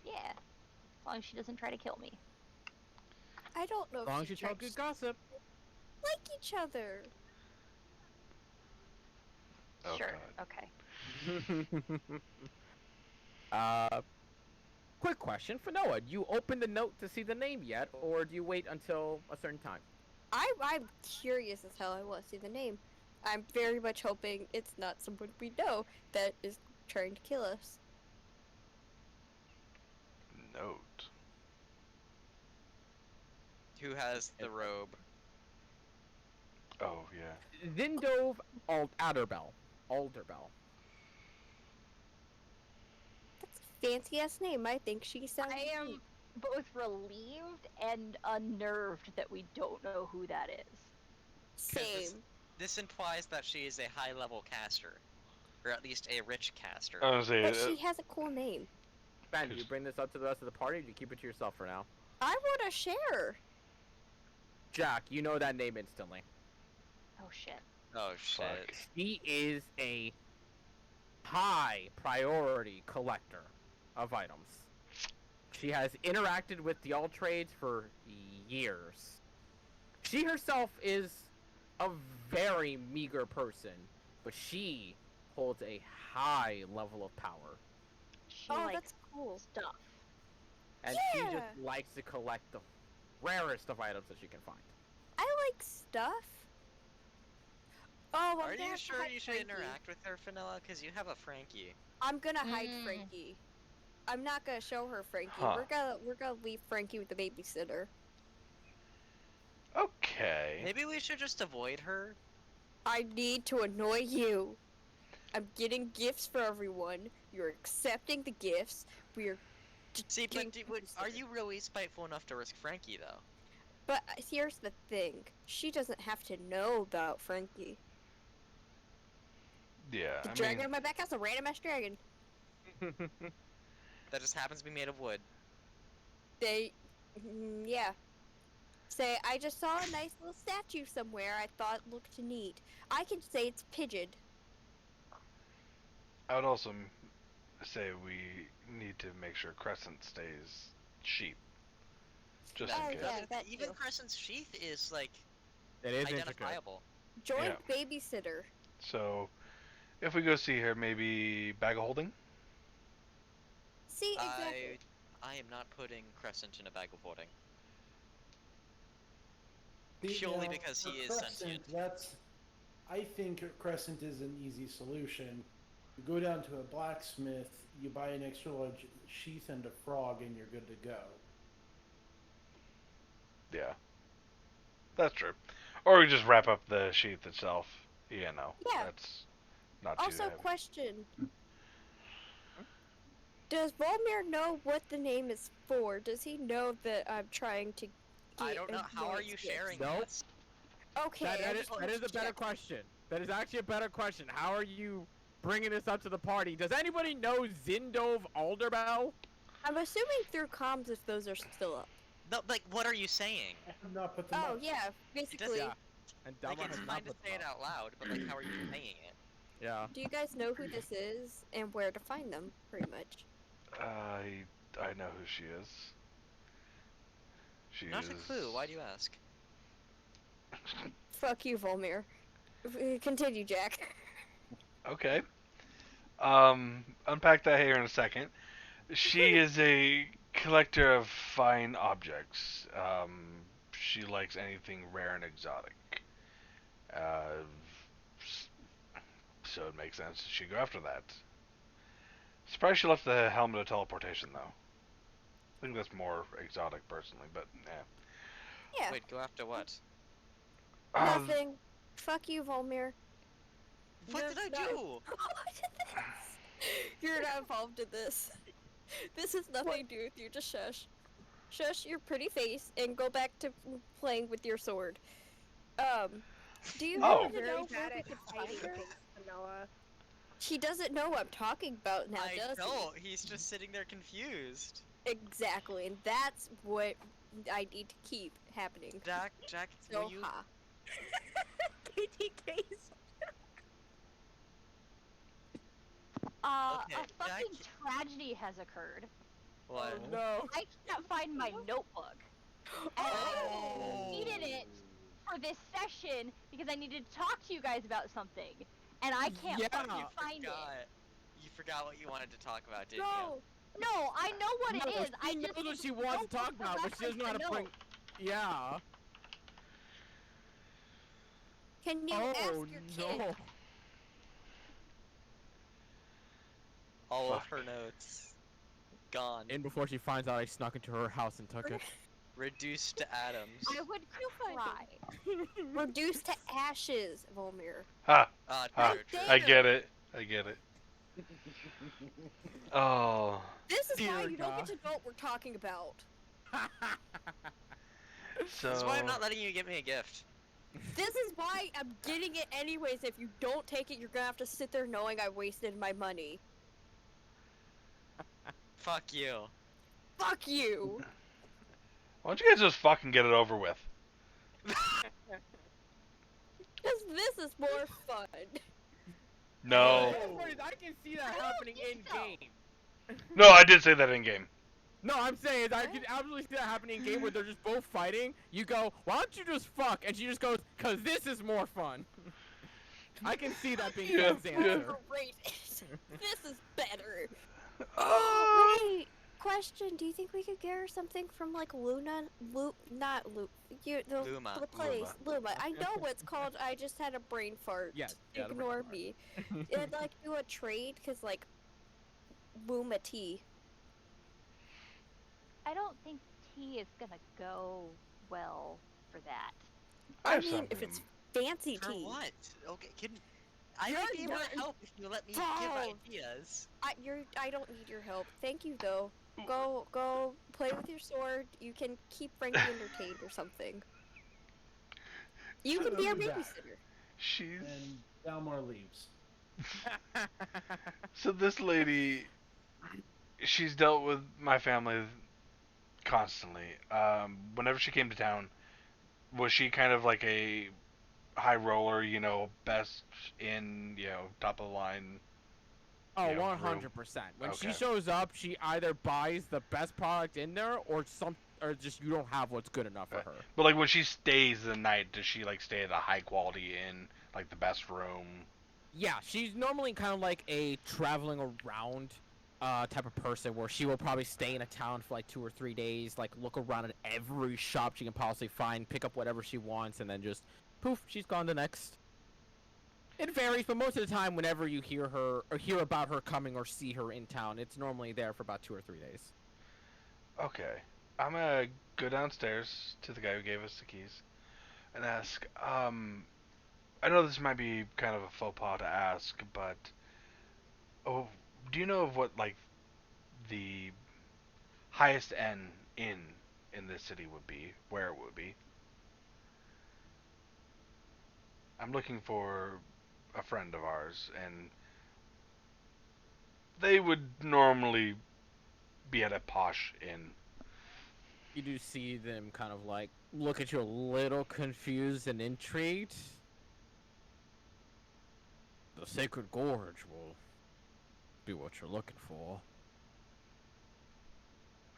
[SPEAKER 5] Yeah. As long as she doesn't try to kill me.
[SPEAKER 4] I don't know
[SPEAKER 1] As long
[SPEAKER 4] if
[SPEAKER 1] as you
[SPEAKER 4] you
[SPEAKER 1] talk good gossip.
[SPEAKER 4] like each other.
[SPEAKER 3] Oh,
[SPEAKER 5] Sure.
[SPEAKER 3] God.
[SPEAKER 5] Okay.
[SPEAKER 1] Quick question for Noah. Do you open the note to see the name yet, or do you wait until a certain time?
[SPEAKER 4] I'm curious as hell. I want to see the name. I'm very much hoping it's not someone we know that is trying to kill us.
[SPEAKER 3] Note.
[SPEAKER 2] Who has the robe?
[SPEAKER 3] Oh, yeah.
[SPEAKER 1] Vindove Alderbell. Alderbell.
[SPEAKER 4] That's a fancy ass name. I think she sounds.
[SPEAKER 5] I am both relieved and unnerved that we don't know who that is.
[SPEAKER 4] Same.
[SPEAKER 2] This implies that she is a high-level caster, or at least a rich caster.
[SPEAKER 3] I was gonna
[SPEAKER 4] But
[SPEAKER 3] say,
[SPEAKER 4] she has a cool name.
[SPEAKER 1] Ben, do you bring this up to the rest of the party, or do you keep it to yourself for now?
[SPEAKER 4] I want to share.
[SPEAKER 1] Jack, you know that name instantly.
[SPEAKER 5] Oh shit.
[SPEAKER 2] Oh shit.
[SPEAKER 3] Fuck.
[SPEAKER 1] She is a high priority collector of items. She has interacted with the all trades for years. She herself is a very meager person, but she holds a high level of power.
[SPEAKER 5] She
[SPEAKER 4] Oh,
[SPEAKER 5] likes
[SPEAKER 4] that's cool.
[SPEAKER 5] stuff.
[SPEAKER 1] And she
[SPEAKER 4] Yeah.
[SPEAKER 1] just likes to collect the rarest of items that she can find.
[SPEAKER 4] I like stuff. Oh, I'm
[SPEAKER 2] Are
[SPEAKER 4] gonna
[SPEAKER 2] you
[SPEAKER 4] have to
[SPEAKER 2] sure
[SPEAKER 4] hide
[SPEAKER 2] you should
[SPEAKER 4] Frankie.
[SPEAKER 2] interact with her, Vanilla? Because you have a Frankie.
[SPEAKER 4] I'm gonna hide
[SPEAKER 5] Mm.
[SPEAKER 4] Frankie. I'm not gonna show her Frankie.
[SPEAKER 3] Huh.
[SPEAKER 4] We're gonna leave Frankie with the babysitter.
[SPEAKER 3] Okay.
[SPEAKER 2] Maybe we should just avoid her.
[SPEAKER 4] I need to annoy you. I'm getting gifts for everyone. You're accepting the gifts. We're
[SPEAKER 2] See,
[SPEAKER 4] getting
[SPEAKER 2] but are you really spiteful enough to risk Frankie, though?
[SPEAKER 4] But here's the thing. She doesn't have to know about Frankie.
[SPEAKER 3] Yeah,
[SPEAKER 4] The
[SPEAKER 3] I
[SPEAKER 4] dragon
[SPEAKER 3] mean,
[SPEAKER 4] on my back has a random ass dragon.
[SPEAKER 2] That just happens to be made of wood.
[SPEAKER 4] Yeah. Say, I just saw a nice little statue somewhere I thought looked neat. I can say it's pigeon.
[SPEAKER 3] I would also say we need to make sure Crescent stays sheep. Just
[SPEAKER 4] Oh,
[SPEAKER 3] in case.
[SPEAKER 4] yeah. that
[SPEAKER 2] Even
[SPEAKER 4] too.
[SPEAKER 2] Crescent's sheath is like
[SPEAKER 1] It is intricate.
[SPEAKER 2] identifiable.
[SPEAKER 4] Joint
[SPEAKER 3] Yeah.
[SPEAKER 4] babysitter.
[SPEAKER 3] So, if we go see her, maybe bag of holding?
[SPEAKER 4] See, exactly.
[SPEAKER 2] I am not putting Crescent in a bag of holding.
[SPEAKER 6] See,
[SPEAKER 2] Purely
[SPEAKER 6] now,
[SPEAKER 2] because he
[SPEAKER 6] for
[SPEAKER 2] is
[SPEAKER 6] Crescent,
[SPEAKER 2] sentient.
[SPEAKER 6] I think Crescent is an easy solution. You go down to a blacksmith, you buy an extra large sheath and a frog, and you're good to go.
[SPEAKER 3] Yeah. That's true. Or we just wrap up the sheath itself. Yeah, no.
[SPEAKER 4] Yeah.
[SPEAKER 3] That's not too
[SPEAKER 4] Also,
[SPEAKER 3] heavy.
[SPEAKER 4] question. Does Volmir know what the name is for? Does he know that I'm trying to get
[SPEAKER 2] I don't know. How are
[SPEAKER 4] advanced
[SPEAKER 2] you
[SPEAKER 4] gifts?
[SPEAKER 2] sharing
[SPEAKER 1] Nope.
[SPEAKER 2] this?
[SPEAKER 4] Okay,
[SPEAKER 1] That
[SPEAKER 4] I
[SPEAKER 1] is,
[SPEAKER 4] just
[SPEAKER 1] that
[SPEAKER 4] wanted
[SPEAKER 1] is
[SPEAKER 4] to
[SPEAKER 1] a better
[SPEAKER 4] check.
[SPEAKER 1] question. That is actually a better question. How are you bringing this up to the party? Does anybody know Zindov Alderbell?
[SPEAKER 4] I'm assuming through comms if those are still up.
[SPEAKER 2] No, like, what are you saying?
[SPEAKER 6] I have not put them
[SPEAKER 4] Oh
[SPEAKER 6] up.
[SPEAKER 4] yeah, basically.
[SPEAKER 1] Yeah. And
[SPEAKER 2] Like,
[SPEAKER 1] Dama
[SPEAKER 2] it's
[SPEAKER 1] has
[SPEAKER 2] fine
[SPEAKER 1] not
[SPEAKER 2] to
[SPEAKER 1] put
[SPEAKER 2] say
[SPEAKER 1] them
[SPEAKER 2] it
[SPEAKER 1] up.
[SPEAKER 2] out loud, but like, how are you saying it?
[SPEAKER 1] Yeah.
[SPEAKER 4] Do you guys know who this is and where to find them? Pretty much.
[SPEAKER 3] I know who she is. She
[SPEAKER 2] Not
[SPEAKER 3] is...
[SPEAKER 2] a clue. Why do you ask?
[SPEAKER 4] Fuck you, Volmir. Continue, Jack.
[SPEAKER 3] Okay. Unpack that here in a second. She is a collector of fine objects. She likes anything rare and exotic. So it makes sense she'd go after that. Surprised she left the helmet of teleportation, though. I think that's more exotic, personally, but yeah.
[SPEAKER 4] Yeah.
[SPEAKER 2] Wait, go after what?
[SPEAKER 4] Nothing. Fuck you, Volmir.
[SPEAKER 2] What
[SPEAKER 4] You're
[SPEAKER 2] did I
[SPEAKER 4] not-
[SPEAKER 2] do?
[SPEAKER 4] You're not involved in this. This has nothing to do with you. Just shush. Shush your pretty face and go back to playing with your sword. Do you
[SPEAKER 3] Oh.
[SPEAKER 4] happen to
[SPEAKER 8] Very
[SPEAKER 4] know
[SPEAKER 8] bad
[SPEAKER 4] where we
[SPEAKER 8] at
[SPEAKER 4] could
[SPEAKER 8] hiding
[SPEAKER 4] find her?
[SPEAKER 8] things, Vanilla.
[SPEAKER 4] She doesn't know what I'm talking about now,
[SPEAKER 2] I
[SPEAKER 4] does
[SPEAKER 2] don't. He's just sitting there confused.
[SPEAKER 4] he? Exactly, and that's what I need to keep happening.
[SPEAKER 2] Jack,
[SPEAKER 4] So,
[SPEAKER 2] will you?
[SPEAKER 4] ha.
[SPEAKER 8] KTK's.
[SPEAKER 2] Okay,
[SPEAKER 5] A fucking
[SPEAKER 2] Jack-
[SPEAKER 5] tragedy has occurred.
[SPEAKER 2] What?
[SPEAKER 1] Oh no.
[SPEAKER 5] I can't find my notebook. And
[SPEAKER 2] Oh.
[SPEAKER 5] I needed it for this session because I needed to talk to you guys about something. And I can't
[SPEAKER 1] Yeah.
[SPEAKER 5] fucking
[SPEAKER 2] You
[SPEAKER 5] find it.
[SPEAKER 2] forgot. You forgot what you wanted to talk about, didn't
[SPEAKER 4] No!
[SPEAKER 5] No, I know what it
[SPEAKER 1] No,
[SPEAKER 5] is. I
[SPEAKER 1] she
[SPEAKER 5] just
[SPEAKER 1] knows what
[SPEAKER 5] need
[SPEAKER 1] she
[SPEAKER 5] the
[SPEAKER 1] wants to talk
[SPEAKER 5] notebook
[SPEAKER 1] about, but she doesn't know how to
[SPEAKER 5] reference
[SPEAKER 1] bring.
[SPEAKER 5] the
[SPEAKER 1] Yeah.
[SPEAKER 4] Can you
[SPEAKER 1] Oh
[SPEAKER 4] ask your kid?
[SPEAKER 1] no.
[SPEAKER 2] you? All of her notes gone,
[SPEAKER 1] And before she finds out I snuck into her house and took it.
[SPEAKER 2] reduced to atoms.
[SPEAKER 5] I would cry.
[SPEAKER 4] Reduced to ashes, Volmir.
[SPEAKER 3] Ha!
[SPEAKER 2] Ah,
[SPEAKER 3] Ha!
[SPEAKER 2] true, true.
[SPEAKER 3] I get it. I get it. Oh.
[SPEAKER 4] This is why
[SPEAKER 1] Dear
[SPEAKER 4] you don't
[SPEAKER 1] God.
[SPEAKER 4] get to know what we're talking about.
[SPEAKER 3] So.
[SPEAKER 2] That's why I'm not letting you get me a gift.
[SPEAKER 4] This is why I'm getting it anyways. If you don't take it, you're gonna have to sit there knowing I wasted my money.
[SPEAKER 2] Fuck you.
[SPEAKER 4] Fuck you!
[SPEAKER 3] Why don't you guys just fucking get it over with?
[SPEAKER 4] Because this is more fun.
[SPEAKER 3] No.
[SPEAKER 1] The best part is I can see that happening in
[SPEAKER 5] think so.
[SPEAKER 1] game.
[SPEAKER 3] No, I did say that in game.
[SPEAKER 1] No, I'm saying is I can absolutely see that happening in game where they're just both fighting. You go, why don't you just fuck? And she just goes, cause this is more fun. I can see that being
[SPEAKER 3] Yeah,
[SPEAKER 1] Fenn's
[SPEAKER 3] yeah.
[SPEAKER 1] answer.
[SPEAKER 4] Overrated. This is better.
[SPEAKER 3] Uh,
[SPEAKER 4] Wait, question. Do you think we could get her something from like not Lu, the
[SPEAKER 2] Luma.
[SPEAKER 4] place, Luma. I know what it's called. I just had a brain fart.
[SPEAKER 1] Yes, yeah, the
[SPEAKER 4] Ignore
[SPEAKER 1] brain
[SPEAKER 4] me. And like do a trade, cause like Luma tea.
[SPEAKER 5] I don't think tea is gonna go well for that.
[SPEAKER 3] I
[SPEAKER 4] I
[SPEAKER 3] have
[SPEAKER 4] mean, if
[SPEAKER 3] something.
[SPEAKER 4] it's fancy
[SPEAKER 2] For
[SPEAKER 4] tea.
[SPEAKER 2] what? Okay, I might be able to help if you let me give
[SPEAKER 4] Balls.
[SPEAKER 2] ideas.
[SPEAKER 4] I don't need your help. Thank you though. Go play with your sword. You can keep Frankie entertained or something. You can be our
[SPEAKER 6] Other than that,
[SPEAKER 4] babysitter.
[SPEAKER 3] She's
[SPEAKER 6] And Dalmar leaves.
[SPEAKER 3] so this lady. She's dealt with my family constantly. Whenever she came to town, was she kind of like a high roller? You know, best in top of the line.
[SPEAKER 1] Oh,
[SPEAKER 3] Yeah,
[SPEAKER 1] 100%. When she
[SPEAKER 3] Okay.
[SPEAKER 1] shows up, she either buys the best product in there or just you don't have what's good enough for
[SPEAKER 3] Right.
[SPEAKER 1] her.
[SPEAKER 3] But like when she stays the night, does she like stay at a high quality inn, like the best room?
[SPEAKER 1] Yeah, she's normally kind of like a traveling around type of person where she will probably stay in a town for like 2 or 3 days, like look around at every shop she can possibly find, pick up whatever she wants, and then just poof, she's gone the next. It varies, but most of the time, whenever you hear her or hear about her coming or see her in town, it's normally there for about 2 or 3 days.
[SPEAKER 3] Okay. I'm gonna go downstairs to the guy who gave us the keys and ask, I know this might be kind of a faux pas to ask, but do you know of what like the highest end in this city would be, where it would be? I'm looking for a friend of ours, and they would normally be at a posh inn.
[SPEAKER 1] You do see them kind of like look at you a little confused and intrigued. The Sacred Gorge will be what you're looking for.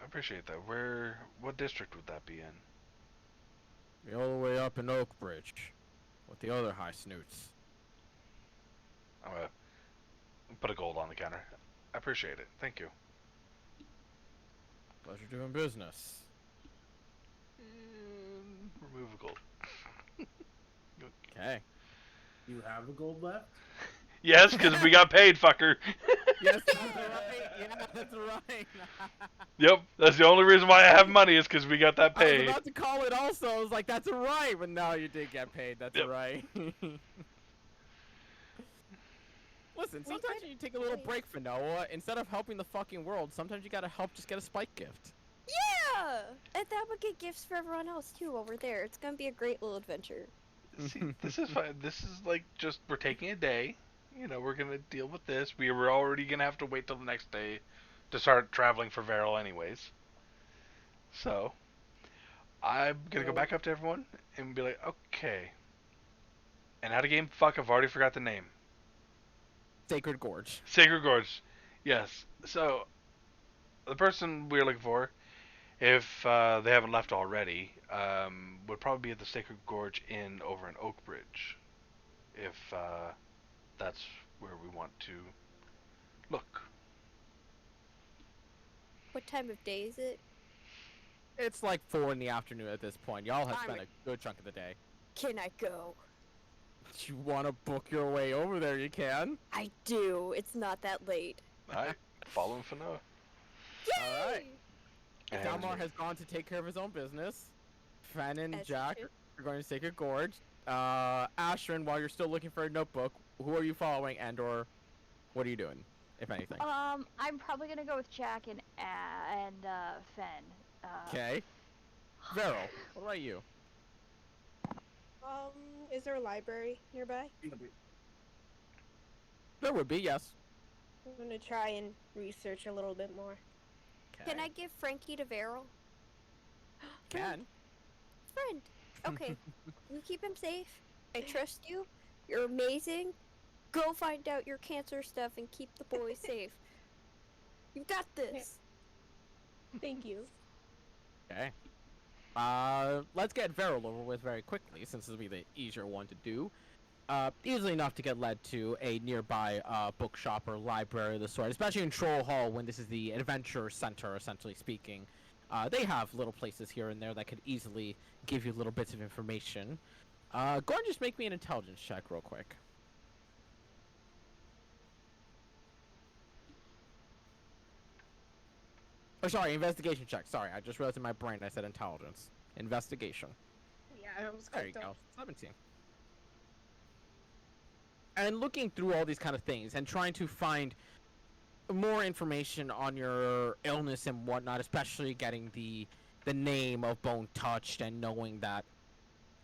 [SPEAKER 3] I appreciate that. What district would that be in?
[SPEAKER 1] Be all the way up in Oakbridge with the other high snoots.
[SPEAKER 3] I'm gonna put a gold on the counter. I appreciate it. Thank you.
[SPEAKER 1] Pleasure doing business.
[SPEAKER 3] Remove a gold.
[SPEAKER 1] Okay.
[SPEAKER 6] You have a gold left?
[SPEAKER 3] Yes, because we got paid, fucker.
[SPEAKER 1] Yes, that's right. Yeah, that's right.
[SPEAKER 3] Yep, that's the only reason why I have money is because we got that
[SPEAKER 1] I was
[SPEAKER 3] paid.
[SPEAKER 1] about to call it also. I was like, that's right. But no, you did get paid. That's
[SPEAKER 3] Yep.
[SPEAKER 1] right. Listen, sometimes you take a little break for Noah. Instead of helping the fucking world, sometimes you gotta help just get a spike gift.
[SPEAKER 4] Yeah! And that would get gifts for everyone else too over there. It's gonna be a great little adventure.
[SPEAKER 3] See, this is fine. This is like just we're taking a day. We're gonna deal with this. We were already gonna have to wait till the next day to start traveling for Varel, anyways. So I'm gonna go back up to everyone and be like, okay. And out of game, fuck, I've already forgot the name.
[SPEAKER 1] Sacred Gorge.
[SPEAKER 3] Sacred Gorge. Yes. So the person we're looking for, if they haven't left already, would probably be at the Sacred Gorge Inn over in Oakbridge. If that's where we want to look.
[SPEAKER 4] What time of day is it?
[SPEAKER 1] It's like 4 in the afternoon at this point. Y'all have
[SPEAKER 4] I'm
[SPEAKER 1] spent
[SPEAKER 4] a-
[SPEAKER 1] a good chunk of the day.
[SPEAKER 4] Can I go?
[SPEAKER 1] If you want to book your way over there, you can.
[SPEAKER 4] I do. It's not that late.
[SPEAKER 3] Alright, following for Noah.
[SPEAKER 1] All right.
[SPEAKER 3] And
[SPEAKER 1] Dalmar has gone to take care of his own business. Fen and
[SPEAKER 4] As he
[SPEAKER 1] Jack
[SPEAKER 4] should.
[SPEAKER 1] are going to Sacred Gorge. Ashrin, while you're still looking for a notebook, who are you following and/or what are you doing, if anything?
[SPEAKER 5] I'm probably gonna go with Jack and Fen.
[SPEAKER 1] Okay. Vero, what about you?
[SPEAKER 8] Is there a library nearby?
[SPEAKER 1] There would be, yes.
[SPEAKER 8] I'm gonna try and research a little bit more.
[SPEAKER 4] Can I give Frankie to Veryl?
[SPEAKER 1] Can.
[SPEAKER 4] Friend. Okay. You keep him safe. I trust you. You're amazing. Go find out your cancer stuff and keep the boys safe. You got this.
[SPEAKER 8] Thank you.
[SPEAKER 1] Okay. Let's get Veryl over with very quickly, since this will be the easier one to do. Easily enough to get led to a nearby bookshop or library of the sort, especially in Troll Hall when this is the adventure center, essentially speaking. They have little places here and there that could easily give you little bits of information. Go ahead and just make me an intelligence check real quick. Oh, sorry, investigation check. Sorry, I just realized in my brain I said intelligence. Investigation.
[SPEAKER 8] Yeah, I was
[SPEAKER 1] There you
[SPEAKER 8] clicked
[SPEAKER 1] go.
[SPEAKER 8] off.
[SPEAKER 1] 17. And looking through all these kind of things and trying to find more information on your illness and whatnot, especially getting the name of Bone Touched and knowing that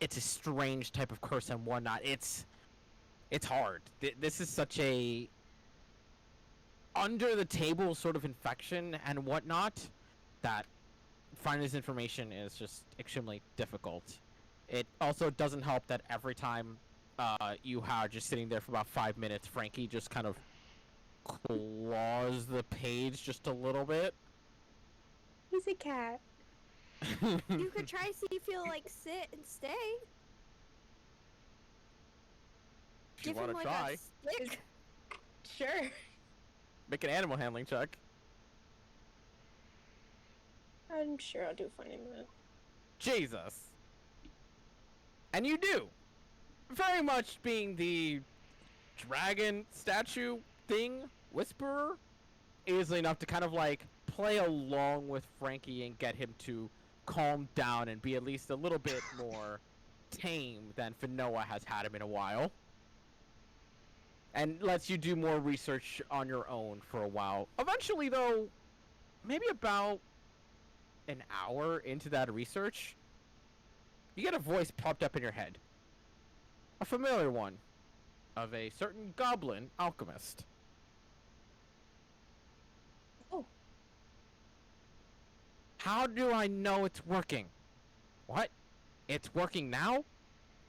[SPEAKER 1] it's a strange type of curse and whatnot. It's hard. This is such a under the table sort of infection and whatnot that finding this information is just extremely difficult. It also doesn't help that every time you are just sitting there for about 5 minutes, Frankie just kind of claws the page just a little bit.
[SPEAKER 8] He's a cat.
[SPEAKER 4] You could try to see if he'll like sit and stay.
[SPEAKER 1] If you
[SPEAKER 4] Give him
[SPEAKER 1] want
[SPEAKER 4] like
[SPEAKER 1] to try,
[SPEAKER 4] a stick.
[SPEAKER 8] Sure.
[SPEAKER 1] make an animal handling check.
[SPEAKER 8] I'm sure I'll do fine in that.
[SPEAKER 1] Jesus. And you do. Very much being the dragon statue thing, whisperer, easily enough to kind of like play along with Frankie and get him to calm down and be at least a little bit more tame than Finoa has had him in a while. And lets you do more research on your own for a while. Eventually, though, maybe about an hour into that research, you get a voice popped up in your head. A familiar one. Of a certain goblin alchemist.
[SPEAKER 8] Oh.
[SPEAKER 1] How do I know it's working? What? It's working now?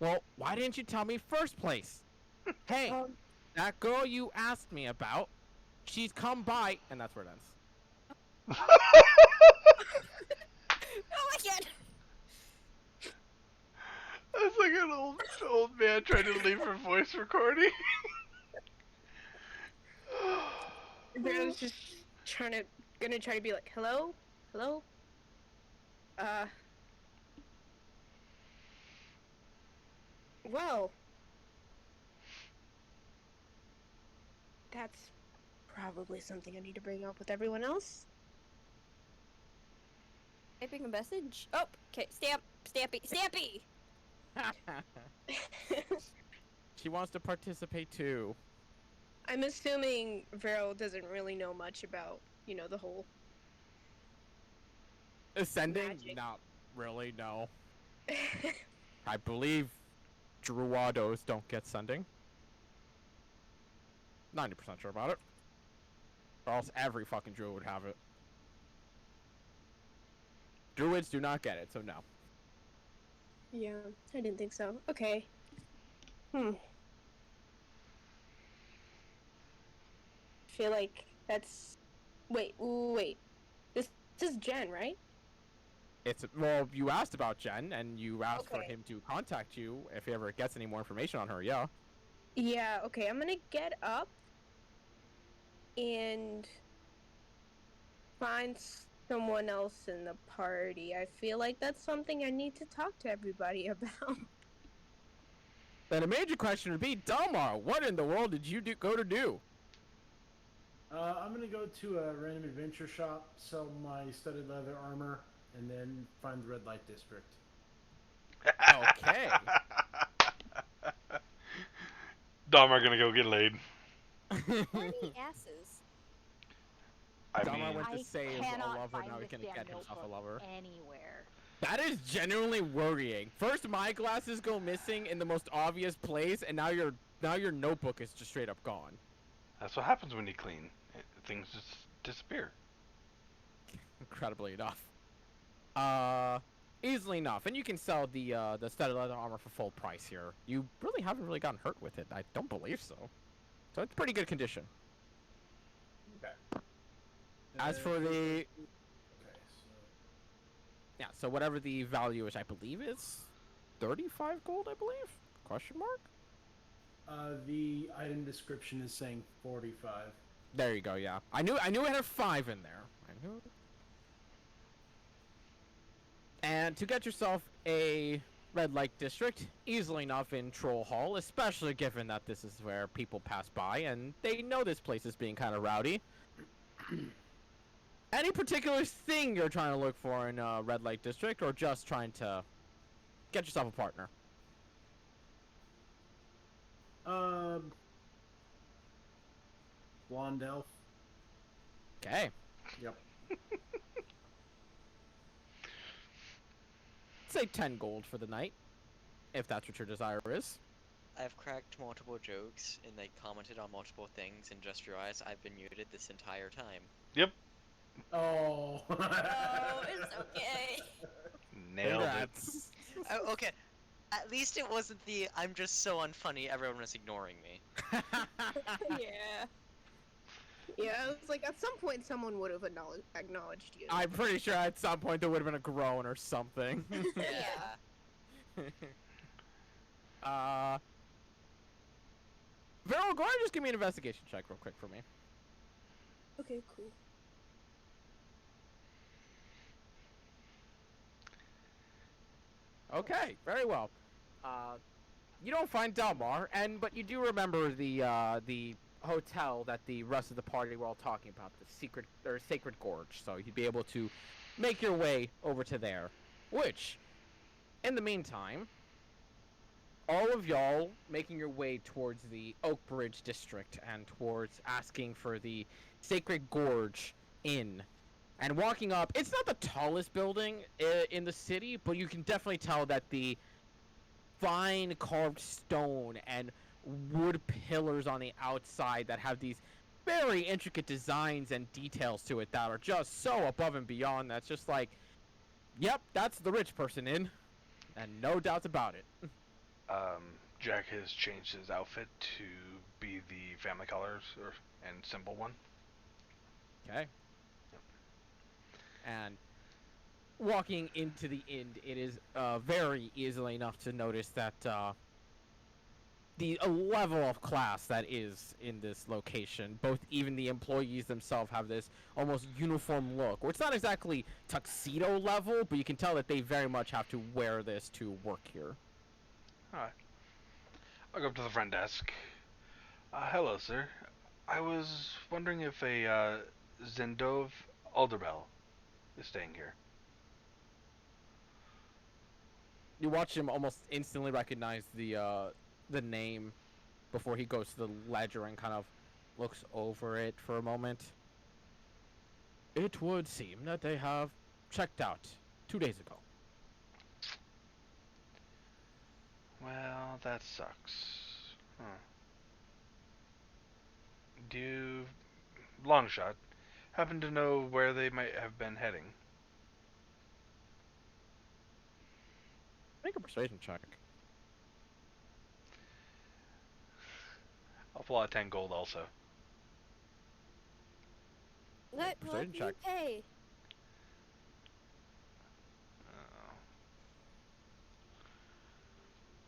[SPEAKER 1] Well, why didn't you tell me first place? Hey, that girl you asked me about, she's come by, and that's where it ends.
[SPEAKER 4] Oh my god.
[SPEAKER 3] That's like an old man trying to leave her voice recording.
[SPEAKER 8] Veril's just gonna try to be like, hello? Hello? Well. That's probably something I need to bring up with everyone else.
[SPEAKER 4] Typing a message. Oh, okay. Stampy.
[SPEAKER 1] She wants to participate too.
[SPEAKER 8] I'm assuming Veril doesn't really know much about, the whole
[SPEAKER 1] Ascending?
[SPEAKER 8] Magic.
[SPEAKER 1] Not really, no. I believe Druados don't get sending. 90% sure about it. Or else every fucking druid would have it. Druids do not get it, so no.
[SPEAKER 8] Yeah, I didn't think so. Okay. Feel like that's... Wait. This is Jen, right?
[SPEAKER 1] Well, you asked about Jen, and you asked for
[SPEAKER 8] Okay.
[SPEAKER 1] him to contact you if he ever gets any more information on her, yeah.
[SPEAKER 8] Yeah, okay, I'm gonna get up and find someone else in the party. I feel like that's something I need to talk to everybody about.
[SPEAKER 1] Then a major question would be, Delmar, what in the world did you go to do?
[SPEAKER 6] I'm gonna go to a random adventure shop, sell my studded leather armor, and then find the red light district.
[SPEAKER 1] Okay.
[SPEAKER 3] Dahmer gonna go get laid.
[SPEAKER 4] Horny asses.
[SPEAKER 3] I
[SPEAKER 1] Delmar
[SPEAKER 3] mean,
[SPEAKER 1] went to
[SPEAKER 5] I
[SPEAKER 1] save a
[SPEAKER 5] cannot
[SPEAKER 1] lover,
[SPEAKER 5] find
[SPEAKER 1] now he's
[SPEAKER 5] this
[SPEAKER 1] gonna
[SPEAKER 5] damn
[SPEAKER 1] get himself a
[SPEAKER 5] notebook
[SPEAKER 1] lover.
[SPEAKER 5] anywhere.
[SPEAKER 1] That is genuinely worrying. First, my glasses go missing in the most obvious place, and now your notebook is just straight up gone.
[SPEAKER 3] That's what happens when you clean. Things just disappear.
[SPEAKER 1] Incredibly enough. Easily enough, and you can sell the studded leather armor for full price here. You really haven't really gotten hurt with it. I don't believe so. So it's pretty good condition.
[SPEAKER 6] Okay.
[SPEAKER 1] As for the
[SPEAKER 6] Okay, so
[SPEAKER 1] yeah, so whatever the value is, I believe is 35 gold. I believe? Question mark.
[SPEAKER 6] the item description is saying 45.
[SPEAKER 1] There you go. Yeah, I knew it had a 5 in there. I knew. And to get yourself a red light district, easily enough in Troll Hall, especially given that this is where people pass by and they know this place is being kind of rowdy. Any particular thing you're trying to look for in a red light district, or just trying to get yourself a partner?
[SPEAKER 6] Blonde elf.
[SPEAKER 1] Okay.
[SPEAKER 6] Yep.
[SPEAKER 1] Say 10 gold for the night, if that's what your desire is.
[SPEAKER 2] I've cracked multiple jokes and like commented on multiple things, and just realized I've been muted this entire time.
[SPEAKER 3] Yep.
[SPEAKER 6] Oh.
[SPEAKER 4] Oh, it's okay.
[SPEAKER 3] Nailed
[SPEAKER 1] Congrats.
[SPEAKER 2] Oh, okay, at least it wasn't the I'm just so unfunny, everyone is ignoring me.
[SPEAKER 8] Yeah. Yeah, it's like at some point someone would have acknowledged you.
[SPEAKER 1] I'm pretty sure at some point there would have been a groan or something.
[SPEAKER 2] Yeah.
[SPEAKER 1] Veryl, go ahead and just give me an investigation check real quick for me.
[SPEAKER 8] Okay, cool.
[SPEAKER 1] Okay, very well. You don't find Delmar, but you do remember the hotel that the rest of the party were all talking about, the secret or Sacred Gorge. So you'd be able to make your way over to there. Which, in the meantime, all of y'all making your way towards the Oak Bridge district and towards asking for the Sacred Gorge Inn. And walking up, it's not the tallest building in the city, but you can definitely tell that the fine carved stone and wood pillars on the outside that have these very intricate designs and details to it that are just so above and beyond. That's just like, yep, that's the rich person inn, and no doubts about it.
[SPEAKER 3] Jack has changed his outfit to be the family colors and symbol one.
[SPEAKER 1] Okay. And walking into the inn, it is very easily enough to notice that the level of class that is in this location, both even the employees themselves have this almost uniform look, where it's not exactly tuxedo level, but you can tell that they very much have to wear this to work here.
[SPEAKER 3] Alright. I'll go up to the front desk. Hello, sir. I was wondering if a Zendov Alderbell is staying here.
[SPEAKER 1] You watch him almost instantly recognize the name before he goes to the ledger and kind of looks over it for a moment. It would seem that they have checked out 2 days ago.
[SPEAKER 3] Well, that sucks. Huh. Do you, long shot, happen to know where they might have been heading?
[SPEAKER 1] Make a persuasion check.
[SPEAKER 3] I'll pull out 10 gold also.
[SPEAKER 4] What will
[SPEAKER 1] Persuasion
[SPEAKER 4] you
[SPEAKER 1] check.
[SPEAKER 4] pay?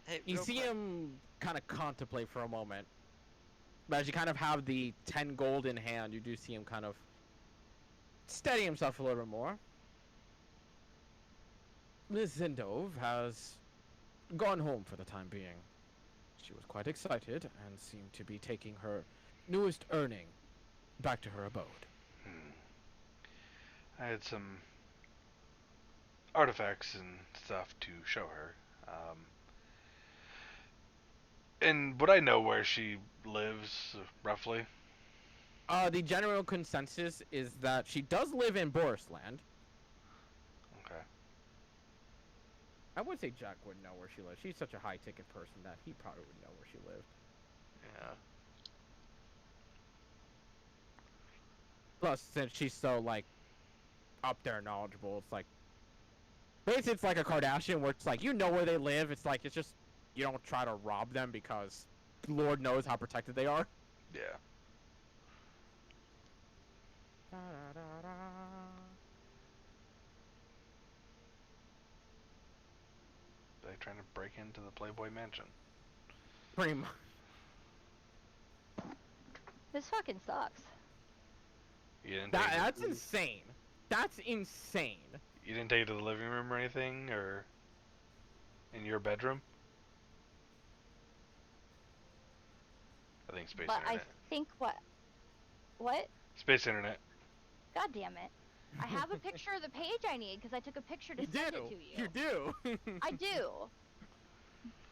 [SPEAKER 2] Hey,
[SPEAKER 1] You
[SPEAKER 2] real
[SPEAKER 1] see
[SPEAKER 2] quick,
[SPEAKER 1] him kind of contemplate for a moment. But as you kind of have the 10 gold in hand, you do see him kind of steady himself a little bit more. Ms. Zindov has gone home for the time being. She was quite excited and seemed to be taking her newest earning back to her abode.
[SPEAKER 3] I had some artifacts and stuff to show her. And would I know where she lives, roughly?
[SPEAKER 1] The general consensus is that she does live in Borisland.
[SPEAKER 3] Okay.
[SPEAKER 1] I would say Jack would know where she lives. She's such a high ticket person that he probably would know where she lived.
[SPEAKER 3] Yeah.
[SPEAKER 1] Plus, since she's so like up there knowledgeable, it's like basically it's like a Kardashian where it's like you know where they live. It's like it's just you don't try to rob them because Lord knows how protected they are.
[SPEAKER 3] Yeah. They trying to break into the Playboy Mansion.
[SPEAKER 1] Pretty much.
[SPEAKER 5] This fucking sucks.
[SPEAKER 3] You didn't take
[SPEAKER 1] That's insane. That's insane.
[SPEAKER 3] You didn't take it to the living room or anything, or in your bedroom? I think Space
[SPEAKER 5] But
[SPEAKER 3] Internet.
[SPEAKER 5] I think what?
[SPEAKER 3] Space Internet.
[SPEAKER 5] God damn it. I have a picture of the page I need because I took a picture to
[SPEAKER 1] You
[SPEAKER 5] send
[SPEAKER 1] do.
[SPEAKER 5] it to you.
[SPEAKER 1] You do.
[SPEAKER 5] I do.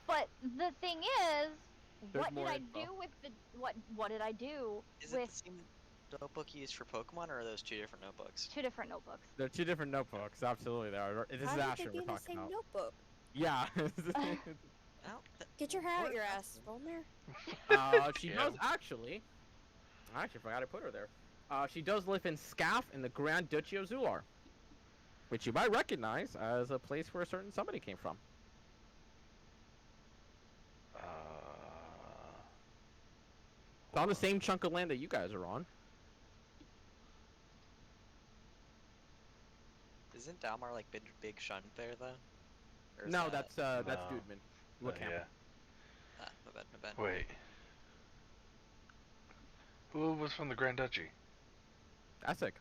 [SPEAKER 5] But the thing is,
[SPEAKER 1] There's
[SPEAKER 5] what did
[SPEAKER 1] more
[SPEAKER 5] I
[SPEAKER 1] info.
[SPEAKER 5] do with the what did I do
[SPEAKER 2] Is it
[SPEAKER 5] with
[SPEAKER 2] the same notebook used for Pokemon, or are those two different notebooks?
[SPEAKER 5] two different notebooks?
[SPEAKER 1] They're two different notebooks. Absolutely, they are. This
[SPEAKER 4] How
[SPEAKER 1] is
[SPEAKER 4] did
[SPEAKER 1] Asher
[SPEAKER 4] they be
[SPEAKER 1] we're
[SPEAKER 4] in the
[SPEAKER 1] talking
[SPEAKER 4] same
[SPEAKER 1] about.
[SPEAKER 4] notebook?
[SPEAKER 1] Yeah.
[SPEAKER 2] Oh,
[SPEAKER 4] Get your hat out your ass, Xal'Mel.
[SPEAKER 1] She
[SPEAKER 3] Yeah.
[SPEAKER 1] does actually. I actually forgot I put her there. She does live in Scaff in the Grand Duchy of Zular, which you might recognize as a place where a certain somebody came from. It's on the same chunk of land that you guys are on.
[SPEAKER 2] isn't Dalmar like big shunt there though? Or is
[SPEAKER 1] No,
[SPEAKER 2] that...
[SPEAKER 1] that's
[SPEAKER 3] No.
[SPEAKER 1] Dudeman. Look
[SPEAKER 3] Yeah.
[SPEAKER 2] Ah, my bad, my bad.
[SPEAKER 3] Wait. Who was from the Grand Duchy?
[SPEAKER 1] Essek.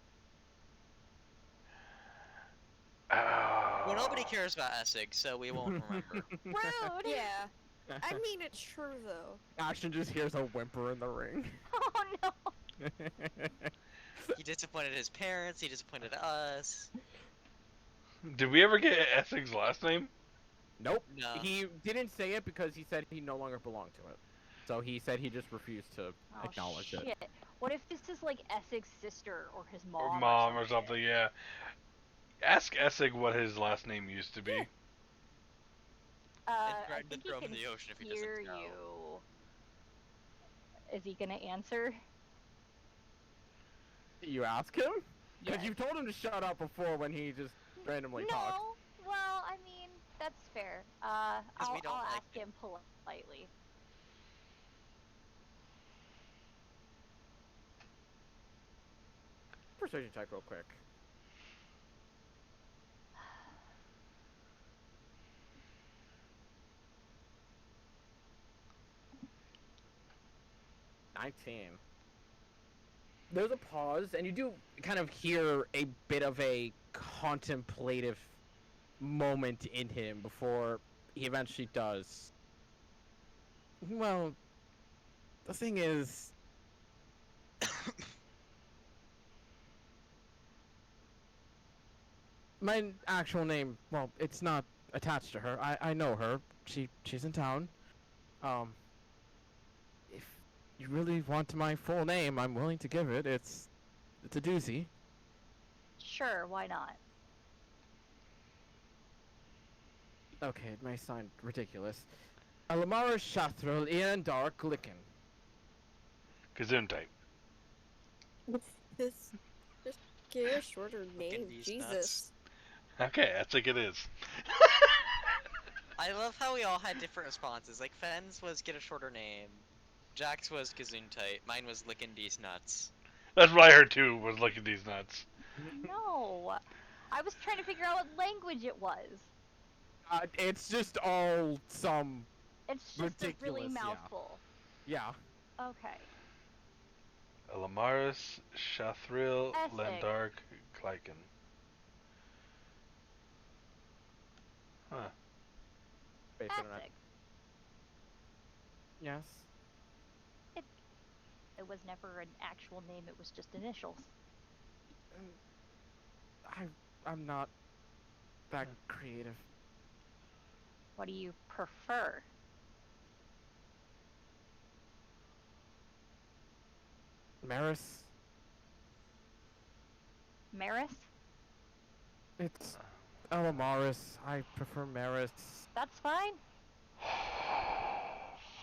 [SPEAKER 3] Oh.
[SPEAKER 2] Well, nobody cares about Essig, so we won't remember.
[SPEAKER 5] Rude.
[SPEAKER 4] Yeah. I mean, it's true, though.
[SPEAKER 1] Ashton just hears a whimper in the ring.
[SPEAKER 5] Oh no.
[SPEAKER 2] He disappointed his parents, he disappointed us.
[SPEAKER 3] Did we ever get Essig's last name?
[SPEAKER 1] Nope.
[SPEAKER 2] No.
[SPEAKER 1] He didn't say it because he said he no longer belonged to it. So he said he just refused to
[SPEAKER 5] Oh,
[SPEAKER 1] acknowledge
[SPEAKER 5] shit.
[SPEAKER 1] it.
[SPEAKER 5] What if this is like Essig's sister or his mom?
[SPEAKER 3] Or mom or something, yeah. Ask Essig what his last name used to be.
[SPEAKER 2] And
[SPEAKER 5] I
[SPEAKER 2] threaten to
[SPEAKER 5] think he
[SPEAKER 2] throw him
[SPEAKER 5] can
[SPEAKER 2] in the ocean if he doesn't
[SPEAKER 5] hear
[SPEAKER 2] know.
[SPEAKER 5] you. Is he gonna answer?
[SPEAKER 1] You ask him? Because
[SPEAKER 5] Yes.
[SPEAKER 1] you've told him to shut up before when he just randomly
[SPEAKER 5] No.
[SPEAKER 1] talks.
[SPEAKER 5] Well, I mean, that's fair.
[SPEAKER 2] 'Cause we
[SPEAKER 5] I'll
[SPEAKER 2] don't like
[SPEAKER 5] ask him politely.
[SPEAKER 1] Persuasion check real quick. There's a pause, and you do kind of hear a bit of a contemplative moment in him before he eventually does. Well, the thing is, my actual name, well, it's not attached to her. I know her. She's in town. If you really want my full name, I'm willing to give it. It's a doozy.
[SPEAKER 5] Sure, why not?
[SPEAKER 1] Okay, it may sound ridiculous. Alamara Shathril Ian Dark Licken.
[SPEAKER 3] Gesundheit.
[SPEAKER 4] This just get a shorter name.
[SPEAKER 2] these
[SPEAKER 4] Jesus.
[SPEAKER 2] nuts.
[SPEAKER 3] Okay, I think it is.
[SPEAKER 2] I love how we all had different responses. Like, Fenn's was get a shorter name. Jack's was Gesundheit. Mine was licking these nuts.
[SPEAKER 3] That's what I heard too, was look at these nuts.
[SPEAKER 5] No. I was trying to figure out what language it was.
[SPEAKER 1] It's just all some.
[SPEAKER 5] It's just a really
[SPEAKER 1] Ridiculous, yeah.
[SPEAKER 5] mouthful.
[SPEAKER 1] Yeah.
[SPEAKER 5] Okay.
[SPEAKER 3] Alamaris, Shathril,
[SPEAKER 5] Essig.
[SPEAKER 3] Lendark, Klyken. Huh.
[SPEAKER 1] Based on that.
[SPEAKER 5] Essig.
[SPEAKER 1] Yes.
[SPEAKER 5] It was never an actual name, it was just initials.
[SPEAKER 1] I'm not that creative.
[SPEAKER 5] What do you prefer?
[SPEAKER 1] Maris.
[SPEAKER 5] Maris?
[SPEAKER 1] It's Ella Maris. I prefer Maris.
[SPEAKER 5] That's fine.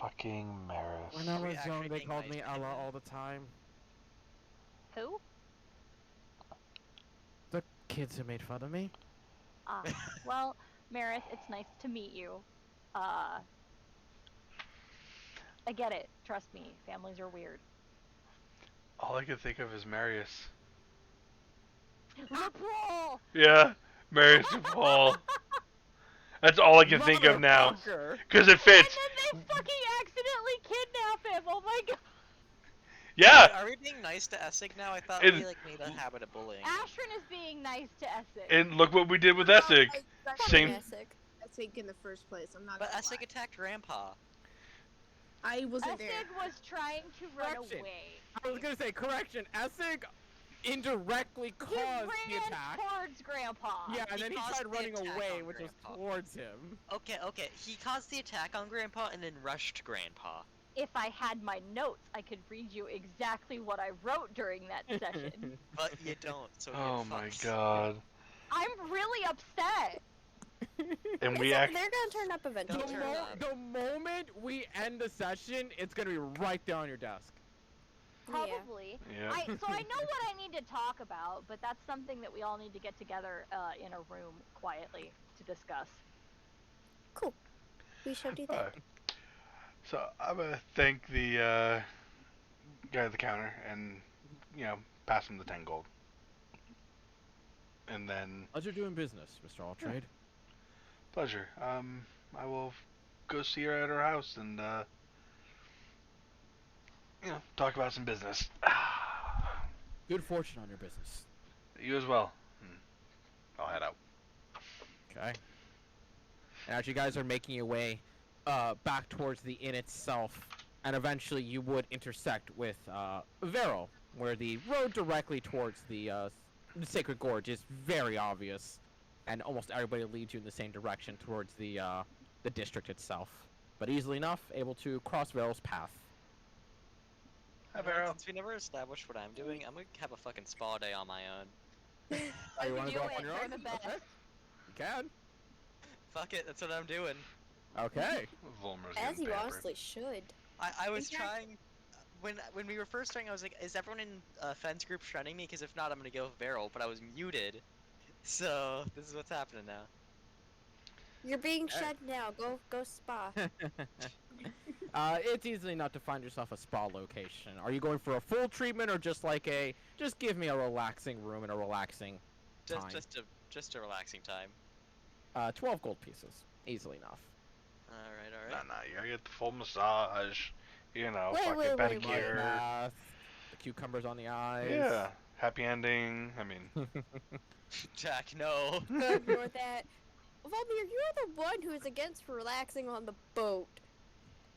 [SPEAKER 3] Fucking Maris.
[SPEAKER 1] When I
[SPEAKER 2] Are we
[SPEAKER 1] was young,
[SPEAKER 2] actually
[SPEAKER 1] they
[SPEAKER 2] being
[SPEAKER 1] called
[SPEAKER 2] nice
[SPEAKER 1] me
[SPEAKER 2] to him
[SPEAKER 1] Ella
[SPEAKER 2] now?
[SPEAKER 1] all the time.
[SPEAKER 5] Who?
[SPEAKER 1] The kids who made fun of me.
[SPEAKER 5] Ah, well, Maris, it's nice to meet you. I get it. Trust me, families are weird.
[SPEAKER 3] All I can think of is Marius.
[SPEAKER 5] LeBron!
[SPEAKER 3] Yeah, Marius DePaul. That's all I can think of now.
[SPEAKER 1] Motherfucker.
[SPEAKER 3] Because it
[SPEAKER 5] And
[SPEAKER 3] fits.
[SPEAKER 5] then they fucking accidentally kidnap him. Oh my god.
[SPEAKER 3] Yeah.
[SPEAKER 2] Wait, are we being nice to Essig now? I thought
[SPEAKER 3] It-
[SPEAKER 2] we like made a habit of bullying. him.
[SPEAKER 5] Ashrin is being nice to Essex.
[SPEAKER 3] And look what we did with Essig. Same.
[SPEAKER 4] Classic.
[SPEAKER 8] I think in the first place. I'm not.
[SPEAKER 2] But
[SPEAKER 8] gonna
[SPEAKER 2] Essig
[SPEAKER 8] lie.
[SPEAKER 2] attacked Grandpa.
[SPEAKER 8] I wasn't there.
[SPEAKER 5] Essig was trying to run
[SPEAKER 1] Correction.
[SPEAKER 5] away.
[SPEAKER 1] I was gonna say, correction, Essig indirectly
[SPEAKER 5] He
[SPEAKER 1] caused the
[SPEAKER 5] ran
[SPEAKER 1] attack.
[SPEAKER 5] towards Grandpa.
[SPEAKER 1] Yeah, and
[SPEAKER 2] He
[SPEAKER 1] then he
[SPEAKER 2] caused
[SPEAKER 1] tried
[SPEAKER 2] the
[SPEAKER 1] running
[SPEAKER 2] attack
[SPEAKER 1] away,
[SPEAKER 2] on
[SPEAKER 1] which was
[SPEAKER 2] Grandpa.
[SPEAKER 1] towards him.
[SPEAKER 2] Okay. He caused the attack on Grandpa and then rushed Grandpa.
[SPEAKER 5] If I had my notes, I could read you exactly what I wrote during that session.
[SPEAKER 2] But you don't, so
[SPEAKER 3] Oh
[SPEAKER 2] get
[SPEAKER 3] my
[SPEAKER 2] fucked.
[SPEAKER 3] god.
[SPEAKER 5] I'm really upset.
[SPEAKER 3] And we
[SPEAKER 4] They're
[SPEAKER 3] act.
[SPEAKER 4] gonna turn up eventually.
[SPEAKER 2] Don't turn up.
[SPEAKER 1] The moment we end the session, it's gonna be right there on your desk.
[SPEAKER 4] Yeah.
[SPEAKER 5] Probably.
[SPEAKER 3] Yeah.
[SPEAKER 5] So I know what I need to talk about, but that's something that we all need to get together in a room quietly to discuss.
[SPEAKER 4] Cool. We shall do that.
[SPEAKER 3] Alright. So I'm gonna thank the guy at the counter and pass him the 10 gold. And then
[SPEAKER 1] Pleasure doing business, Mr. Alltrade.
[SPEAKER 3] pleasure. I will go see her at her house and talk about some business.
[SPEAKER 1] Good fortune on your business.
[SPEAKER 3] You as well. I'll head out.
[SPEAKER 1] Okay. And as you guys are making your way back towards the inn itself, and eventually you would intersect with Vero, where the road directly towards the Sacred Gorge is very obvious, and almost everybody leads you in the same direction towards the district itself. But easily enough, able to cross Vero's path.
[SPEAKER 3] Hi, Vero.
[SPEAKER 2] Since we never established what I'm doing, I'm gonna have a fucking spa day on my own.
[SPEAKER 1] Oh, you wanna
[SPEAKER 5] do
[SPEAKER 1] go off
[SPEAKER 5] it,
[SPEAKER 1] on your
[SPEAKER 5] they're
[SPEAKER 1] own?
[SPEAKER 5] the best.
[SPEAKER 1] Okay. You can.
[SPEAKER 2] Fuck it, that's what I'm doing.
[SPEAKER 1] Okay.
[SPEAKER 3] Volmer's
[SPEAKER 4] As
[SPEAKER 3] getting
[SPEAKER 4] you
[SPEAKER 3] pampered.
[SPEAKER 4] honestly should.
[SPEAKER 2] I was
[SPEAKER 8] Exactly.
[SPEAKER 2] trying when we were first starting. I was like, is everyone in Fenn's group shunning me? Because if not, I'm gonna go with Veryl. But I was muted, so this is what's happening now.
[SPEAKER 4] You're being
[SPEAKER 1] Okay.
[SPEAKER 4] shed now. Go spa.
[SPEAKER 1] It's easily enough to find yourself a spa location. Are you going for a full treatment or just like just give me a relaxing room and a relaxing time?
[SPEAKER 2] Just a relaxing time.
[SPEAKER 1] 12 gold pieces. Easily enough.
[SPEAKER 2] All right.
[SPEAKER 3] Nah, you gotta get the full massage.
[SPEAKER 4] Wait,
[SPEAKER 3] Fucking
[SPEAKER 4] wait, wait,
[SPEAKER 1] Mud
[SPEAKER 3] pedicure.
[SPEAKER 1] bath, the cucumbers on the eyes.
[SPEAKER 3] Yeah. Happy ending. I mean,
[SPEAKER 2] Jack, no.
[SPEAKER 4] Ignore that. Volmir, you're the one who is against relaxing on the boat.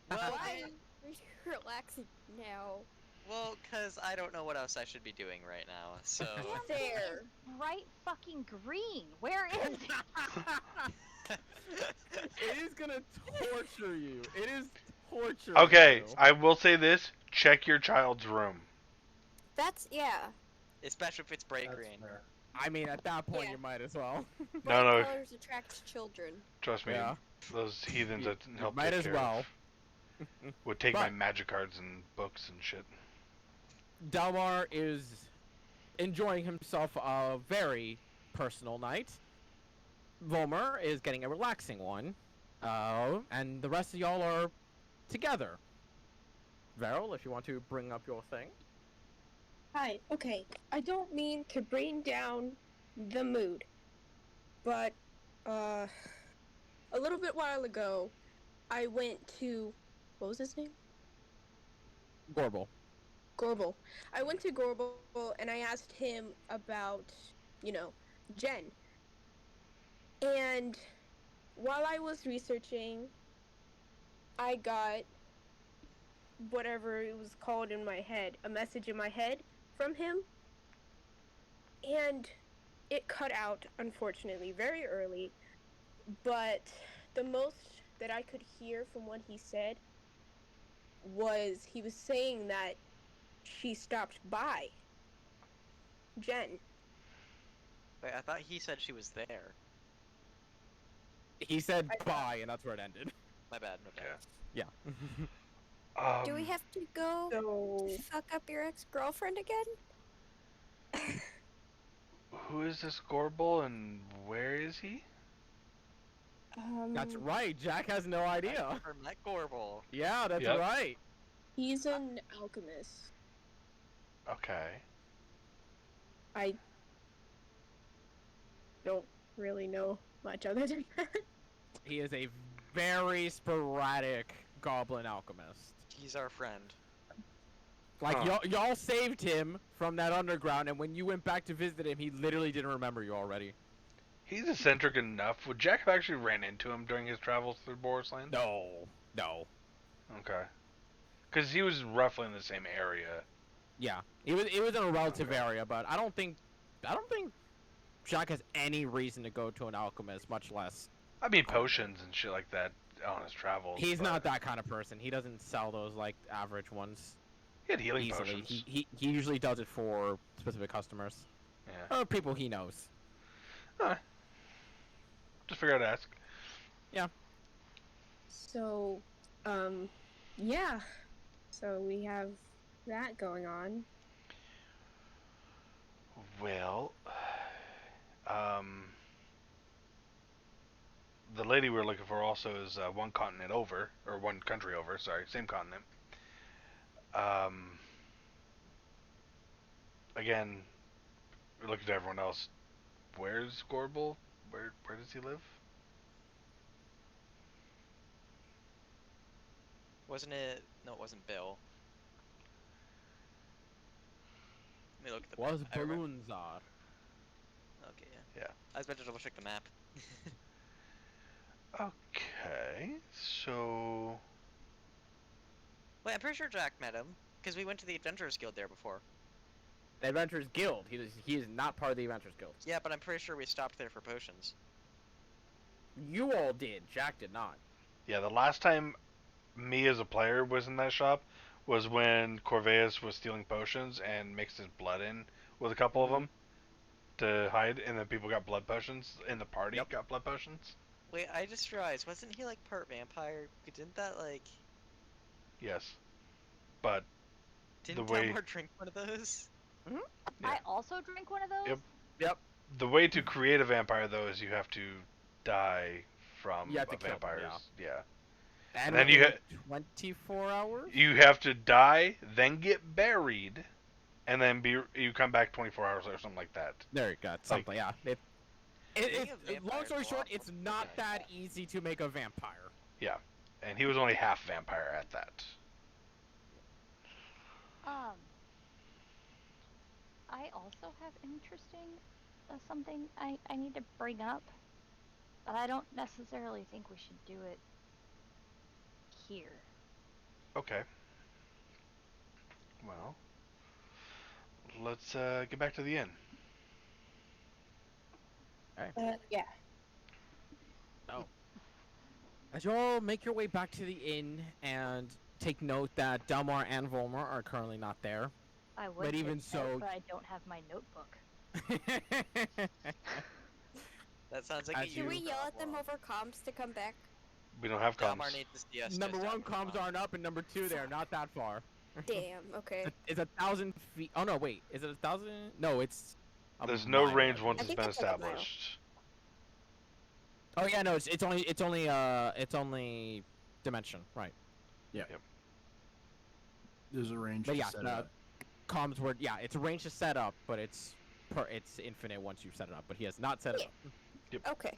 [SPEAKER 2] Well,
[SPEAKER 4] Why are you relaxing now?
[SPEAKER 2] well, cause I don't know what else I should be doing right now. So
[SPEAKER 4] There.
[SPEAKER 5] Bright fucking green. Where is it?
[SPEAKER 1] It is gonna torture you. It is torture.
[SPEAKER 3] okay.
[SPEAKER 1] you.
[SPEAKER 3] I will say this: check your child's room.
[SPEAKER 4] That's yeah.
[SPEAKER 2] especially if it's bright
[SPEAKER 6] That's
[SPEAKER 2] green.
[SPEAKER 6] fair.
[SPEAKER 1] I mean, at that point,
[SPEAKER 4] Yeah.
[SPEAKER 1] you might as well.
[SPEAKER 4] Bright
[SPEAKER 3] No.
[SPEAKER 4] colors attract children.
[SPEAKER 3] Trust me,
[SPEAKER 1] Yeah.
[SPEAKER 3] those heathens that help
[SPEAKER 1] Might
[SPEAKER 3] take
[SPEAKER 1] as
[SPEAKER 3] care
[SPEAKER 1] well.
[SPEAKER 3] of would take my
[SPEAKER 1] But-
[SPEAKER 3] magic cards and books and shit.
[SPEAKER 1] Delmar is enjoying himself a very personal night. Volmer is getting a relaxing one. And the rest of y'all are together. Veril, if you want to bring up your thing.
[SPEAKER 8] Hi, okay. I don't mean to bring down the mood, but a little bit while ago, I went to what was his name?
[SPEAKER 1] Gorbel.
[SPEAKER 8] Gorbel. I went to Gorbel and I asked him about, Jen. And while I was researching, I got whatever it was called in my head, a message in my head from him. And it cut out, unfortunately, very early. But the most that I could hear from what he said was he was saying that she stopped by. Jen.
[SPEAKER 2] Wait, I thought he said she was there.
[SPEAKER 1] He said
[SPEAKER 8] I thought-
[SPEAKER 1] bye, and that's where it ended.
[SPEAKER 2] My bad.
[SPEAKER 1] Yeah.
[SPEAKER 4] Do we have to go
[SPEAKER 8] So
[SPEAKER 4] fuck up your ex-girlfriend again?
[SPEAKER 3] Who is this Gorbel and where is he?
[SPEAKER 1] That's right. Jack has no
[SPEAKER 2] I
[SPEAKER 1] idea.
[SPEAKER 2] never met Gorbel.
[SPEAKER 1] Yeah, that's
[SPEAKER 3] Yep.
[SPEAKER 1] right.
[SPEAKER 8] he's an alchemist.
[SPEAKER 3] Okay.
[SPEAKER 8] I don't really know much other than that.
[SPEAKER 1] He is a very sporadic goblin alchemist.
[SPEAKER 2] He's our friend.
[SPEAKER 1] Like
[SPEAKER 3] Huh.
[SPEAKER 1] y'all saved him from that underground, and when you went back to visit him, he literally didn't remember you already.
[SPEAKER 3] He's eccentric enough. Would Jack have actually ran into him during his travels through Boris Land?
[SPEAKER 1] No.
[SPEAKER 3] Okay. Because he was roughly in the same area.
[SPEAKER 1] Yeah, it was in a relative
[SPEAKER 3] Okay.
[SPEAKER 1] area, but I don't think Jack has any reason to go to an alchemist, much less.
[SPEAKER 3] I mean, potions and shit like that on his travels.
[SPEAKER 1] He's
[SPEAKER 3] but
[SPEAKER 1] not that kind of person. He doesn't sell those like average ones
[SPEAKER 3] He had healing
[SPEAKER 1] easily.
[SPEAKER 3] potions.
[SPEAKER 1] He usually does it for specific customers
[SPEAKER 3] Yeah.
[SPEAKER 1] or people he knows.
[SPEAKER 3] Just figured I'd ask.
[SPEAKER 8] So, yeah. So we have that going on.
[SPEAKER 3] Well, the lady we're looking for also is one continent over, or one country over. Sorry, same continent. Again, we're looking to everyone else. Where's Gorbel? Where does he live?
[SPEAKER 2] Wasn't it? No, it wasn't Bill. Let me look at the
[SPEAKER 1] Was
[SPEAKER 2] map. I remember-
[SPEAKER 1] balloons are?
[SPEAKER 2] Okay, yeah.
[SPEAKER 3] Yeah.
[SPEAKER 2] I was about to double check the map.
[SPEAKER 3] Okay, so
[SPEAKER 2] Wait, I'm pretty sure Jack met him because we went to the Adventurers Guild there before.
[SPEAKER 1] The Adventurers Guild. He is not part of the Adventurers Guild.
[SPEAKER 2] Yeah, but I'm pretty sure we stopped there for potions.
[SPEAKER 1] You all did. Jack did not.
[SPEAKER 3] yeah, the last time me as a player was in that shop was when Corveus was stealing potions and mixed his blood in with a couple of them to hide, and then people got blood potions in the party.
[SPEAKER 1] Yep.
[SPEAKER 3] Got blood potions.
[SPEAKER 2] Wait, I just realized, wasn't he like part vampire? Didn't that like?
[SPEAKER 3] Yes, but
[SPEAKER 2] Didn't
[SPEAKER 3] way-
[SPEAKER 2] Talmor drink one of those?
[SPEAKER 3] Yeah.
[SPEAKER 5] I also drank one of those.
[SPEAKER 3] Yep. the way to create a vampire though is you have to die from
[SPEAKER 1] You have
[SPEAKER 3] a
[SPEAKER 1] to kill them,
[SPEAKER 3] vampire's. Yeah.
[SPEAKER 1] And
[SPEAKER 3] then you
[SPEAKER 1] within 24 hours.
[SPEAKER 3] You have to die, then get buried, and then you come back 24 hours or something like that.
[SPEAKER 1] There you go. Something. Yeah.
[SPEAKER 2] Speaking of
[SPEAKER 1] Long
[SPEAKER 2] vampires,
[SPEAKER 1] story short,
[SPEAKER 2] Waffles
[SPEAKER 1] it's not
[SPEAKER 2] is
[SPEAKER 1] that easy to make a vampire.
[SPEAKER 3] And he was only half vampire at that.
[SPEAKER 5] I also have something I need to bring up, but I don't necessarily think we should do it here.
[SPEAKER 3] Okay. Well, let's get back to the inn.
[SPEAKER 8] Yeah.
[SPEAKER 1] As you all make your way back to the inn and take note that Delmar and Volmar are currently not there.
[SPEAKER 5] I would
[SPEAKER 1] But
[SPEAKER 5] take
[SPEAKER 1] even
[SPEAKER 5] note,
[SPEAKER 1] so-
[SPEAKER 5] but I don't have my notebook.
[SPEAKER 2] That sounds like
[SPEAKER 1] As
[SPEAKER 2] a
[SPEAKER 1] you-
[SPEAKER 4] Should we
[SPEAKER 2] you
[SPEAKER 4] yell at them
[SPEAKER 2] problem.
[SPEAKER 4] over comms to come back?
[SPEAKER 3] We don't have comms.
[SPEAKER 2] Delmar needs to see us.
[SPEAKER 1] Number
[SPEAKER 2] just
[SPEAKER 1] one,
[SPEAKER 2] after
[SPEAKER 1] comms
[SPEAKER 2] lunch.
[SPEAKER 1] aren't up, and number two, they're not that far.
[SPEAKER 4] Damn, okay.
[SPEAKER 1] It's 1,000 feet. Oh no, wait. Is it 1,000? No, it's. a
[SPEAKER 3] There's no
[SPEAKER 1] mile,
[SPEAKER 3] range
[SPEAKER 1] I
[SPEAKER 3] once
[SPEAKER 4] I
[SPEAKER 3] it's
[SPEAKER 4] think
[SPEAKER 3] been
[SPEAKER 4] it's like a mile.
[SPEAKER 3] established.
[SPEAKER 1] Oh yeah, no, it's only dimension, right?
[SPEAKER 6] There's a range
[SPEAKER 1] But
[SPEAKER 6] to
[SPEAKER 1] yeah,
[SPEAKER 6] set up.
[SPEAKER 1] comms were it's arranged to set up, but it's infinite once you set it up. But he has not set it up.
[SPEAKER 4] Okay.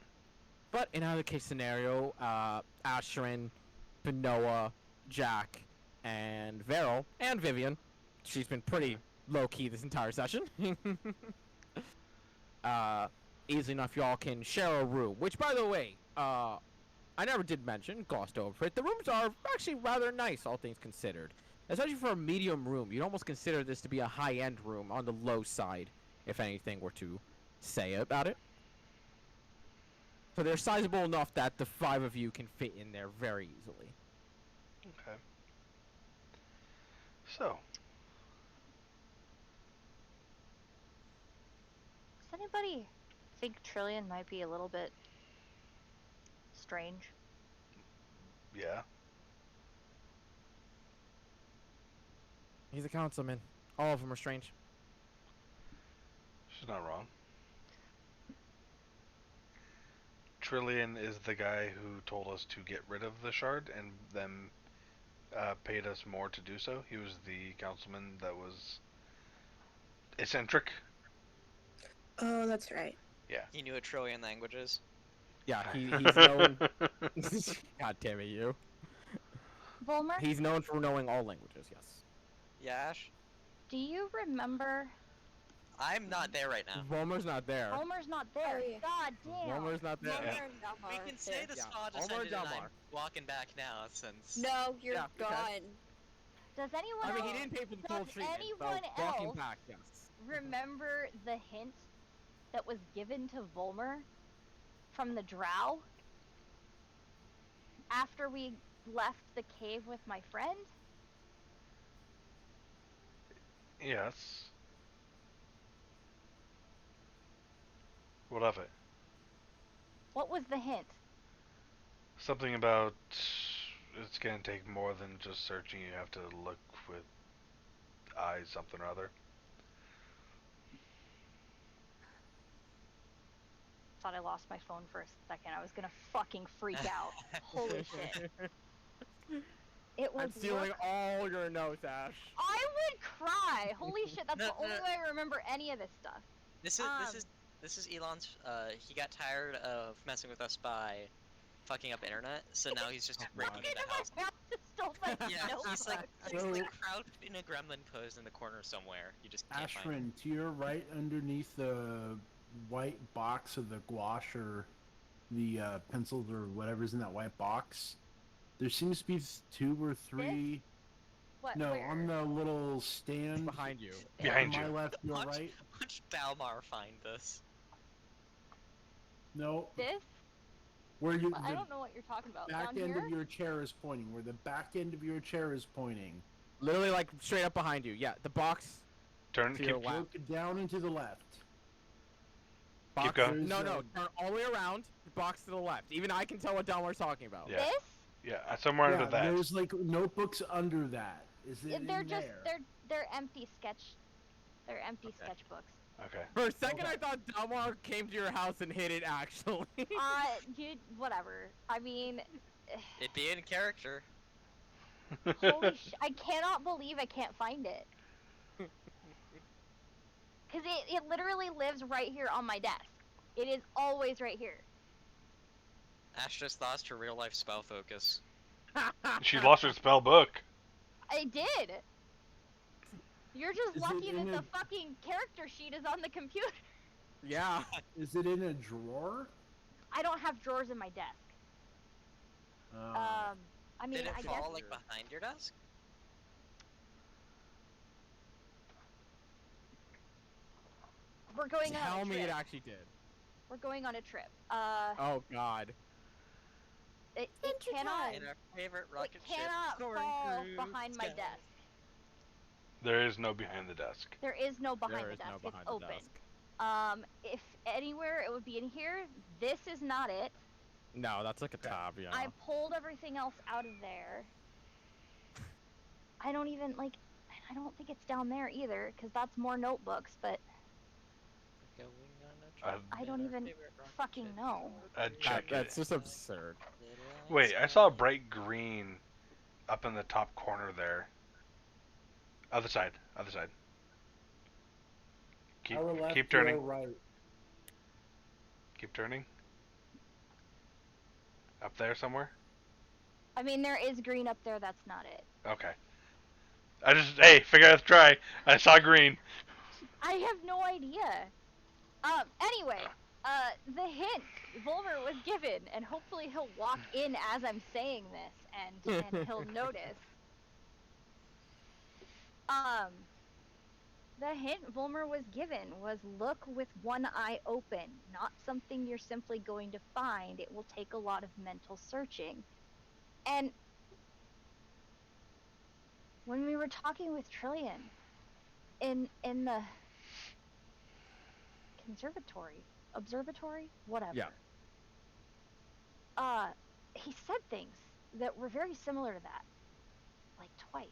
[SPEAKER 1] But in either case scenario, Asherin, Benoa, Jack, and Veryl, and Vivian, she's been pretty low key this entire session. Easily enough, y'all can share a room. Which, by the way, I never did mention, glossed over it. The rooms are actually rather nice, all things considered. Especially for a medium room, you'd almost consider this to be a high-end room on the low side, if anything were to say about it. So they're sizable enough that the 5 of you can fit in there very easily.
[SPEAKER 3] Okay. So,
[SPEAKER 5] Does anybody think Trillian might be a little bit strange?
[SPEAKER 3] Yeah.
[SPEAKER 1] He's a councilman. All of them are strange.
[SPEAKER 3] She's not wrong. Trillian is the guy who told us to get rid of the shard and then paid us more to do so. He was the councilman that was eccentric.
[SPEAKER 8] Oh, that's right.
[SPEAKER 2] He knew a trillion languages.
[SPEAKER 1] Yeah, he's known. God damn it, you.
[SPEAKER 5] Volmer,
[SPEAKER 1] He's known for knowing all languages. Yes.
[SPEAKER 2] Yeah, Ash?
[SPEAKER 5] do you remember?
[SPEAKER 2] I'm not there right now.
[SPEAKER 1] Vollmer's not there.
[SPEAKER 5] Homer's not there.
[SPEAKER 8] Oh, yeah.
[SPEAKER 5] God damn.
[SPEAKER 1] Vollmer's not there.
[SPEAKER 8] Mulder
[SPEAKER 3] Yeah.
[SPEAKER 8] and Delmar
[SPEAKER 2] We
[SPEAKER 8] are
[SPEAKER 2] can say
[SPEAKER 8] there.
[SPEAKER 2] the
[SPEAKER 1] Yeah,
[SPEAKER 2] spa just
[SPEAKER 1] Omar
[SPEAKER 2] ended and I'm
[SPEAKER 1] Delmar.
[SPEAKER 2] walking back now since...
[SPEAKER 8] No, you're
[SPEAKER 1] Yeah, okay.
[SPEAKER 8] gone.
[SPEAKER 5] Does anyone
[SPEAKER 1] I mean,
[SPEAKER 5] else
[SPEAKER 1] he didn't pay for the
[SPEAKER 5] does
[SPEAKER 1] full treatment.
[SPEAKER 5] anyone
[SPEAKER 1] So walking
[SPEAKER 5] else
[SPEAKER 1] back, yes.
[SPEAKER 5] remember the hint that was given to Volmer from the drow after we left the cave with my friend?
[SPEAKER 3] Yes. What of it?
[SPEAKER 5] What was the hint?
[SPEAKER 3] Something about it's gonna take more than just searching. You have to look with eyes, something or other.
[SPEAKER 5] Thought I lost my phone for a second. I was gonna fucking freak out. Holy shit. It was
[SPEAKER 1] I'm stealing
[SPEAKER 5] look-
[SPEAKER 1] all your notes, Ash.
[SPEAKER 5] I would cry. Holy shit, that's
[SPEAKER 2] No,
[SPEAKER 5] the only
[SPEAKER 2] no.
[SPEAKER 5] way I remember any of this stuff.
[SPEAKER 2] This is Elon's. He got tired of messing with us by fucking up internet, so now he's just breaking
[SPEAKER 5] Into
[SPEAKER 2] into
[SPEAKER 5] my
[SPEAKER 2] house.
[SPEAKER 5] house to steal my
[SPEAKER 2] Yeah, he's like
[SPEAKER 5] notebook.
[SPEAKER 2] crouched in a gremlin pose in the corner somewhere. You just can't find him.
[SPEAKER 6] Ashrin, to your right, underneath the white box of the gouache or the pencils or whatever's in that white box, there seems to be 2 or 3.
[SPEAKER 5] What?
[SPEAKER 6] No,
[SPEAKER 5] where?
[SPEAKER 6] on the little stand
[SPEAKER 1] Behind you.
[SPEAKER 3] Behind
[SPEAKER 6] to
[SPEAKER 3] you.
[SPEAKER 6] my left, your
[SPEAKER 2] Watch-
[SPEAKER 6] right.
[SPEAKER 2] Watch Balmar find this.
[SPEAKER 6] No,
[SPEAKER 5] This?
[SPEAKER 6] where you
[SPEAKER 5] Well, I
[SPEAKER 6] the
[SPEAKER 5] don't know what you're talking about.
[SPEAKER 6] back
[SPEAKER 5] Down
[SPEAKER 6] end
[SPEAKER 5] here?
[SPEAKER 6] of your chair is pointing. Where the back end of your chair is pointing.
[SPEAKER 1] Literally, like, straight up behind you. Yeah, the box.
[SPEAKER 3] Turn.
[SPEAKER 1] To your
[SPEAKER 3] Keep.
[SPEAKER 1] left.
[SPEAKER 6] Look down and to the left.
[SPEAKER 1] Box.
[SPEAKER 3] going.
[SPEAKER 1] No,
[SPEAKER 6] There's
[SPEAKER 1] no.
[SPEAKER 6] a-
[SPEAKER 1] Turn all the way around. The box to the left. Even I can tell what Delmar's talking about.
[SPEAKER 3] Yeah.
[SPEAKER 5] This?
[SPEAKER 3] Yeah, somewhere
[SPEAKER 6] Yeah,
[SPEAKER 3] under that.
[SPEAKER 6] there's like notebooks under that. Is it
[SPEAKER 5] Yeah, they're
[SPEAKER 6] in
[SPEAKER 5] just
[SPEAKER 6] there?
[SPEAKER 5] they're empty sketch. They're empty
[SPEAKER 1] Okay.
[SPEAKER 5] sketchbooks.
[SPEAKER 3] Okay.
[SPEAKER 1] For a second,
[SPEAKER 6] Okay.
[SPEAKER 1] I thought Delmar came to your house and hid it, actually.
[SPEAKER 5] Dude, whatever. I mean,
[SPEAKER 2] It'd be in character.
[SPEAKER 5] holy I cannot believe I can't find it. Cause it literally lives right here on my desk. It is always right here.
[SPEAKER 2] Ash just lost her real life spell focus.
[SPEAKER 3] She lost her spell book.
[SPEAKER 5] I did. You're just
[SPEAKER 6] Is
[SPEAKER 5] lucky
[SPEAKER 6] it
[SPEAKER 5] that
[SPEAKER 6] in
[SPEAKER 5] the
[SPEAKER 6] a-
[SPEAKER 5] fucking character sheet is on the computer.
[SPEAKER 1] Yeah.
[SPEAKER 6] Is it in a drawer?
[SPEAKER 5] I don't have drawers in my desk. I mean,
[SPEAKER 2] Did it
[SPEAKER 5] I
[SPEAKER 2] fall
[SPEAKER 5] guess
[SPEAKER 2] like behind your desk?
[SPEAKER 5] we're going on
[SPEAKER 1] Tell
[SPEAKER 5] a
[SPEAKER 1] me
[SPEAKER 5] trip.
[SPEAKER 1] it actually did.
[SPEAKER 5] We're going on a trip.
[SPEAKER 1] Oh, God.
[SPEAKER 5] It
[SPEAKER 8] Adventure
[SPEAKER 5] cannot.
[SPEAKER 8] time.
[SPEAKER 2] In our favorite
[SPEAKER 5] It
[SPEAKER 2] rocket ship.
[SPEAKER 5] cannot
[SPEAKER 2] soaring
[SPEAKER 5] fall
[SPEAKER 2] through
[SPEAKER 5] behind
[SPEAKER 2] the
[SPEAKER 5] my
[SPEAKER 2] sky.
[SPEAKER 5] desk.
[SPEAKER 3] There is no behind the desk.
[SPEAKER 5] There is no behind
[SPEAKER 1] There
[SPEAKER 5] the
[SPEAKER 1] is
[SPEAKER 5] desk.
[SPEAKER 1] no
[SPEAKER 5] It's
[SPEAKER 1] behind the
[SPEAKER 5] open.
[SPEAKER 1] desk.
[SPEAKER 5] If anywhere, it would be in here. This is not it.
[SPEAKER 1] No, that's like a tab, yeah.
[SPEAKER 5] I pulled everything else out of there. I don't even like. I don't think it's down there either, because that's more notebooks. But
[SPEAKER 2] Going on a trip
[SPEAKER 5] I
[SPEAKER 2] in
[SPEAKER 5] don't
[SPEAKER 2] our
[SPEAKER 5] even
[SPEAKER 2] favorite rocket
[SPEAKER 5] fucking
[SPEAKER 2] ship,
[SPEAKER 5] know.
[SPEAKER 3] I'd
[SPEAKER 2] soaring
[SPEAKER 3] check
[SPEAKER 2] through
[SPEAKER 3] it.
[SPEAKER 1] That's just absurd.
[SPEAKER 2] little
[SPEAKER 3] Wait, I
[SPEAKER 2] lights
[SPEAKER 3] saw a
[SPEAKER 2] on.
[SPEAKER 3] bright green up in the top corner there. Other side. Other side. Keep,
[SPEAKER 6] Our left,
[SPEAKER 3] keep
[SPEAKER 6] your
[SPEAKER 3] turning.
[SPEAKER 6] right.
[SPEAKER 3] Keep turning. Up there somewhere?
[SPEAKER 5] I mean, there is green up there. That's not it.
[SPEAKER 3] Okay. Hey, figure out to try. I saw green.
[SPEAKER 5] I have no idea. Anyway, the hint Volmer was given, and hopefully he'll walk in as I'm saying this, and he'll notice. The hint Volmer was given was look with one eye open, not something you're simply going to find. It will take a lot of mental searching. And when we were talking with Trillian in the observatory, whatever.
[SPEAKER 1] Yeah.
[SPEAKER 5] he said things that were very similar to that, like twice.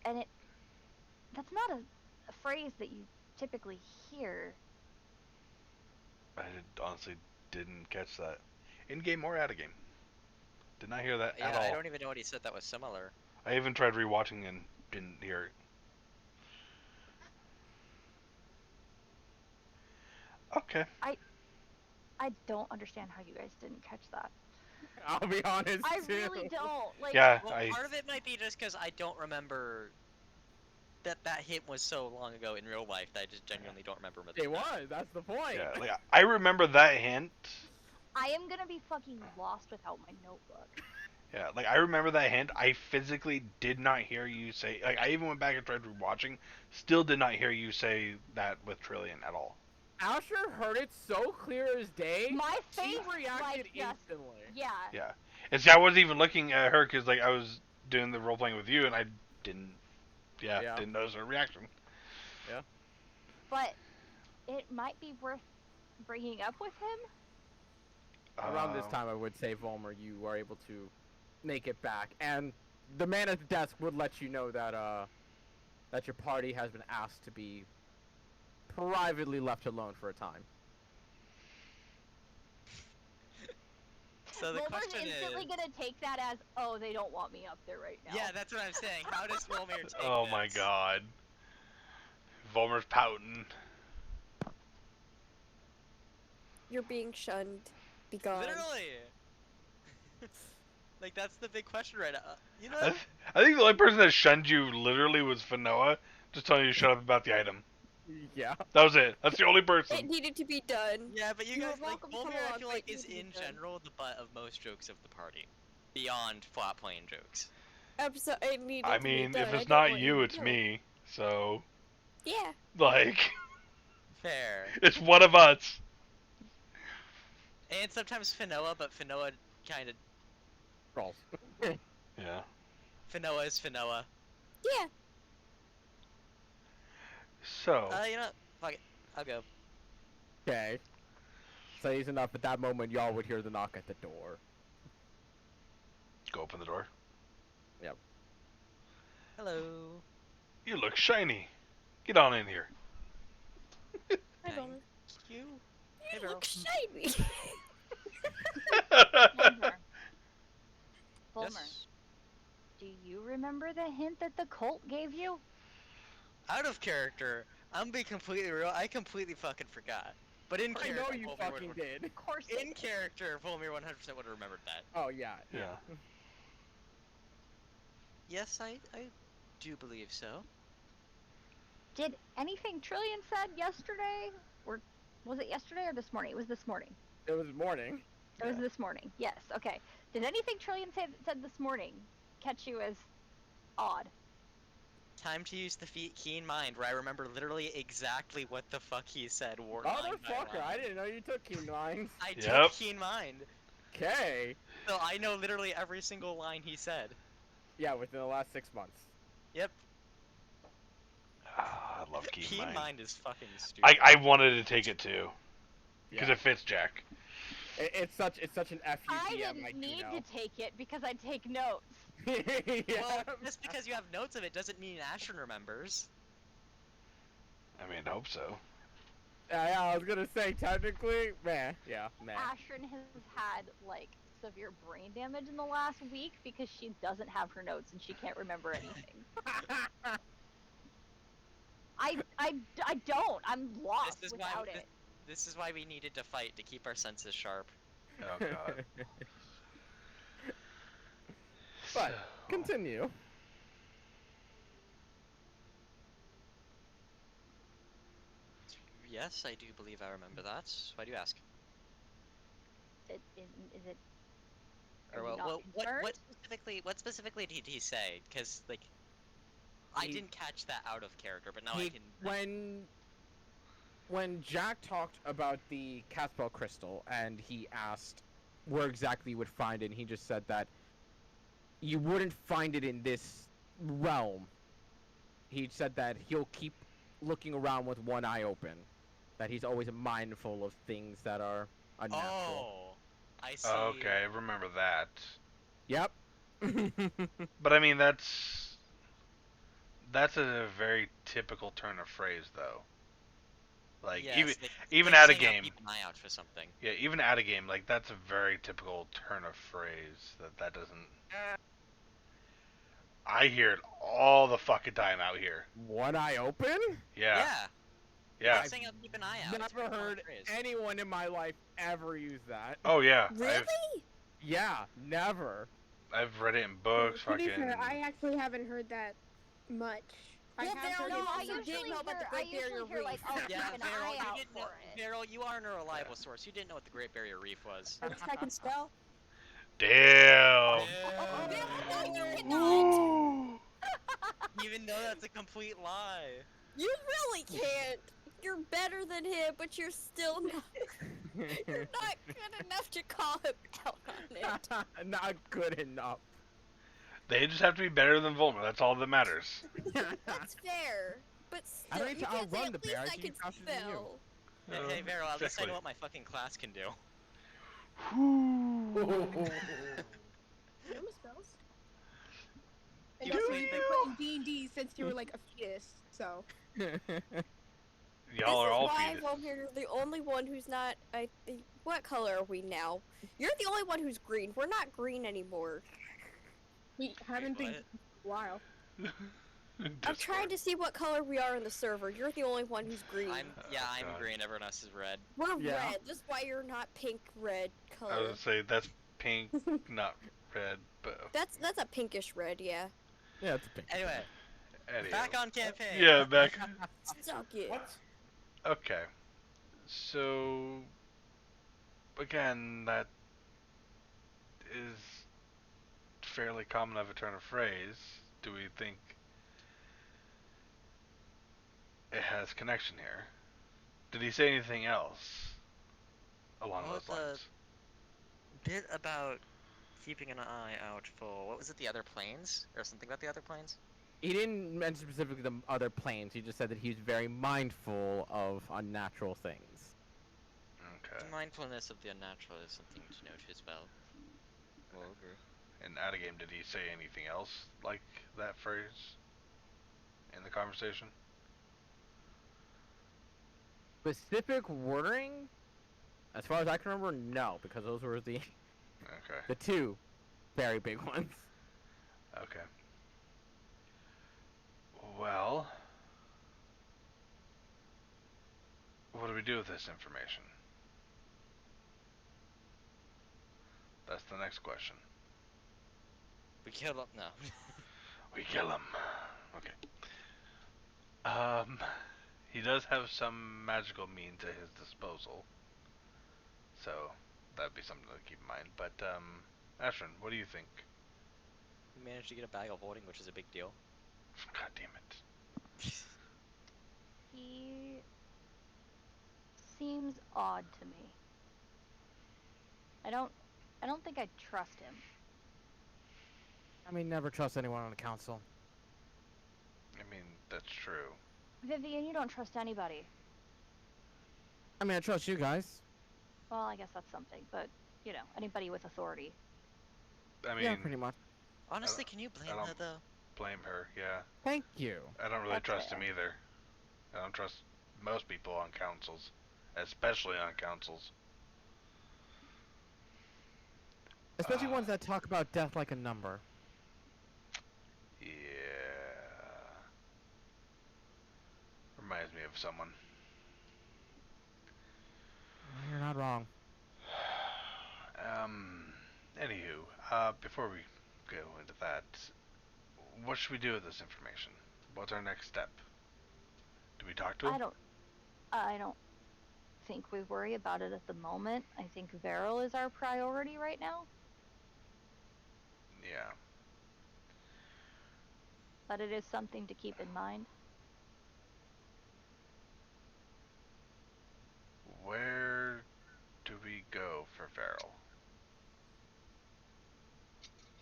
[SPEAKER 5] And that's not a phrase that you typically hear.
[SPEAKER 3] Honestly didn't catch that. In game or out of game. Did not hear that at
[SPEAKER 2] Yeah,
[SPEAKER 3] all.
[SPEAKER 2] I don't even know what he said that was similar.
[SPEAKER 3] I even tried rewatching and didn't hear it. Okay.
[SPEAKER 5] I don't understand how you guys didn't catch that.
[SPEAKER 1] I'll be honest
[SPEAKER 5] I
[SPEAKER 1] too.
[SPEAKER 5] really don't. Like,
[SPEAKER 3] Yeah,
[SPEAKER 2] Well, part of it might be just because I don't remember that hint was so long ago in real life that I just genuinely don't remember what
[SPEAKER 1] It was. That's the point.
[SPEAKER 3] yeah, like I remember that hint.
[SPEAKER 5] I am gonna be fucking lost without my notebook.
[SPEAKER 3] Yeah, like I remember that hint. I physically did not hear you say. Like I even went back and tried rewatching. Still did not hear you say that with Trillian at all.
[SPEAKER 1] Asher heard it so clear as day.
[SPEAKER 5] My
[SPEAKER 1] She
[SPEAKER 5] face,
[SPEAKER 1] reacted
[SPEAKER 5] like, just,
[SPEAKER 1] instantly.
[SPEAKER 5] yeah.
[SPEAKER 3] Yeah, and see, I wasn't even looking at her because like I was doing the role playing with you, and I didn't. Yeah,
[SPEAKER 1] Yeah.
[SPEAKER 3] didn't notice her reaction.
[SPEAKER 5] But it might be worth bringing up with him.
[SPEAKER 1] Around this time, I would say, Volmer, you are able to make it back, and the man at the desk would let you know that that your party has been asked to be privately left alone for a time.
[SPEAKER 2] So the
[SPEAKER 5] Wilbur's
[SPEAKER 2] question
[SPEAKER 5] instantly
[SPEAKER 2] is,
[SPEAKER 5] gonna take that as, oh, they don't want me up there right now.
[SPEAKER 2] yeah, that's what I'm saying. How does Wilmir take
[SPEAKER 3] Oh my
[SPEAKER 2] this?
[SPEAKER 3] god. Volmer's pouting.
[SPEAKER 4] You're being shunned. Be gone.
[SPEAKER 2] Literally. Like that's the big question right now. You know,
[SPEAKER 3] I think the only person that shunned you literally was Fanoa, just telling you to shut up about the item.
[SPEAKER 1] Yeah.
[SPEAKER 3] That was it. That's the only
[SPEAKER 4] It
[SPEAKER 3] person.
[SPEAKER 4] needed to be done.
[SPEAKER 2] yeah, but you
[SPEAKER 4] You're
[SPEAKER 2] guys like
[SPEAKER 4] welcome to come
[SPEAKER 2] Wilmir. I
[SPEAKER 4] along,
[SPEAKER 2] feel
[SPEAKER 4] but
[SPEAKER 2] like
[SPEAKER 4] it
[SPEAKER 2] is
[SPEAKER 4] needed to
[SPEAKER 2] in
[SPEAKER 4] be done.
[SPEAKER 2] general the butt of most jokes of the party, beyond flat playing jokes.
[SPEAKER 4] It needed
[SPEAKER 3] I
[SPEAKER 4] to be
[SPEAKER 3] mean,
[SPEAKER 4] done.
[SPEAKER 3] if
[SPEAKER 4] I
[SPEAKER 3] it's
[SPEAKER 4] don't
[SPEAKER 3] not
[SPEAKER 4] want
[SPEAKER 3] you,
[SPEAKER 4] to
[SPEAKER 3] it's
[SPEAKER 4] know.
[SPEAKER 3] me. So,
[SPEAKER 4] Yeah.
[SPEAKER 3] like,
[SPEAKER 2] Fair.
[SPEAKER 3] it's one of us.
[SPEAKER 2] And sometimes Finoa, but Finoa kind of
[SPEAKER 1] Rolls.
[SPEAKER 3] Yeah.
[SPEAKER 2] Finoa is Finoa.
[SPEAKER 4] Yeah.
[SPEAKER 3] So,
[SPEAKER 2] You know, fuck it, I'll go.
[SPEAKER 1] Okay. So he's enough. At that moment, y'all would hear the knock at the door.
[SPEAKER 3] go open the door.
[SPEAKER 2] Hello.
[SPEAKER 3] You look shiny. Get on in here.
[SPEAKER 4] Hi,
[SPEAKER 2] Thank
[SPEAKER 4] Bummer.
[SPEAKER 2] you. Hey,
[SPEAKER 4] You
[SPEAKER 2] Beryl.
[SPEAKER 4] look shiny.
[SPEAKER 5] Fulmer. Fulmer,
[SPEAKER 2] Yes.
[SPEAKER 5] do you remember the hint that the cult gave you?
[SPEAKER 2] Out of character, I'm gonna be completely real. I completely fucking forgot. But in
[SPEAKER 1] I
[SPEAKER 2] character,
[SPEAKER 1] know you
[SPEAKER 2] Volmir
[SPEAKER 1] fucking
[SPEAKER 2] would,
[SPEAKER 1] did.
[SPEAKER 5] Of course they
[SPEAKER 2] in
[SPEAKER 5] did.
[SPEAKER 2] character, Volmir 100% would have remembered that.
[SPEAKER 1] Oh yeah.
[SPEAKER 3] Yeah.
[SPEAKER 2] Yes, I do believe so.
[SPEAKER 5] Did anything Trillian said yesterday? Or was it yesterday or this morning? It was this morning.
[SPEAKER 1] It was morning.
[SPEAKER 5] It was
[SPEAKER 3] Yeah.
[SPEAKER 5] this morning. Yes, okay. Did anything Trillian said this morning catch you as odd?
[SPEAKER 2] Time to use the keen mind, where I remember literally exactly what the fuck he said. Line by
[SPEAKER 1] Motherfucker! I
[SPEAKER 2] line.
[SPEAKER 1] didn't know you took keen lines.
[SPEAKER 2] I
[SPEAKER 3] Yep.
[SPEAKER 2] took keen mind,
[SPEAKER 1] Okay.
[SPEAKER 2] so I know literally every single line he said.
[SPEAKER 1] Yeah, within the last 6 months.
[SPEAKER 2] Yep.
[SPEAKER 3] Ah, I love Keen
[SPEAKER 2] Keen
[SPEAKER 3] Mind.
[SPEAKER 2] mind is fucking stupid.
[SPEAKER 3] I wanted to take it too. Because
[SPEAKER 1] Yeah.
[SPEAKER 3] it fits Jack.
[SPEAKER 1] It's such an FUDM.
[SPEAKER 5] I
[SPEAKER 1] do
[SPEAKER 5] didn't need
[SPEAKER 1] know.
[SPEAKER 5] to take it because I take notes.
[SPEAKER 1] Yeah.
[SPEAKER 2] Well, just because you have notes of it doesn't mean Ashton remembers.
[SPEAKER 3] I mean, I hope so.
[SPEAKER 1] Yeah, I was gonna say technically, man. Yeah, man.
[SPEAKER 5] Ashton has had like severe brain damage in the last week because she doesn't have her notes and she can't remember anything. I don't. I'm lost
[SPEAKER 2] This is
[SPEAKER 5] without
[SPEAKER 2] why
[SPEAKER 5] it.
[SPEAKER 2] this is why we needed to fight to keep our senses sharp.
[SPEAKER 3] Oh, God.
[SPEAKER 1] But
[SPEAKER 3] So-
[SPEAKER 1] continue.
[SPEAKER 2] Yes, I do believe I remember that. Why do you ask?
[SPEAKER 5] Is it?
[SPEAKER 2] Or
[SPEAKER 5] Are you
[SPEAKER 2] well,
[SPEAKER 5] not
[SPEAKER 2] what
[SPEAKER 5] concerned?
[SPEAKER 2] specifically did he say? Because like, I
[SPEAKER 1] He-
[SPEAKER 2] didn't catch that out of character, but now I
[SPEAKER 1] He-
[SPEAKER 2] can.
[SPEAKER 1] when Jack talked about the Caspel crystal and he asked where exactly you would find it, and he just said that you wouldn't find it in this realm. He said that he'll keep looking around with one eye open. That he's always mindful of things that are unnatural.
[SPEAKER 2] Oh, I see.
[SPEAKER 3] Okay, remember that.
[SPEAKER 1] Yep.
[SPEAKER 3] But I mean, that's a very typical turn of phrase, though. Like
[SPEAKER 2] Yes,
[SPEAKER 3] even
[SPEAKER 2] like
[SPEAKER 3] at a
[SPEAKER 2] saying I'll
[SPEAKER 3] game,
[SPEAKER 2] keep an eye out for something.
[SPEAKER 3] yeah, even at a game, like that's a very typical turn of phrase. That doesn't. I hear it all the fucking time out here.
[SPEAKER 1] One eye open?
[SPEAKER 3] Yeah,
[SPEAKER 2] Yeah.
[SPEAKER 3] yeah.
[SPEAKER 2] That's saying I'll keep an eye out. It's a
[SPEAKER 1] Never
[SPEAKER 2] very common
[SPEAKER 1] heard
[SPEAKER 2] phrase.
[SPEAKER 1] anyone in my life ever use that.
[SPEAKER 3] Oh yeah.
[SPEAKER 4] Really?
[SPEAKER 1] Yeah, never.
[SPEAKER 3] I've read it in books.
[SPEAKER 8] To be
[SPEAKER 3] Fucking.
[SPEAKER 8] fair, I actually haven't heard that much. I
[SPEAKER 4] Well,
[SPEAKER 8] have
[SPEAKER 4] there
[SPEAKER 8] heard
[SPEAKER 4] are
[SPEAKER 8] it
[SPEAKER 4] no, I
[SPEAKER 8] from-
[SPEAKER 4] usually know about the Great Barrier
[SPEAKER 5] hear, like,
[SPEAKER 4] Reef.
[SPEAKER 5] I'll
[SPEAKER 2] Yeah,
[SPEAKER 5] keep an
[SPEAKER 2] Veryl,
[SPEAKER 5] eye
[SPEAKER 2] you
[SPEAKER 5] out
[SPEAKER 2] didn't know.
[SPEAKER 5] for it.
[SPEAKER 2] Veryl, you are a reliable source. You didn't know what the Great Barrier Reef was.
[SPEAKER 4] I can spell.
[SPEAKER 3] Damn.
[SPEAKER 4] No, you cannot.
[SPEAKER 3] Ooh.
[SPEAKER 2] Even though that's a complete lie.
[SPEAKER 4] You really can't. You're better than him, but you're still not. You're not good enough to call him out on it.
[SPEAKER 1] Not good enough.
[SPEAKER 3] They just have to be better than Volma. That's all that matters.
[SPEAKER 4] That's fair. But
[SPEAKER 1] I
[SPEAKER 4] still,
[SPEAKER 1] don't need
[SPEAKER 4] you
[SPEAKER 1] to
[SPEAKER 4] can't say
[SPEAKER 1] outrun
[SPEAKER 4] at
[SPEAKER 1] the
[SPEAKER 4] least
[SPEAKER 1] bear, I
[SPEAKER 4] I
[SPEAKER 1] can
[SPEAKER 4] can
[SPEAKER 1] get faster than you.
[SPEAKER 4] spell.
[SPEAKER 2] Hey, Veryl, at least I
[SPEAKER 3] exactly.
[SPEAKER 2] know what my fucking class can do.
[SPEAKER 8] Normal spells. And
[SPEAKER 2] You
[SPEAKER 8] also,
[SPEAKER 2] see
[SPEAKER 8] you've
[SPEAKER 2] the-
[SPEAKER 8] been playing D&D since you were like a fetus, so.
[SPEAKER 3] Y'all are all
[SPEAKER 4] This is why,
[SPEAKER 3] fetus.
[SPEAKER 4] Volmir, you're the only one who's not. I think. What color are we now? You're the only one who's green. We're not green anymore.
[SPEAKER 8] We haven't been
[SPEAKER 2] what?
[SPEAKER 8] for a while.
[SPEAKER 4] I'm trying to see what color we are in the server. You're the only one who's green.
[SPEAKER 2] I'm
[SPEAKER 3] God.
[SPEAKER 2] green. Everyone else is red.
[SPEAKER 4] We're
[SPEAKER 1] Yeah.
[SPEAKER 4] red. That's why you're not pink red
[SPEAKER 3] I
[SPEAKER 4] color.
[SPEAKER 3] was gonna say that's pink, not red, but
[SPEAKER 4] That's a pinkish red, yeah.
[SPEAKER 1] Yeah, it's a pink.
[SPEAKER 2] Anyway,
[SPEAKER 3] anyway.
[SPEAKER 2] back on campaign.
[SPEAKER 3] Yeah, back.
[SPEAKER 4] Suck it.
[SPEAKER 6] What?
[SPEAKER 3] Okay. So again, that is fairly common of a turn of phrase. Do we think it has connection here? Did he say anything else along
[SPEAKER 2] Well,
[SPEAKER 3] those
[SPEAKER 2] the-
[SPEAKER 3] lines?
[SPEAKER 2] Bit about keeping an eye out for, what was it, the other planes? Or something about the other planes?
[SPEAKER 1] He didn't mention specifically the other planes. He just said that he's very mindful of unnatural things.
[SPEAKER 3] Okay.
[SPEAKER 2] Mindfulness of the unnatural is something to note as well. Well, agree.
[SPEAKER 3] And out of game, did he say anything else like that phrase in the conversation?
[SPEAKER 1] Specific wording? As far as I can remember, no, because those were the
[SPEAKER 3] Okay.
[SPEAKER 1] two very big ones.
[SPEAKER 3] Okay. Well, what do we do with this information? That's the next question.
[SPEAKER 2] We killed him. No.
[SPEAKER 3] We kill him. Okay. He does have some magical means at his disposal, so that'd be something to keep in mind. But Ashton, what do you think?
[SPEAKER 2] We managed to get a bag of holding, which is a big deal.
[SPEAKER 3] God damn it.
[SPEAKER 5] He seems odd to me. I don't think I trust him.
[SPEAKER 1] I mean, never trust anyone on the council.
[SPEAKER 3] I mean, that's true.
[SPEAKER 5] Vivian, you don't trust anybody.
[SPEAKER 1] I mean, I trust you guys.
[SPEAKER 5] Well, I guess that's something, but you know, anybody with authority.
[SPEAKER 3] I mean,
[SPEAKER 1] Yeah, pretty much.
[SPEAKER 2] Honestly, can you blame
[SPEAKER 3] I don't-
[SPEAKER 2] her though?
[SPEAKER 3] blame her. Yeah,
[SPEAKER 1] Thank you.
[SPEAKER 3] I don't really
[SPEAKER 5] That's
[SPEAKER 3] trust
[SPEAKER 5] fair.
[SPEAKER 3] him either. I don't trust most people on councils, especially on councils.
[SPEAKER 1] Especially ones that talk about death like a number.
[SPEAKER 3] Yeah. Reminds me of someone.
[SPEAKER 1] You're not wrong.
[SPEAKER 3] Anywho, before we go into that, what should we do with this information? What's our next step? Do we talk to him?
[SPEAKER 5] I don't think we worry about it at the moment. I think Veryl is our priority right now,
[SPEAKER 3] Yeah.
[SPEAKER 5] but it is something to keep in mind.
[SPEAKER 3] Where do we go for Farrell?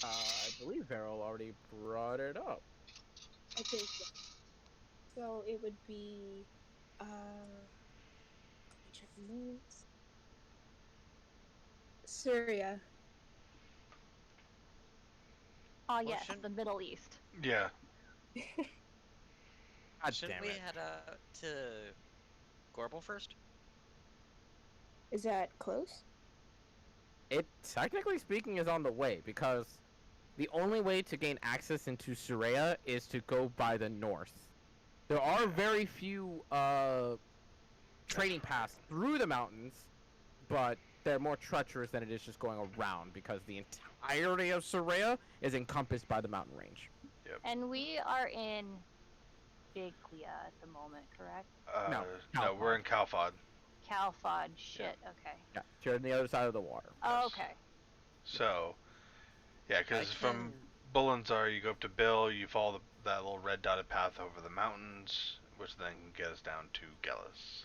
[SPEAKER 1] I believe Veryl already brought it up.
[SPEAKER 8] I think so. So it would be, let me check the notes. Syria.
[SPEAKER 5] Oh
[SPEAKER 2] Well,
[SPEAKER 5] yes,
[SPEAKER 2] shouldn't-
[SPEAKER 5] the Middle East.
[SPEAKER 3] Yeah.
[SPEAKER 1] God
[SPEAKER 2] Shouldn't
[SPEAKER 1] damn
[SPEAKER 2] we
[SPEAKER 1] it.
[SPEAKER 2] head to Gorbel first?
[SPEAKER 8] Is that close?
[SPEAKER 1] It, technically speaking, is on the way, because the only way to gain access into Surea is to go by the north. There are very few trading paths through the mountains, but they're more treacherous than it is just going around, because the entirety of Surea is encompassed by the mountain range.
[SPEAKER 5] And we are in Biglia at the moment, correct?
[SPEAKER 3] No,
[SPEAKER 1] No,
[SPEAKER 3] we're in Calfod.
[SPEAKER 5] Calfod. Shit. Okay.
[SPEAKER 1] Yeah, you're on the other side of the water.
[SPEAKER 5] Oh,
[SPEAKER 3] Yes.
[SPEAKER 5] okay.
[SPEAKER 3] So, yeah, because
[SPEAKER 2] I
[SPEAKER 3] from
[SPEAKER 2] can-
[SPEAKER 3] Bullenzar, you go up to Bill, you follow that little red dotted path over the mountains, which then can get us down to Gellis.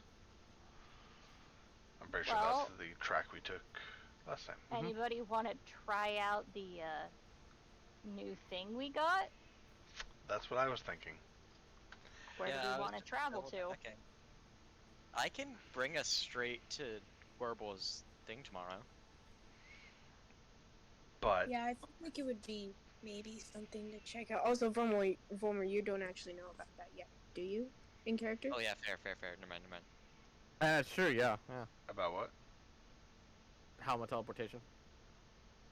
[SPEAKER 3] I'm pretty sure
[SPEAKER 5] Well-
[SPEAKER 3] that's the track we took last time.
[SPEAKER 5] Anybody want to try out the new thing we got?
[SPEAKER 3] That's what I was thinking.
[SPEAKER 5] Where do
[SPEAKER 2] I
[SPEAKER 5] we
[SPEAKER 2] was
[SPEAKER 5] want to
[SPEAKER 2] just
[SPEAKER 5] travel to?
[SPEAKER 2] double-checking. I can bring us straight to Gorbel's thing tomorrow.
[SPEAKER 3] But
[SPEAKER 8] Yeah, I feel like it would be maybe something to check out. Also, Vomer, you don't actually know about that yet, do you? In character?
[SPEAKER 2] Oh yeah, fair. Never mind.
[SPEAKER 1] Sure, yeah.
[SPEAKER 3] about what?
[SPEAKER 1] Helmet teleportation.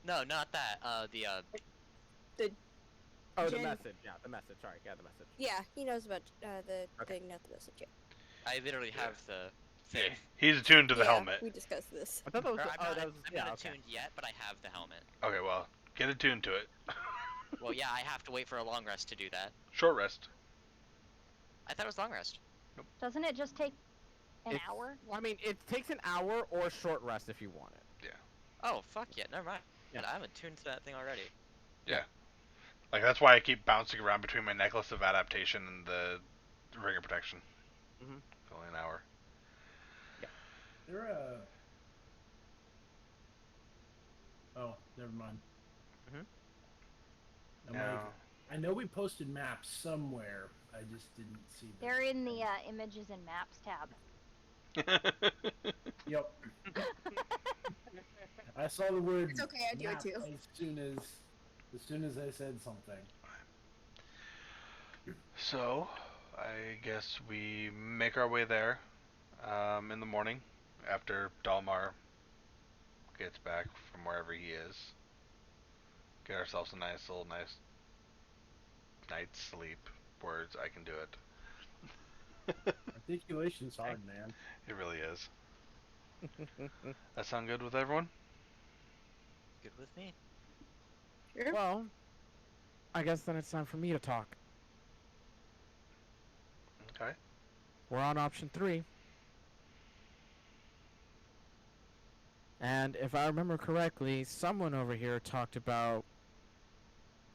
[SPEAKER 2] No, not that.
[SPEAKER 1] Oh, the
[SPEAKER 8] Gen-
[SPEAKER 1] message. Yeah, the message. Sorry, yeah, the message.
[SPEAKER 4] Yeah, he knows about the
[SPEAKER 1] Okay.
[SPEAKER 4] thing, not the message. Yeah.
[SPEAKER 2] I literally
[SPEAKER 3] Yeah.
[SPEAKER 2] have the
[SPEAKER 3] Yeah,
[SPEAKER 2] thing.
[SPEAKER 3] he's attuned to the
[SPEAKER 4] Yeah,
[SPEAKER 3] helmet.
[SPEAKER 4] We discussed this.
[SPEAKER 1] I thought that was.
[SPEAKER 2] Or
[SPEAKER 1] The,
[SPEAKER 2] I'm
[SPEAKER 1] oh,
[SPEAKER 2] not,
[SPEAKER 1] that was.
[SPEAKER 2] I'm
[SPEAKER 1] Yeah,
[SPEAKER 2] not
[SPEAKER 1] okay.
[SPEAKER 2] attuned yet, but I have the helmet.
[SPEAKER 3] Okay, well, get attuned to it.
[SPEAKER 2] Well, yeah, I have to wait for a long rest to do that.
[SPEAKER 3] Short rest.
[SPEAKER 2] I thought it was long rest.
[SPEAKER 5] Doesn't it just take an
[SPEAKER 1] It's-
[SPEAKER 5] hour?
[SPEAKER 1] Well, I mean, it takes an hour or a short rest if you want it.
[SPEAKER 2] Oh, fuck yeah, never mind.
[SPEAKER 1] Yeah.
[SPEAKER 2] I'm attuned to that thing already.
[SPEAKER 3] Like, that's why I keep bouncing around between my necklace of adaptation and the ring of protection.
[SPEAKER 1] Mhm.
[SPEAKER 3] For only an hour.
[SPEAKER 6] There Oh, never mind.
[SPEAKER 1] Mhm.
[SPEAKER 6] I'm
[SPEAKER 3] No.
[SPEAKER 6] like, I know we posted maps somewhere. I just didn't see them.
[SPEAKER 5] They're in the images and maps tab.
[SPEAKER 6] Yep. I saw the word
[SPEAKER 8] It's okay, I do it
[SPEAKER 6] map
[SPEAKER 8] too.
[SPEAKER 6] as soon as I said something.
[SPEAKER 3] So, I guess we make our way there in the morning after Dalmar gets back from wherever he is. Get ourselves a nice night's sleep. Words, I can do it.
[SPEAKER 6] Articulation's hard, man.
[SPEAKER 3] It really is. That sound good with everyone?
[SPEAKER 2] Good with me.
[SPEAKER 8] Sure.
[SPEAKER 1] Well, I guess then it's time for me to talk.
[SPEAKER 3] Okay.
[SPEAKER 1] We're on option 3. And if I remember correctly, someone over here talked about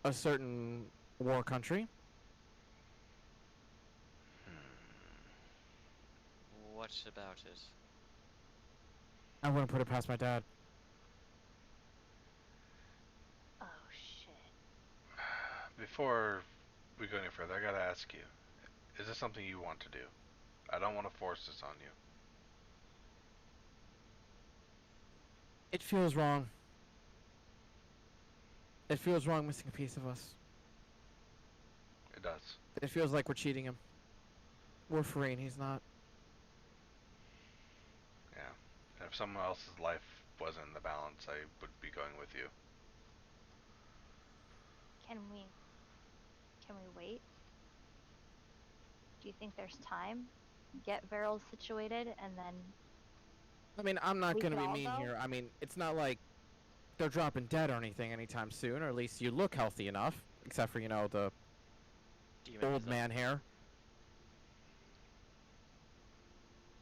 [SPEAKER 1] a certain war country.
[SPEAKER 2] What about it?
[SPEAKER 1] I wouldn't put it past my dad.
[SPEAKER 5] Oh shit.
[SPEAKER 3] Before we go any further, I gotta ask you. Is this something you want to do? I don't want to force this on you.
[SPEAKER 1] It feels wrong. It feels wrong missing a piece of us.
[SPEAKER 3] It does.
[SPEAKER 1] It feels like we're cheating him. We're free and he's not.
[SPEAKER 3] Yeah. And if someone else's life wasn't in the balance, I would be going with you.
[SPEAKER 5] Can we wait? Do you think there's time? Get barrels situated and then
[SPEAKER 1] I mean, I'm not
[SPEAKER 5] We
[SPEAKER 1] gonna
[SPEAKER 5] can
[SPEAKER 1] be
[SPEAKER 5] all
[SPEAKER 1] mean
[SPEAKER 5] go?
[SPEAKER 1] here. I mean, it's not like they're dropping dead or anything anytime soon, or at least you look healthy enough. Except for, the
[SPEAKER 2] Demon
[SPEAKER 1] old
[SPEAKER 2] with
[SPEAKER 1] man hair.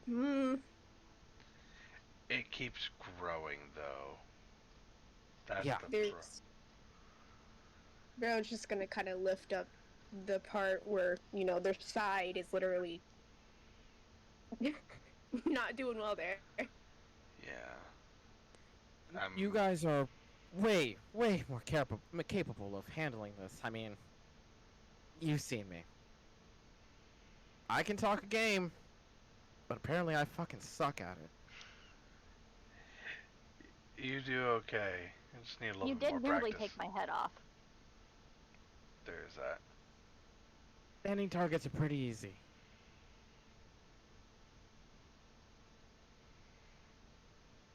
[SPEAKER 8] Hmm.
[SPEAKER 3] It keeps growing, though. That's
[SPEAKER 1] Yeah.
[SPEAKER 3] the
[SPEAKER 8] Barrow's just gonna kind of lift up the part where, their side is literally not doing well there.
[SPEAKER 3] Yeah.
[SPEAKER 1] You guys are way more capable of handling this. I mean, you've seen me. I can talk a game, but apparently I fucking suck at it.
[SPEAKER 3] You do okay. I just need a little
[SPEAKER 5] You
[SPEAKER 3] bit more
[SPEAKER 5] did nearly
[SPEAKER 3] practice.
[SPEAKER 5] take my head off.
[SPEAKER 3] There's that.
[SPEAKER 1] Standing targets are pretty easy.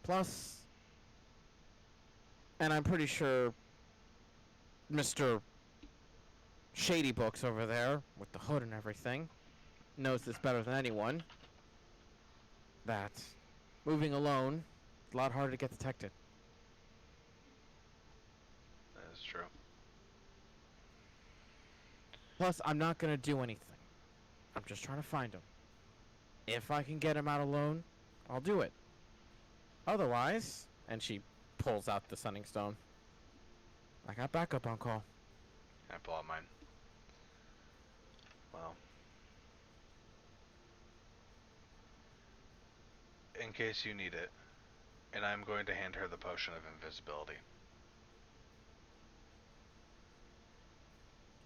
[SPEAKER 1] Plus, and I'm pretty sure Mr. Shady Books over there, with the hood and everything, knows this better than anyone, that moving alone is a lot harder to get detected.
[SPEAKER 3] That is true.
[SPEAKER 1] Plus, I'm not gonna do anything. I'm just trying to find him. If I can get him out alone, I'll do it. Otherwise, and she pulls out the Sunning Stone, I got backup on call.
[SPEAKER 3] I pull out mine. Well, in case you need it, and I'm going to hand her the potion of invisibility.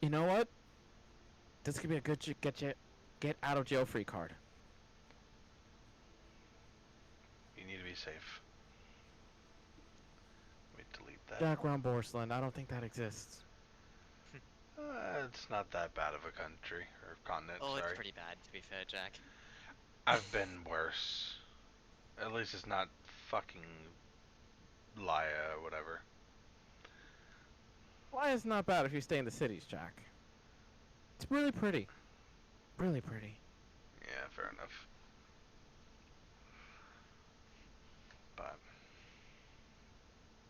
[SPEAKER 1] You know what? This could be a good get out of jail free card.
[SPEAKER 3] You need to be safe. Let me delete that.
[SPEAKER 1] Jack Ron Borsland, I don't think that exists.
[SPEAKER 3] It's not that bad of a country or continent.
[SPEAKER 2] Oh,
[SPEAKER 3] sorry.
[SPEAKER 2] it's pretty bad to be fair, Jack.
[SPEAKER 3] I've been worse. At least it's not fucking Laya or whatever.
[SPEAKER 1] Why is not bad if you stay in the cities, Jack? It's really pretty. Really pretty.
[SPEAKER 3] Yeah, fair enough. But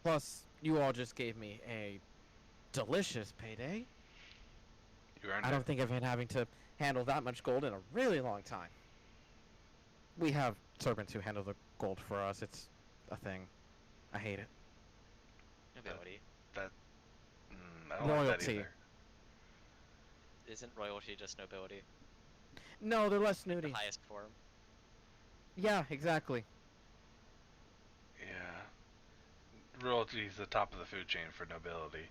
[SPEAKER 1] Plus, you all just gave me a delicious payday.
[SPEAKER 3] you earned
[SPEAKER 1] I
[SPEAKER 3] it.
[SPEAKER 1] don't think I've been having to handle that much gold in a really long time. We have servants who handle the gold for us. It's a thing. I hate it.
[SPEAKER 2] Nobility.
[SPEAKER 3] I don't like that
[SPEAKER 1] Royalty.
[SPEAKER 3] either.
[SPEAKER 2] Isn't royalty just nobility?
[SPEAKER 1] No, they're less
[SPEAKER 2] The
[SPEAKER 1] snooty.
[SPEAKER 2] highest form?
[SPEAKER 1] Yeah, exactly.
[SPEAKER 3] Yeah. Royalty is the top of the food chain for nobility.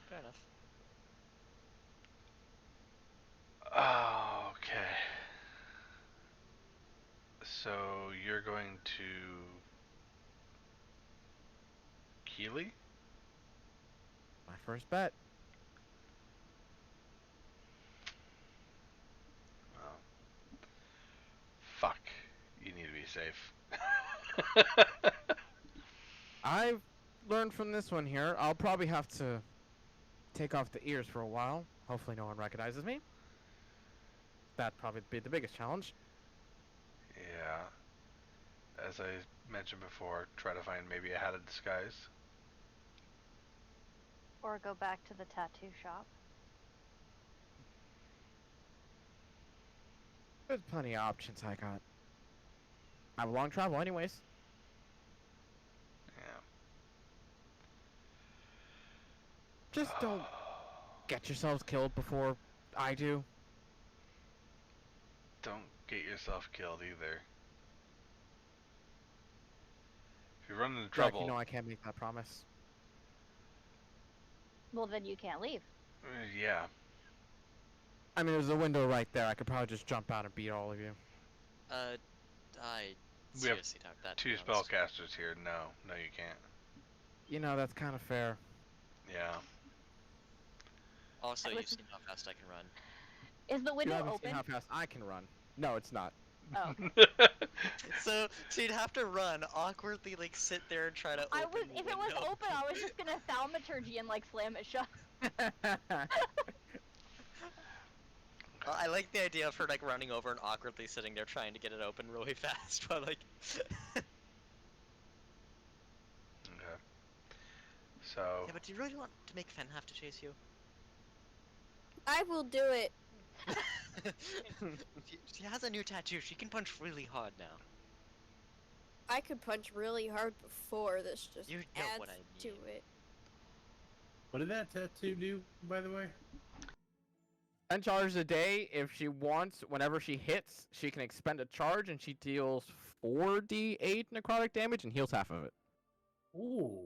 [SPEAKER 2] Fair enough.
[SPEAKER 3] Okay. So you're going to Keeley?
[SPEAKER 1] My first bet.
[SPEAKER 3] Well, fuck. You need to be safe.
[SPEAKER 1] I've learned from this one here. I'll probably have to take off the ears for a while. Hopefully no one recognizes me. That'd probably be the biggest challenge.
[SPEAKER 3] Yeah. As I mentioned before, try to find maybe a hatted disguise.
[SPEAKER 5] Or go back to the tattoo shop.
[SPEAKER 1] There's plenty of options I got. I have a long travel anyways.
[SPEAKER 3] Yeah.
[SPEAKER 1] Just don't get yourselves killed before I do.
[SPEAKER 3] Don't get yourself killed either. If you run into
[SPEAKER 1] Jack,
[SPEAKER 3] trouble,
[SPEAKER 1] you know I can't make that promise.
[SPEAKER 5] Well, then you can't leave.
[SPEAKER 3] Yeah.
[SPEAKER 1] I mean, there's a window right there. I could probably just jump out and beat all of you.
[SPEAKER 2] I
[SPEAKER 3] We have
[SPEAKER 2] seriously doubt that. to
[SPEAKER 3] two
[SPEAKER 2] be honest.
[SPEAKER 3] spellcasters here. No, you can't.
[SPEAKER 1] You know, that's kind of fair.
[SPEAKER 3] Yeah.
[SPEAKER 2] Also, you've
[SPEAKER 5] Listen-
[SPEAKER 2] seen how fast I can run.
[SPEAKER 5] Is the
[SPEAKER 1] You
[SPEAKER 5] window
[SPEAKER 1] haven't seen
[SPEAKER 5] open?
[SPEAKER 1] how fast I can run. No, it's not.
[SPEAKER 5] Oh.
[SPEAKER 2] So you'd have to run awkwardly, like sit there and try to
[SPEAKER 5] I
[SPEAKER 2] open
[SPEAKER 5] was,
[SPEAKER 2] the
[SPEAKER 5] if it was
[SPEAKER 2] window.
[SPEAKER 5] open, I was just gonna thaumaturgy and like slam it shut.
[SPEAKER 2] Well, I like the idea of her like running over and awkwardly sitting there trying to get it open really fast, but like.
[SPEAKER 3] Okay. So
[SPEAKER 2] Yeah, but do you really want to make Fen have to chase you?
[SPEAKER 4] I will do it.
[SPEAKER 2] She has a new tattoo. She can punch really hard now.
[SPEAKER 4] I could punch really hard before. This just
[SPEAKER 2] You know
[SPEAKER 4] adds
[SPEAKER 2] what I
[SPEAKER 4] to
[SPEAKER 2] mean.
[SPEAKER 4] it.
[SPEAKER 6] What did that tattoo do, by the way?
[SPEAKER 1] 10 charges a day. If she wants, whenever she hits, she can expend a charge and she deals 4d8 necrotic damage and heals half of it.
[SPEAKER 6] Ooh.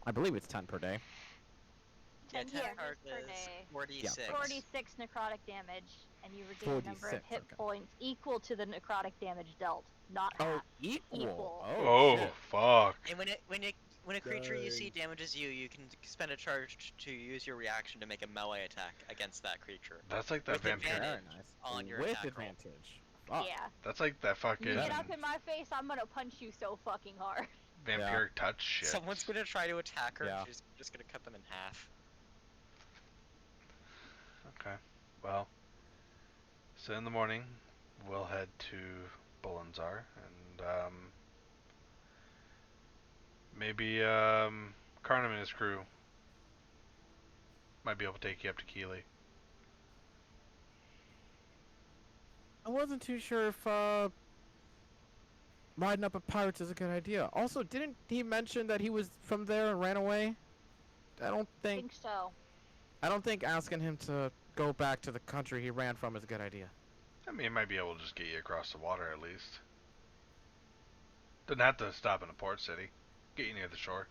[SPEAKER 1] I believe it's 10 per day.
[SPEAKER 2] The
[SPEAKER 5] 10
[SPEAKER 2] attack
[SPEAKER 5] charges
[SPEAKER 2] card
[SPEAKER 5] per
[SPEAKER 2] is
[SPEAKER 5] day.
[SPEAKER 2] 46.
[SPEAKER 5] 46 necrotic damage, and you regain a number of
[SPEAKER 1] 46,
[SPEAKER 5] hit
[SPEAKER 1] okay.
[SPEAKER 5] points equal to the necrotic damage dealt, not
[SPEAKER 1] Oh,
[SPEAKER 5] half.
[SPEAKER 1] equal.
[SPEAKER 5] Equal.
[SPEAKER 1] Oh,
[SPEAKER 3] Oh,
[SPEAKER 1] shit.
[SPEAKER 3] fuck.
[SPEAKER 2] And when a creature you see
[SPEAKER 6] Dang.
[SPEAKER 2] damages you, you can spend a charge to use your reaction to make a melee attack against that creature.
[SPEAKER 3] That's like that
[SPEAKER 2] With
[SPEAKER 3] vampire.
[SPEAKER 1] Very
[SPEAKER 2] advantage
[SPEAKER 1] nice.
[SPEAKER 2] on your
[SPEAKER 1] With
[SPEAKER 2] attack roll.
[SPEAKER 1] advantage. Fuck.
[SPEAKER 5] Yeah.
[SPEAKER 3] That's like that fucking
[SPEAKER 5] You get
[SPEAKER 1] That-
[SPEAKER 5] up in my face, I'm gonna punch you so fucking hard.
[SPEAKER 3] vampiric touch shit.
[SPEAKER 2] Someone's gonna try to attack her,
[SPEAKER 1] Yeah.
[SPEAKER 2] and she's just gonna cut them in half.
[SPEAKER 3] Okay. Well, so in the morning, we'll head to Bullenzar, and maybe Carnum and his crew might be able to take you up to Keeley.
[SPEAKER 1] I wasn't too sure if riding up a pirates is a good idea. Also, didn't he mention that he was from there and ran away? I don't
[SPEAKER 5] I
[SPEAKER 1] think
[SPEAKER 5] think so.
[SPEAKER 1] asking him to go back to the country he ran from is a good idea.
[SPEAKER 3] I mean, it might be able to just get you across the water at least. Doesn't have to stop in a port city. Get you near the shore.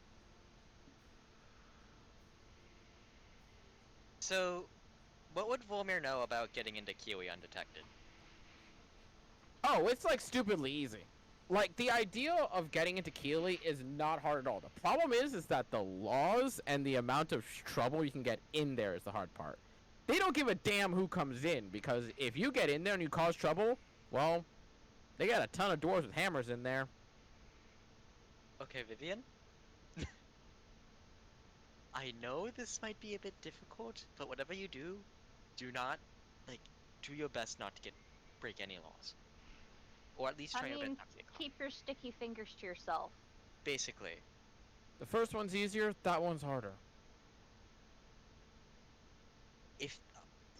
[SPEAKER 2] So, what would Volmir know about getting into Kiwi undetected?
[SPEAKER 1] Oh, it's like stupidly easy. Like, the idea of getting into Keeley is not hard at all. The problem is that the laws and the amount of trouble you can get in there is the hard part. They don't give a damn who comes in, because if you get in there and you cause trouble, well, they got a ton of dwarves with hammers in there.
[SPEAKER 2] Okay, Vivian? I know this might be a bit difficult, but whatever you do, do not, do your best not to break any laws. Or at least try
[SPEAKER 5] I
[SPEAKER 2] your best
[SPEAKER 5] mean,
[SPEAKER 2] not to get caught.
[SPEAKER 5] keep your sticky fingers to yourself.
[SPEAKER 2] Basically.
[SPEAKER 1] The first one's easier, that one's harder.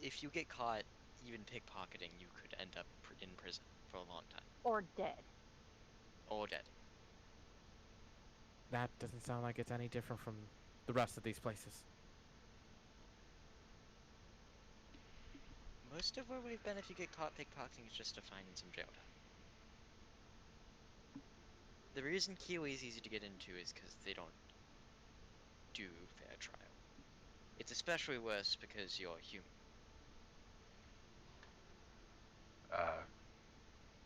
[SPEAKER 2] If you get caught even pickpocketing, you could end up in prison for a long time.
[SPEAKER 5] Or dead.
[SPEAKER 2] Or dead.
[SPEAKER 1] That doesn't sound like it's any different from the rest of these places.
[SPEAKER 2] Most of where we've been, if you get caught pickpocketing, is just a fine and some jail time. The reason Kiwi is easy to get into is because they don't do fair trial. It's especially worse because you're human.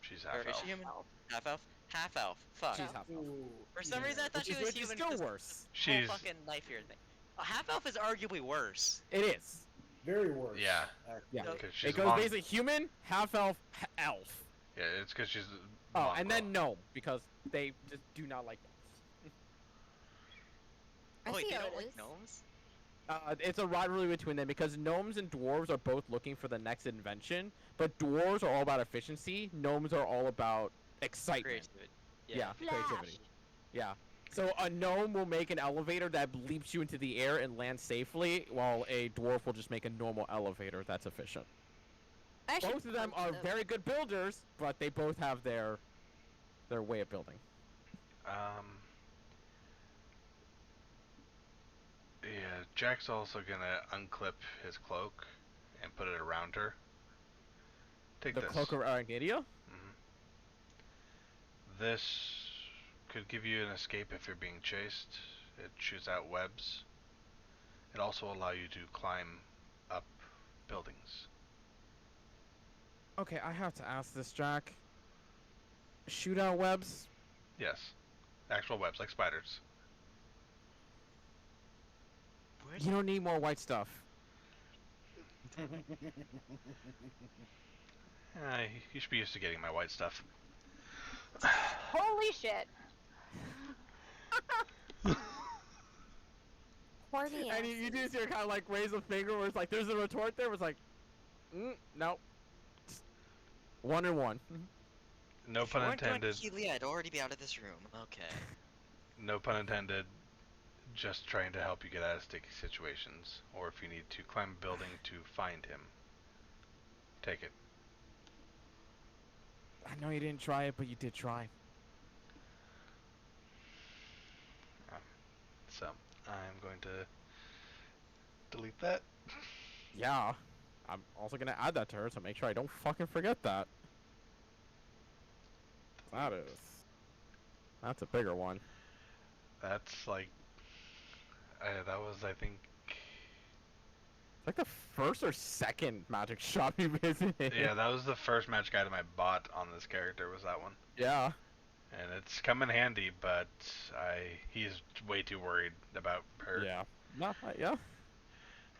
[SPEAKER 3] She's
[SPEAKER 2] Or
[SPEAKER 3] half
[SPEAKER 2] is
[SPEAKER 3] elf.
[SPEAKER 2] she human? Half elf? Half elf. Fuck.
[SPEAKER 1] She's half elf.
[SPEAKER 6] Ooh,
[SPEAKER 2] For some
[SPEAKER 6] yeah.
[SPEAKER 2] reason I thought she was
[SPEAKER 1] Which is
[SPEAKER 2] human.
[SPEAKER 1] still
[SPEAKER 2] 'cause
[SPEAKER 1] worse.
[SPEAKER 2] the whole
[SPEAKER 3] She's
[SPEAKER 2] fucking knife here thing. A half elf is arguably worse.
[SPEAKER 1] It is.
[SPEAKER 6] Very worse.
[SPEAKER 3] Yeah.
[SPEAKER 1] Yeah.
[SPEAKER 2] No,
[SPEAKER 3] 'cause she's
[SPEAKER 1] It goes
[SPEAKER 3] long.
[SPEAKER 1] basically human, half elf, elf.
[SPEAKER 3] Yeah, it's because she's.
[SPEAKER 1] Oh,
[SPEAKER 3] long
[SPEAKER 1] and then
[SPEAKER 3] bow.
[SPEAKER 1] gnome, because they just do not like gnomes.
[SPEAKER 4] I
[SPEAKER 2] Oh, wait,
[SPEAKER 4] see
[SPEAKER 2] they
[SPEAKER 4] how
[SPEAKER 2] don't
[SPEAKER 4] it
[SPEAKER 2] like
[SPEAKER 4] is.
[SPEAKER 2] gnomes?
[SPEAKER 1] It's a rivalry between them because gnomes and dwarves are both looking for the next invention, but dwarves are all about efficiency. Gnomes are all about excitement.
[SPEAKER 2] Creativity.
[SPEAKER 1] Yeah,
[SPEAKER 5] Flash.
[SPEAKER 1] creativity. Yeah. So a gnome will make an elevator that leaps you into the air and lands safely, while a dwarf will just make a normal elevator that's efficient.
[SPEAKER 4] I should
[SPEAKER 1] Both of them
[SPEAKER 4] punch
[SPEAKER 1] are very good builders, but they both have their way of building.
[SPEAKER 3] Yeah, Jack's also gonna unclip his cloak and put it around her. Take
[SPEAKER 1] The
[SPEAKER 3] this.
[SPEAKER 1] cloak of Aragnadia?
[SPEAKER 3] Mhm. This could give you an escape if you're being chased. It shoots out webs. It also allow you to climb up buildings.
[SPEAKER 1] Okay, I have to ask this, Jack. Shootout webs?
[SPEAKER 3] Yes, actual webs like spiders.
[SPEAKER 2] Where
[SPEAKER 1] You don't need more white stuff.
[SPEAKER 3] You should be used to getting my white stuff.
[SPEAKER 5] Holy shit!
[SPEAKER 4] Horny
[SPEAKER 1] And you
[SPEAKER 4] asses.
[SPEAKER 1] just hear kind of like raise a finger where it's like, there's a retort there, where it's like, no. 1 and 1.
[SPEAKER 3] No
[SPEAKER 2] If you
[SPEAKER 3] pun
[SPEAKER 2] weren't doing
[SPEAKER 3] intended.
[SPEAKER 2] Keeley, I'd already be out of this room. Okay.
[SPEAKER 3] No pun intended. Just trying to help you get out of sticky situations, or if you need to climb a building to find him. Take it.
[SPEAKER 1] I know you didn't try it, but you did try.
[SPEAKER 3] So, I'm going to delete that.
[SPEAKER 1] Yeah. I'm also gonna add that to her, so make sure I don't fucking forget that. That's a bigger one.
[SPEAKER 3] That's like, that was, I think,
[SPEAKER 1] It's like the first or second magic shop you visited.
[SPEAKER 3] Yeah, that was the first magic item I bought on this character, was that one.
[SPEAKER 1] Yeah.
[SPEAKER 3] And it's come in handy, but he's way too worried about her.
[SPEAKER 1] Yeah. No, yeah.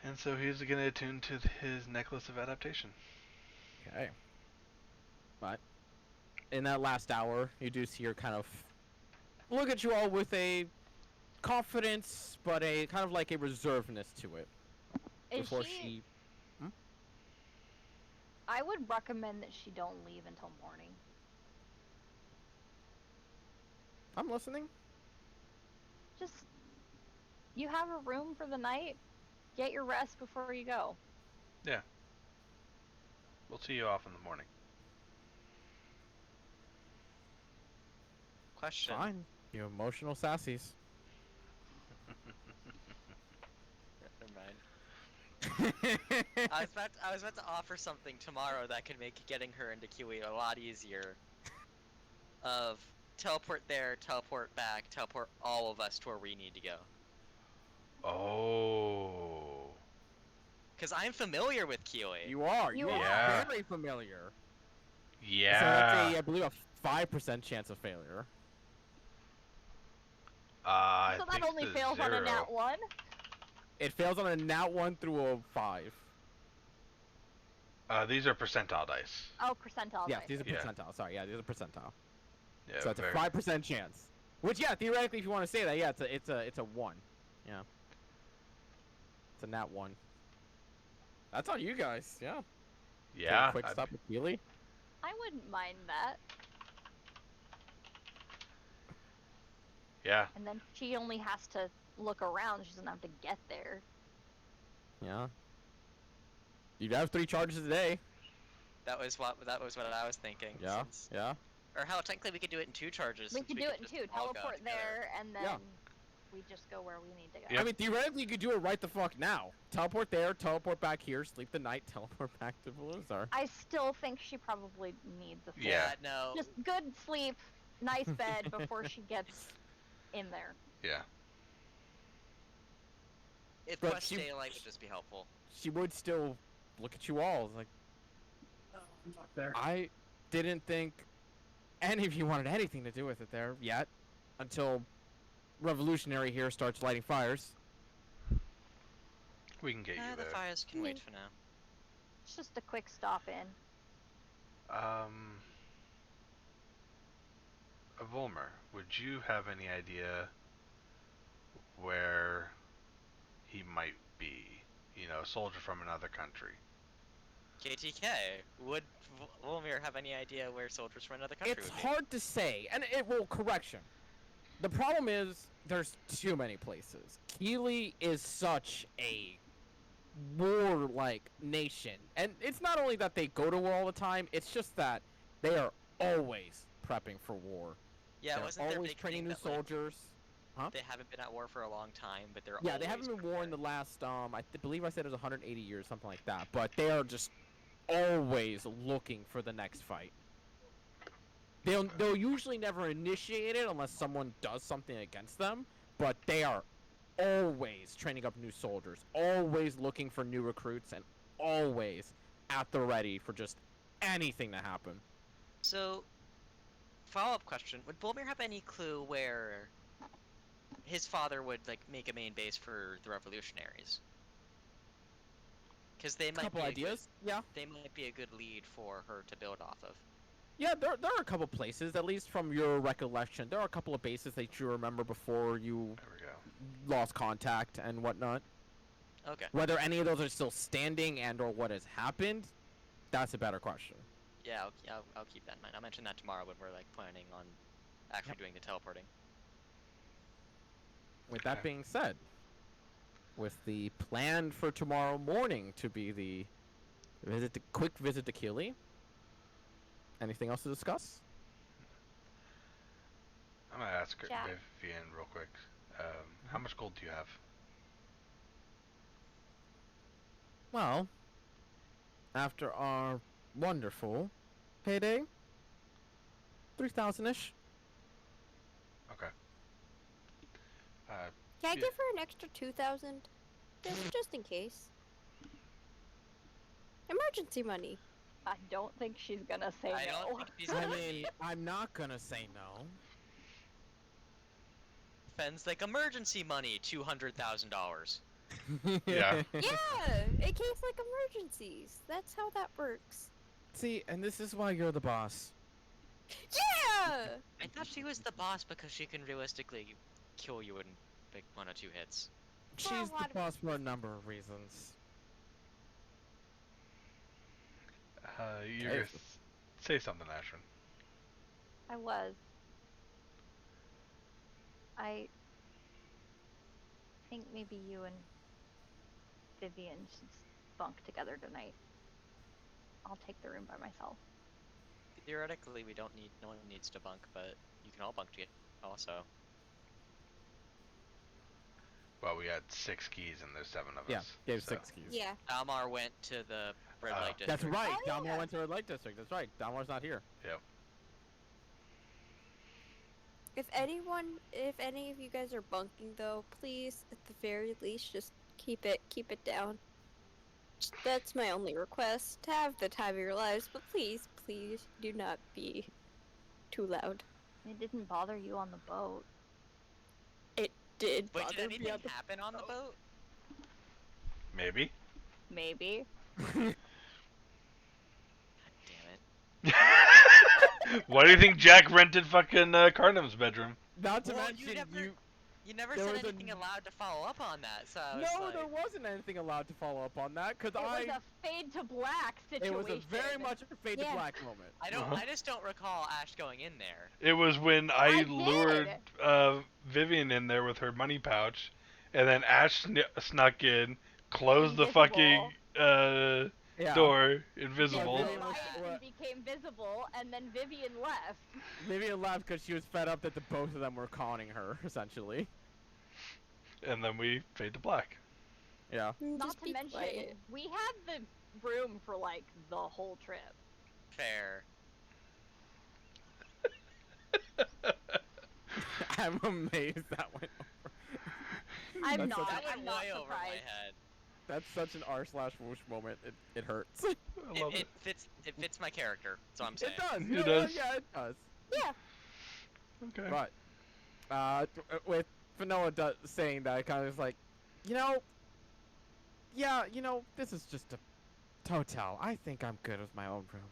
[SPEAKER 3] And so he's going to attune to his necklace of adaptation.
[SPEAKER 1] Okay. But in that last hour, you do see her kind of look at you all with a confidence, but a kind of like a reservedness to it.
[SPEAKER 5] Is
[SPEAKER 1] Before
[SPEAKER 5] she...
[SPEAKER 1] she...
[SPEAKER 5] I would recommend that she don't leave until morning.
[SPEAKER 1] I'm listening.
[SPEAKER 5] Just, you have a room for the night. Get your rest before you go.
[SPEAKER 3] Yeah. We'll see you off in the morning.
[SPEAKER 2] Question.
[SPEAKER 1] Fine. You emotional sassies.
[SPEAKER 2] Never mind. I was about to offer something tomorrow that could make getting her into QE a lot easier. Of teleport there, teleport back, teleport all of us to where we need to go.
[SPEAKER 3] Oh.
[SPEAKER 2] Because I'm familiar with QE.
[SPEAKER 1] You are.
[SPEAKER 5] You
[SPEAKER 1] You are
[SPEAKER 3] are.
[SPEAKER 1] very familiar.
[SPEAKER 3] Yeah.
[SPEAKER 1] So that's I believe, a 5% chance of failure.
[SPEAKER 3] I
[SPEAKER 5] So that
[SPEAKER 3] think
[SPEAKER 5] only
[SPEAKER 3] the
[SPEAKER 5] fails on a
[SPEAKER 3] 0.
[SPEAKER 5] nat 1?
[SPEAKER 1] It fails on a nat 1 through a 5.
[SPEAKER 3] These are percentile dice.
[SPEAKER 5] Oh, percentile
[SPEAKER 1] Yes,
[SPEAKER 5] dice.
[SPEAKER 1] these are
[SPEAKER 3] Yeah.
[SPEAKER 1] percentile. Sorry, yeah, these are percentile.
[SPEAKER 3] Yeah,
[SPEAKER 1] So it's
[SPEAKER 3] very-
[SPEAKER 1] a 5% chance. Which, yeah, theoretically, if you want to say that, yeah, it's a 1. Yeah. It's a nat 1. That's on you guys. Yeah. Take
[SPEAKER 3] Yeah.
[SPEAKER 1] a quick stop with Keely.
[SPEAKER 5] I wouldn't mind that.
[SPEAKER 3] Yeah.
[SPEAKER 5] And then she only has to look around. She doesn't have to get there.
[SPEAKER 1] Yeah. You'd have 3 charges a day.
[SPEAKER 2] That was what I was thinking.
[SPEAKER 1] Yeah.
[SPEAKER 2] since-
[SPEAKER 1] Yeah.
[SPEAKER 2] Or how technically we could do it in 2 charges.
[SPEAKER 5] We
[SPEAKER 2] since
[SPEAKER 5] could do it in
[SPEAKER 2] just
[SPEAKER 5] 2.
[SPEAKER 2] all go
[SPEAKER 5] Teleport
[SPEAKER 2] together.
[SPEAKER 5] there, and then
[SPEAKER 1] Yeah.
[SPEAKER 5] we just go where we need to go.
[SPEAKER 3] Yep.
[SPEAKER 1] I mean, theoretically, you could do it right the fuck now. Teleport there, teleport back here, sleep the night, teleport back to Baluzar.
[SPEAKER 5] I still think she probably needs a full...
[SPEAKER 3] Yeah.
[SPEAKER 2] No.
[SPEAKER 5] Just good sleep, nice bed before she gets in there.
[SPEAKER 3] Yeah.
[SPEAKER 2] If
[SPEAKER 1] But
[SPEAKER 2] Quest
[SPEAKER 1] she-
[SPEAKER 2] Daylight would just be helpful.
[SPEAKER 1] She would still look at you all like,
[SPEAKER 6] I'm not there.
[SPEAKER 1] I didn't think any of you wanted anything to do with it there yet, until Revolutionary here starts lighting fires.
[SPEAKER 3] We can get you
[SPEAKER 2] The
[SPEAKER 3] there.
[SPEAKER 2] fires can wait for now.
[SPEAKER 5] It's just a quick stop in.
[SPEAKER 3] Volmer, would you have any idea where he might be? You know, a soldier from another country.
[SPEAKER 2] KTK. Would Volmir have any idea where soldiers from another country
[SPEAKER 1] It's
[SPEAKER 2] would be?
[SPEAKER 1] hard to say, and it will correction. The problem is there's too many places. Keely is such a war-like nation, and it's not only that they go to war all the time; it's just that they are always prepping for war.
[SPEAKER 2] Yeah,
[SPEAKER 1] They're
[SPEAKER 2] wasn't there
[SPEAKER 1] always
[SPEAKER 2] big
[SPEAKER 1] training
[SPEAKER 2] thing
[SPEAKER 1] new
[SPEAKER 2] that, like,
[SPEAKER 1] soldiers.
[SPEAKER 2] they haven't been at war for a long time, but they're
[SPEAKER 1] Yeah,
[SPEAKER 2] always
[SPEAKER 1] they haven't been war in the
[SPEAKER 2] prepared.
[SPEAKER 1] last believe I said it was 180 years, something like that. But they are just always looking for the next fight. They'll usually never initiate it unless someone does something against them, but they are always training up new soldiers, always looking for new recruits, and always at the ready for just anything to happen.
[SPEAKER 2] So, follow-up question: would Volmir have any clue where his father would like make a main base for the revolutionaries? Because they might
[SPEAKER 1] Couple
[SPEAKER 2] be
[SPEAKER 1] ideas, yeah.
[SPEAKER 2] They might be a good lead for her to build off of.
[SPEAKER 1] Yeah, there are a couple places, at least from your recollection. There are a couple of bases that you remember before you
[SPEAKER 3] There we go.
[SPEAKER 1] lost contact and whatnot.
[SPEAKER 2] Okay.
[SPEAKER 1] Whether any of those are still standing and or what has happened, that's a better question.
[SPEAKER 2] Yeah, I'll keep that in mind. I'll mention that tomorrow when we're like planning on actually doing the teleporting.
[SPEAKER 1] With that
[SPEAKER 3] Okay.
[SPEAKER 1] being said, with the plan for tomorrow morning to be the quick visit to Keely, anything else to discuss?
[SPEAKER 3] I'm gonna ask
[SPEAKER 5] Jack.
[SPEAKER 3] Vivian real quick. How much gold do you have?
[SPEAKER 1] Well, after our wonderful payday, 3,000-ish.
[SPEAKER 3] Okay.
[SPEAKER 4] Can I
[SPEAKER 3] Yeah.
[SPEAKER 4] give her an extra 2,000? Just in case. Emergency money.
[SPEAKER 5] I don't think she's gonna say
[SPEAKER 2] I
[SPEAKER 5] no.
[SPEAKER 2] don't think she's
[SPEAKER 1] I
[SPEAKER 2] gonna.
[SPEAKER 1] mean, I'm not gonna say no.
[SPEAKER 2] Fenn's like emergency money, $200,000.
[SPEAKER 3] Yeah.
[SPEAKER 4] Yeah, in case like emergencies. That's how that works.
[SPEAKER 1] See, and this is why you're the boss.
[SPEAKER 4] Yeah!
[SPEAKER 2] I thought she was the boss because she can realistically kill you in like 1 or 2 hits.
[SPEAKER 4] For a
[SPEAKER 1] She's
[SPEAKER 4] lot
[SPEAKER 1] the
[SPEAKER 4] of
[SPEAKER 1] boss for a number of reasons.
[SPEAKER 3] You're
[SPEAKER 1] Hey.
[SPEAKER 3] gonna say something, Ashwin.
[SPEAKER 5] I was. I think maybe you and Vivian should bunk together tonight. I'll take the room by myself.
[SPEAKER 2] Theoretically, we don't need. No one needs to bunk, but you can all bunk together. Also,
[SPEAKER 3] Well, we had 6 keys and there's 7 of
[SPEAKER 1] Yeah,
[SPEAKER 3] us.
[SPEAKER 1] gave
[SPEAKER 3] so.
[SPEAKER 1] 6 keys.
[SPEAKER 4] Yeah.
[SPEAKER 2] Almar went to the red
[SPEAKER 3] Oh.
[SPEAKER 2] light district.
[SPEAKER 1] That's right.
[SPEAKER 4] Oh,
[SPEAKER 1] Dalmor
[SPEAKER 4] yeah.
[SPEAKER 1] went to Red Light District. That's right. Dalmor's not here.
[SPEAKER 4] If any of you guys are bunking though, please, at the very least, just keep it down. That's my only request. To have the time of your lives, but please, please do not be too loud.
[SPEAKER 5] It didn't bother you on the boat.
[SPEAKER 4] It did
[SPEAKER 2] Wait,
[SPEAKER 4] bother
[SPEAKER 2] did
[SPEAKER 4] me
[SPEAKER 2] anything
[SPEAKER 4] on the
[SPEAKER 2] happen on the boat?
[SPEAKER 3] Maybe.
[SPEAKER 5] Maybe.
[SPEAKER 2] Damn it.
[SPEAKER 3] Why do you think Jack rented fucking Carnum's bedroom?
[SPEAKER 1] Not to
[SPEAKER 2] Well,
[SPEAKER 1] mention
[SPEAKER 2] You never
[SPEAKER 1] There
[SPEAKER 2] said
[SPEAKER 1] was a-
[SPEAKER 2] anything allowed to follow up on that, so I was
[SPEAKER 1] No,
[SPEAKER 2] like,
[SPEAKER 1] there wasn't anything allowed to follow up on that, because
[SPEAKER 5] It was a fade to black situation.
[SPEAKER 1] It was a very much a fade to
[SPEAKER 4] Yeah.
[SPEAKER 1] black moment.
[SPEAKER 2] I don't.
[SPEAKER 3] Uh-huh.
[SPEAKER 2] I just don't recall Ash going in there.
[SPEAKER 3] It was when I
[SPEAKER 5] I
[SPEAKER 3] lured
[SPEAKER 5] did.
[SPEAKER 3] Vivian in there with her money pouch, and then Ash snuck in, closed the
[SPEAKER 5] Invisible.
[SPEAKER 3] fucking
[SPEAKER 1] Yeah.
[SPEAKER 3] door, invisible.
[SPEAKER 1] Vivian was-
[SPEAKER 5] Light and became visible, and then Vivian left.
[SPEAKER 1] Vivian left because she was fed up that the both of them were conning her, essentially.
[SPEAKER 3] And then we fade to black.
[SPEAKER 1] Yeah.
[SPEAKER 5] Not
[SPEAKER 4] Just
[SPEAKER 5] to
[SPEAKER 4] be
[SPEAKER 5] mention,
[SPEAKER 4] quiet.
[SPEAKER 5] we had the room for like the whole trip.
[SPEAKER 2] Fair.
[SPEAKER 1] I'm amazed that went over.
[SPEAKER 5] I'm
[SPEAKER 1] That's
[SPEAKER 5] not.
[SPEAKER 2] That went
[SPEAKER 5] I'm not
[SPEAKER 2] way over my
[SPEAKER 5] surprised.
[SPEAKER 2] head.
[SPEAKER 1] That's such an r/whoosh moment. It hurts.
[SPEAKER 3] I love
[SPEAKER 2] It fits. It fits my character. That's all I'm saying.
[SPEAKER 1] It does.
[SPEAKER 3] It
[SPEAKER 1] Yeah,
[SPEAKER 3] does.
[SPEAKER 1] Yeah, it does.
[SPEAKER 4] Yeah.
[SPEAKER 3] Okay.
[SPEAKER 1] But with Fanoa saying that, it kind of is like, yeah, this is just a hotel. I think I'm good with my own room.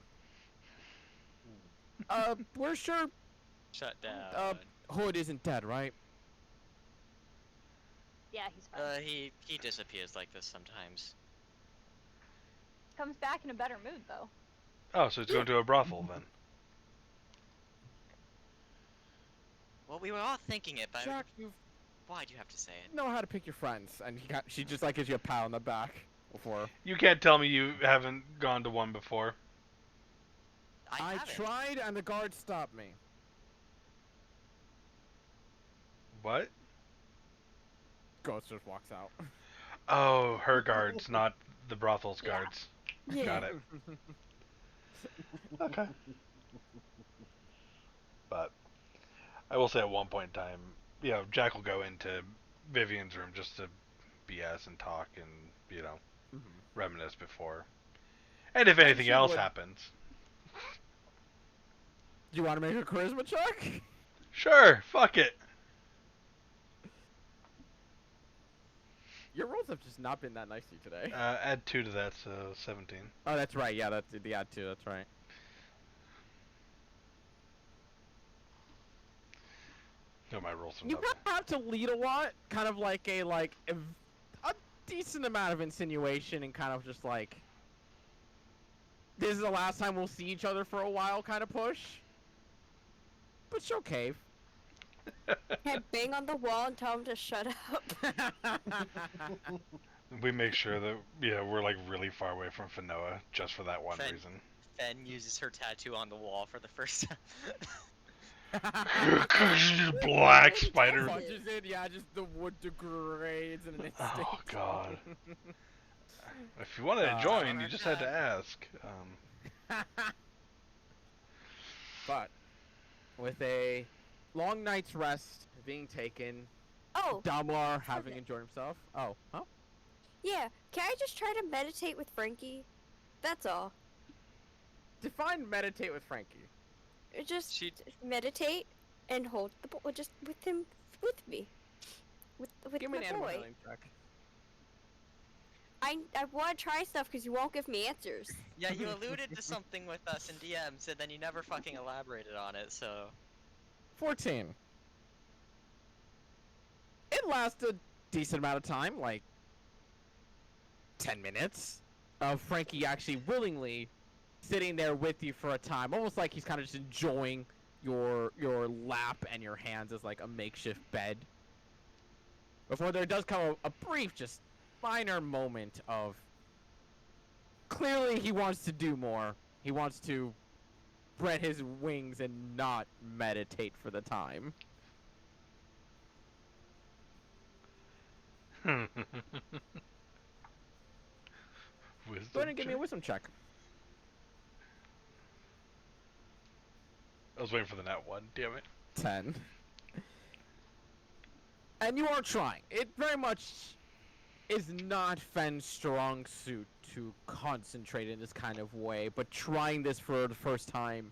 [SPEAKER 1] We're sure
[SPEAKER 2] Shut down.
[SPEAKER 1] Hood isn't dead, right?
[SPEAKER 5] Yeah, he's fine.
[SPEAKER 2] He disappears like this sometimes.
[SPEAKER 5] Comes back in a better mood though.
[SPEAKER 3] Oh, so it's going to a brothel then.
[SPEAKER 2] Well, we were all thinking it, but
[SPEAKER 1] Jack, you
[SPEAKER 2] why'd you have to say it?
[SPEAKER 1] know how to pick your friends, and she just like gives you a pat on the back before.
[SPEAKER 3] You can't tell me you haven't gone to one before.
[SPEAKER 2] I haven't.
[SPEAKER 1] tried, and the guard stopped me.
[SPEAKER 3] What?
[SPEAKER 1] Ghost just walks out.
[SPEAKER 3] Oh, her guards, not the brothel's
[SPEAKER 5] Yeah.
[SPEAKER 3] guards.
[SPEAKER 4] Yeah.
[SPEAKER 3] Got it. Okay. But I will say at one point in time, Jack will go into Vivian's room just to BS and talk and, reminisce before. And if anything
[SPEAKER 1] she
[SPEAKER 3] else
[SPEAKER 1] would-
[SPEAKER 3] happens.
[SPEAKER 1] Do you want to make a charisma check?
[SPEAKER 3] Sure, fuck it.
[SPEAKER 1] Your rolls have just not been that nice to you today.
[SPEAKER 3] Add 2 to that, so 17.
[SPEAKER 1] Oh, that's right. Yeah, that's the add 2. That's right.
[SPEAKER 3] No, my rolls are
[SPEAKER 1] You
[SPEAKER 3] not
[SPEAKER 1] kind of have to lead a lot, kind of like a decent amount of insinuation and kind of just like, this is the last time we'll see each other for a while kind of push. But she'll cave.
[SPEAKER 4] Head bang on the wall and tell him to shut up.
[SPEAKER 3] We make sure that we're like really far away from Fanoa just for that one
[SPEAKER 2] Fen-
[SPEAKER 3] reason.
[SPEAKER 2] Fen uses her tattoo on the wall for the first time.
[SPEAKER 3] Black spider.
[SPEAKER 1] Punches it, yeah, just the wood degrades in an instant.
[SPEAKER 3] Oh god. If you wanted to join, you just had to ask.
[SPEAKER 1] But with a long night's rest being taken,
[SPEAKER 4] Oh,
[SPEAKER 1] Damlar having enjoyed himself. Oh, huh?
[SPEAKER 4] yeah. Can I just try to meditate with Frankie? That's all.
[SPEAKER 1] Define meditate with Frankie.
[SPEAKER 4] Just
[SPEAKER 2] She
[SPEAKER 4] meditate and hold the boy. Just with him, with me, with
[SPEAKER 1] Give me
[SPEAKER 4] my
[SPEAKER 1] an animal
[SPEAKER 4] boy.
[SPEAKER 1] handling check.
[SPEAKER 4] I want to try stuff because you won't give me answers.
[SPEAKER 2] Yeah, you alluded to something with us in DMs, and then you never fucking elaborated on it, so...
[SPEAKER 1] 14. It lasts a decent amount of time, like 10 minutes, of Frankie actually willingly sitting there with you for a time, almost like he's kind of just enjoying your lap and your hands as like a makeshift bed. Before there does come a brief, just minor moment of clearly he wants to do more. He wants to spread his wings and not meditate for the time.
[SPEAKER 3] Wisdom
[SPEAKER 1] Go ahead and give me a
[SPEAKER 3] check?
[SPEAKER 1] wisdom check.
[SPEAKER 3] I was waiting for the nat 1, damn it.
[SPEAKER 1] 10. And you are trying. It very much is not Fen's strong suit to concentrate in this kind of way, but trying this for the first time,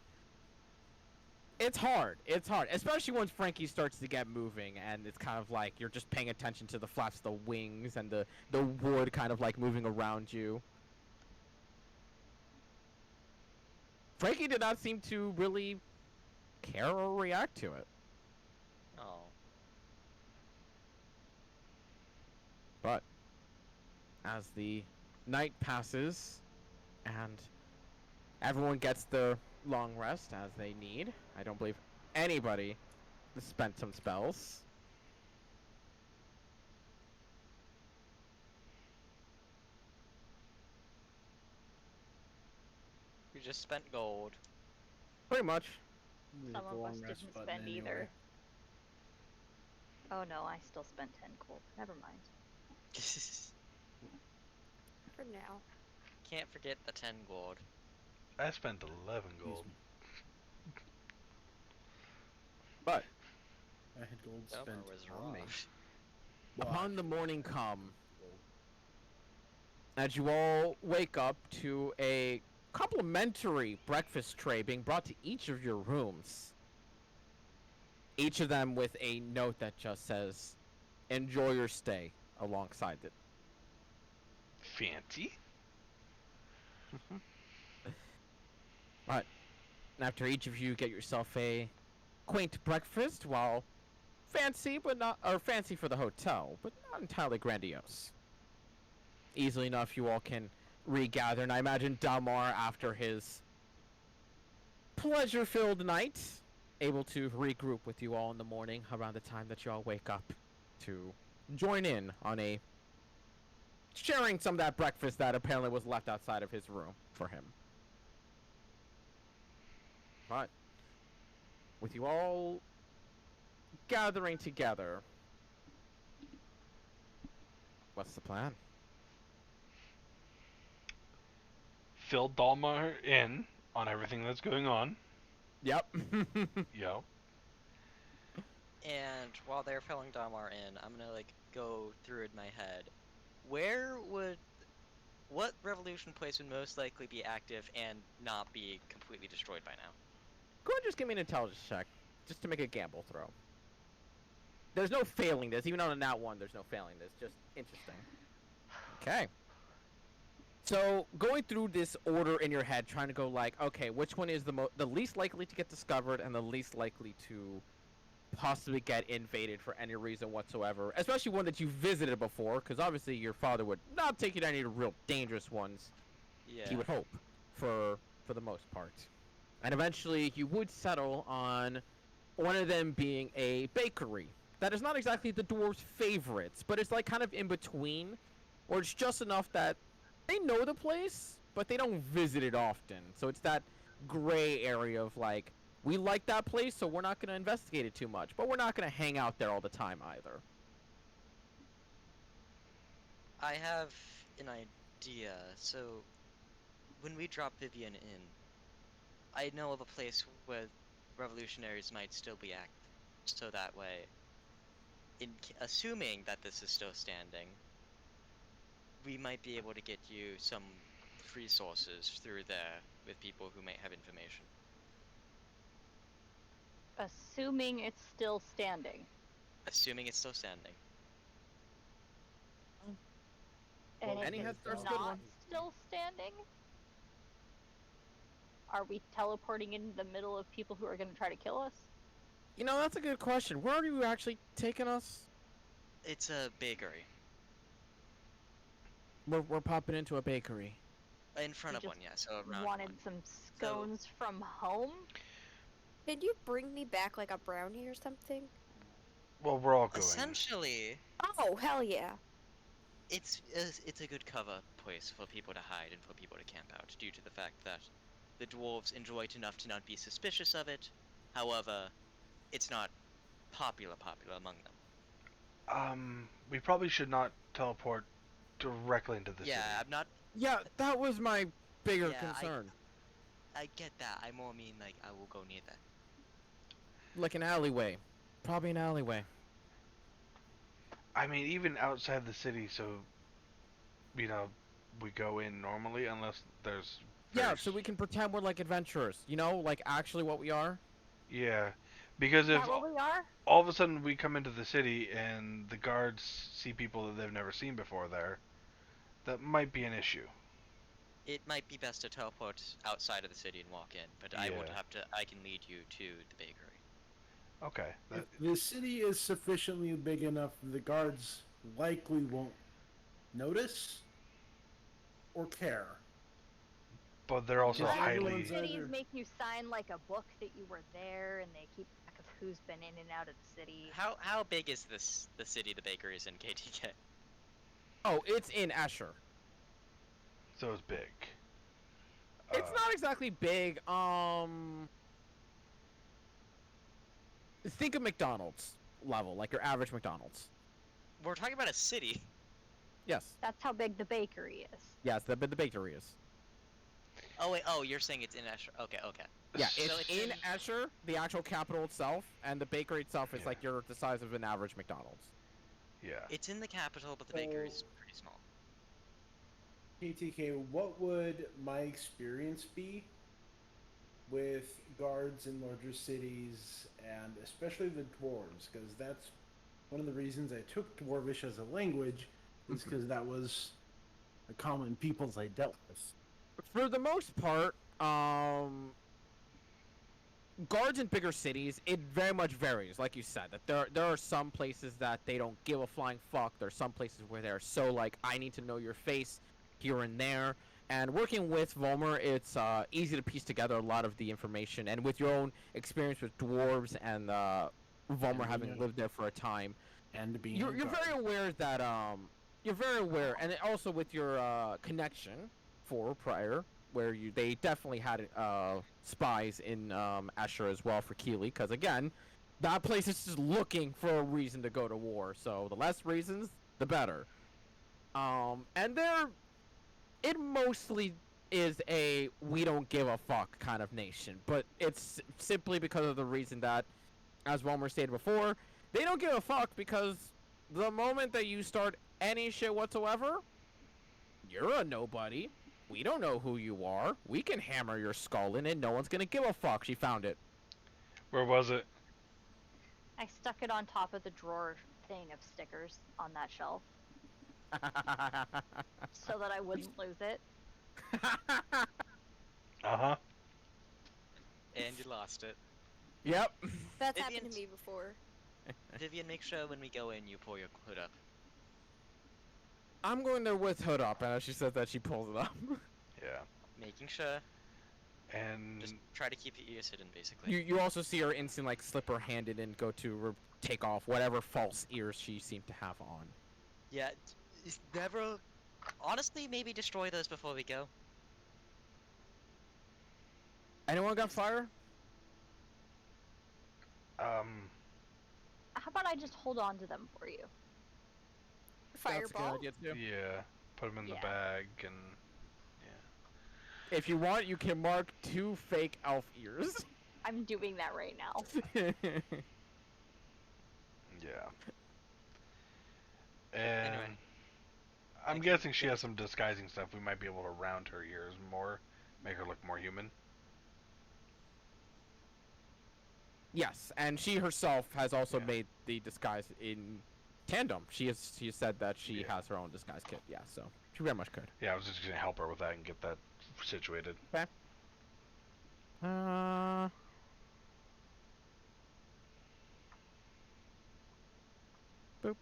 [SPEAKER 1] it's hard. It's hard, especially once Frankie starts to get moving, and it's kind of like you're just paying attention to the flaps of the wings and the wood kind of like moving around you. Frankie did not seem to really care or react to it.
[SPEAKER 2] Oh.
[SPEAKER 1] But as the night passes and everyone gets their long rest as they need, I don't believe anybody has spent some spells.
[SPEAKER 2] You just spent gold.
[SPEAKER 1] Pretty much.
[SPEAKER 6] Hit
[SPEAKER 5] Some
[SPEAKER 6] the
[SPEAKER 5] of
[SPEAKER 6] long
[SPEAKER 5] us
[SPEAKER 6] rest
[SPEAKER 5] didn't
[SPEAKER 6] button
[SPEAKER 5] spend
[SPEAKER 6] anyway.
[SPEAKER 5] either. Oh no, I still spent 10 gold. Never mind.
[SPEAKER 4] For now.
[SPEAKER 2] Can't forget the 10 gold.
[SPEAKER 3] I spent 11 gold.
[SPEAKER 1] But
[SPEAKER 6] I had gold
[SPEAKER 2] Summer
[SPEAKER 6] spent
[SPEAKER 2] was
[SPEAKER 6] on me.
[SPEAKER 2] rough.
[SPEAKER 6] Well,
[SPEAKER 1] upon the
[SPEAKER 6] actually,
[SPEAKER 1] morning come,
[SPEAKER 6] gold.
[SPEAKER 1] as you all wake up to a complimentary breakfast tray being brought to each of your rooms. Each of them with a note that just says, "Enjoy your stay," alongside it.
[SPEAKER 3] Fancy?
[SPEAKER 1] But after each of you get yourself a quaint breakfast, while fancy for the hotel, but not entirely grandiose. Easily enough, you all can regather, and I imagine Dalmar, after his pleasure-filled night, able to regroup with you all in the morning around the time that you all wake up to join in on a sharing some of that breakfast that apparently was left outside of his room for him. But with you all gathering together, what's the plan?
[SPEAKER 3] Fill Dalmar in on everything that's going on.
[SPEAKER 1] Yep.
[SPEAKER 3] Yo.
[SPEAKER 2] And while they're filling Dalmar in, I'm gonna like go through in my head. What revolution place would most likely be active and not be completely destroyed by now?
[SPEAKER 1] Go ahead and just give me an intelligence check, just to make a gamble throw. There's no failing this. Even on a nat 1, there's no failing this. Just interesting. Okay. So, going through this order in your head, trying to go like, okay, which one is the least likely to get discovered and the least likely to possibly get invaded for any reason whatsoever, especially one that you visited before, because obviously your father would not take you to any real dangerous ones.
[SPEAKER 2] Yeah.
[SPEAKER 1] He would hope, for the most part. And eventually you would settle on one of them being a bakery. That is not exactly the dwarves' favorites, but it's like kind of in between, or it's just enough that they know the place, but they don't visit it often. So it's that gray area of like, we like that place, so we're not going to investigate it too much, but we're not going to hang out there all the time either.
[SPEAKER 2] I have an idea. So, when we drop Vivian in, I know of a place where revolutionaries might still be active. So that way, assuming that this is still standing, we might be able to get you some resources through there with people who may have information.
[SPEAKER 5] Assuming it's still standing.
[SPEAKER 2] Assuming it's still standing.
[SPEAKER 5] And
[SPEAKER 6] Well,
[SPEAKER 5] if
[SPEAKER 1] any head
[SPEAKER 5] it's
[SPEAKER 1] start's a good
[SPEAKER 5] not
[SPEAKER 1] one.
[SPEAKER 5] still standing, are we teleporting in the middle of people who are going to try to kill us?
[SPEAKER 1] You know, that's a good question. Where are you actually taking us?
[SPEAKER 2] It's a bakery.
[SPEAKER 1] We're popping into a bakery.
[SPEAKER 2] In front
[SPEAKER 5] You
[SPEAKER 2] of one,
[SPEAKER 5] just
[SPEAKER 2] yeah, so around
[SPEAKER 5] Wanted
[SPEAKER 2] one.
[SPEAKER 5] some scones from home?
[SPEAKER 4] Can you bring me back like a brownie or something?
[SPEAKER 3] Well, we're all going.
[SPEAKER 2] Essentially,
[SPEAKER 4] Oh, hell yeah.
[SPEAKER 2] it's a good cover place for people to hide and for people to camp out, due to the fact that the dwarves enjoy it enough to not be suspicious of it. However, it's not popular among them.
[SPEAKER 3] We probably should not teleport directly into the
[SPEAKER 2] Yeah,
[SPEAKER 3] city.
[SPEAKER 2] I'm not.
[SPEAKER 1] Yeah, that was my bigger
[SPEAKER 2] Yeah,
[SPEAKER 1] concern.
[SPEAKER 2] I get that. I more mean like I will go near that.
[SPEAKER 1] Like an alleyway. Probably an alleyway.
[SPEAKER 3] I mean, even outside the city, so you know, we go in normally unless there's.
[SPEAKER 1] Yeah, so we can pretend we're like adventurers. You know, like actually what we are.
[SPEAKER 3] Yeah, because
[SPEAKER 5] Is
[SPEAKER 3] if
[SPEAKER 5] that what we are?
[SPEAKER 3] all of a sudden we come into the city and the guards see people that they've never seen before there, that might be an issue.
[SPEAKER 2] It might be best to teleport outside of the city and walk in, but I would
[SPEAKER 3] Yeah.
[SPEAKER 2] have to. I can lead you to the bakery.
[SPEAKER 3] Okay.
[SPEAKER 6] If the city is sufficiently big enough, the guards likely won't notice or care.
[SPEAKER 3] But they're also
[SPEAKER 6] Because
[SPEAKER 3] highly.
[SPEAKER 6] everyone's
[SPEAKER 5] Cities
[SPEAKER 6] either-
[SPEAKER 5] make you sign like a book that you were there, and they keep track of who's been in and out of the city.
[SPEAKER 2] How big is the city the bakery is in, KTK?
[SPEAKER 1] Oh, it's in Escher.
[SPEAKER 3] So it's big.
[SPEAKER 1] It's not exactly big. Think of McDonald's level, like your average McDonald's.
[SPEAKER 2] We're talking about a city.
[SPEAKER 1] Yes.
[SPEAKER 5] That's how big the bakery is.
[SPEAKER 1] Yes, the bakery is.
[SPEAKER 2] Oh wait, oh you're saying it's in Escher. Okay.
[SPEAKER 1] Yeah,
[SPEAKER 2] So
[SPEAKER 1] it's
[SPEAKER 2] it's
[SPEAKER 1] in
[SPEAKER 2] in-
[SPEAKER 1] Escher, the actual capital itself, and the bakery itself is
[SPEAKER 3] Yeah.
[SPEAKER 1] like the size of an average McDonald's.
[SPEAKER 3] Yeah.
[SPEAKER 2] It's in the capital, but the bakery's pretty small.
[SPEAKER 6] KTK, what would my experience be with guards in larger cities, and especially the dwarves? Because that's one of the reasons I took Dwarvish as a language, is because that was the common peoples I dealt with.
[SPEAKER 1] For the most part, guards in bigger cities, it very much varies. Like you said, that there are some places that they don't give a flying fuck. There are some places where they're so like, I need to know your face here and there. And working with Volmer, it's easy to piece together a lot of the information. And with your own experience with dwarves and Volmer having lived there for a time,
[SPEAKER 6] And being
[SPEAKER 1] you're
[SPEAKER 6] a guard.
[SPEAKER 1] very aware that you're very aware, and also with your connection for prior, where they definitely had spies in Escher as well for Keeley, because again, that place is just looking for a reason to go to war. So the less reasons, the better. And it mostly is a we don't give a fuck kind of nation, but it's simply because of the reason that, as Wilmer stated before, they don't give a fuck because the moment that you start any shit whatsoever, you're a nobody. We don't know who you are. We can hammer your skull in and no one's gonna give a fuck. She found it.
[SPEAKER 3] Where was it?
[SPEAKER 5] I stuck it on top of the drawer thing of stickers on that shelf so that I wouldn't lose it.
[SPEAKER 3] Uh-huh.
[SPEAKER 2] And you lost it.
[SPEAKER 1] Yep.
[SPEAKER 4] That's happened
[SPEAKER 2] Vivian's-
[SPEAKER 4] to me before.
[SPEAKER 2] Vivian, make sure when we go in, you pull your hood up.
[SPEAKER 1] I'm going there with hood up, and as she says that, she pulls it up.
[SPEAKER 3] Yeah.
[SPEAKER 2] Making sure.
[SPEAKER 3] And
[SPEAKER 2] Just try to keep your ears hidden, basically.
[SPEAKER 1] You also see her instant like slip her hand in and go to take off whatever false ears she seemed to have on.
[SPEAKER 2] Yeah, it's never. Honestly, maybe destroy those before we go.
[SPEAKER 1] Anyone got fire?
[SPEAKER 3] um
[SPEAKER 5] How about I just hold on to them for you?
[SPEAKER 1] That's a
[SPEAKER 4] Fireball.
[SPEAKER 1] good idea too.
[SPEAKER 3] yeah, put them in the
[SPEAKER 5] Yeah.
[SPEAKER 3] bag and
[SPEAKER 1] If you want, you can mark 2 fake elf ears.
[SPEAKER 5] I'm doing that right now.
[SPEAKER 3] yeah. And
[SPEAKER 2] Anyway.
[SPEAKER 3] I'm
[SPEAKER 2] Like,
[SPEAKER 3] guessing she
[SPEAKER 2] there's-
[SPEAKER 3] has some disguising stuff. We might be able to round her ears more, make her look more human.
[SPEAKER 1] Yes, and she herself has also
[SPEAKER 3] Yeah.
[SPEAKER 1] made the disguise in tandem. She has said that she
[SPEAKER 3] Yeah.
[SPEAKER 1] has her own disguise kit. Yeah, so she very much could.
[SPEAKER 3] Yeah, I was just gonna help her with that and get that situated.
[SPEAKER 1] Uh. Boop.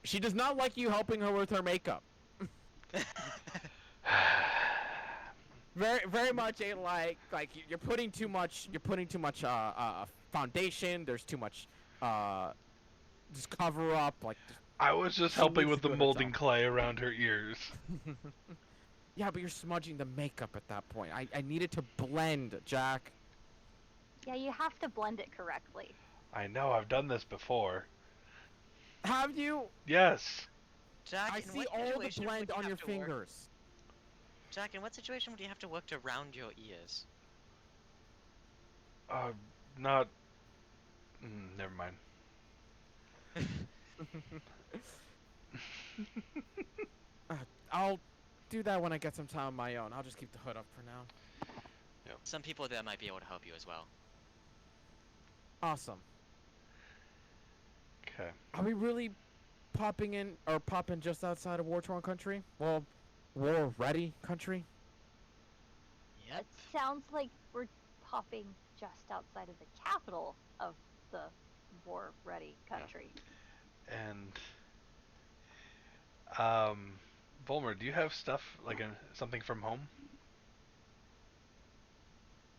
[SPEAKER 1] She does not like you helping her with her makeup. Very much a like you're putting too much foundation. There's too much just cover up like.
[SPEAKER 3] I was just
[SPEAKER 1] She
[SPEAKER 3] helping
[SPEAKER 1] needs
[SPEAKER 3] with
[SPEAKER 1] to
[SPEAKER 3] the
[SPEAKER 1] do it
[SPEAKER 3] molding
[SPEAKER 1] herself.
[SPEAKER 3] clay around her ears.
[SPEAKER 1] Yeah, but you're smudging the makeup at that point. I need it to blend, Jack.
[SPEAKER 5] Yeah, you have to blend it correctly.
[SPEAKER 3] I know, I've done this before.
[SPEAKER 1] Have you?
[SPEAKER 3] Yes.
[SPEAKER 2] Jack,
[SPEAKER 1] I
[SPEAKER 2] in
[SPEAKER 1] see
[SPEAKER 2] what
[SPEAKER 1] all the
[SPEAKER 2] situation would
[SPEAKER 1] blend
[SPEAKER 2] you
[SPEAKER 1] on
[SPEAKER 2] have
[SPEAKER 1] your
[SPEAKER 2] to work-
[SPEAKER 1] fingers.
[SPEAKER 2] Jack, in what situation would you have to work to round your ears?
[SPEAKER 3] Not. Never mind.
[SPEAKER 1] I'll do that when I get some time on my own. I'll just keep the hood up for now.
[SPEAKER 2] Some people there might be able to help you as well.
[SPEAKER 1] Awesome.
[SPEAKER 3] Okay.
[SPEAKER 1] Are we really popping just outside of war-torn country? Well, war-ready country?
[SPEAKER 2] Yep.
[SPEAKER 5] It sounds like we're popping just outside of the capital of the war-ready country.
[SPEAKER 3] And Volmer, do you have stuff like something from home?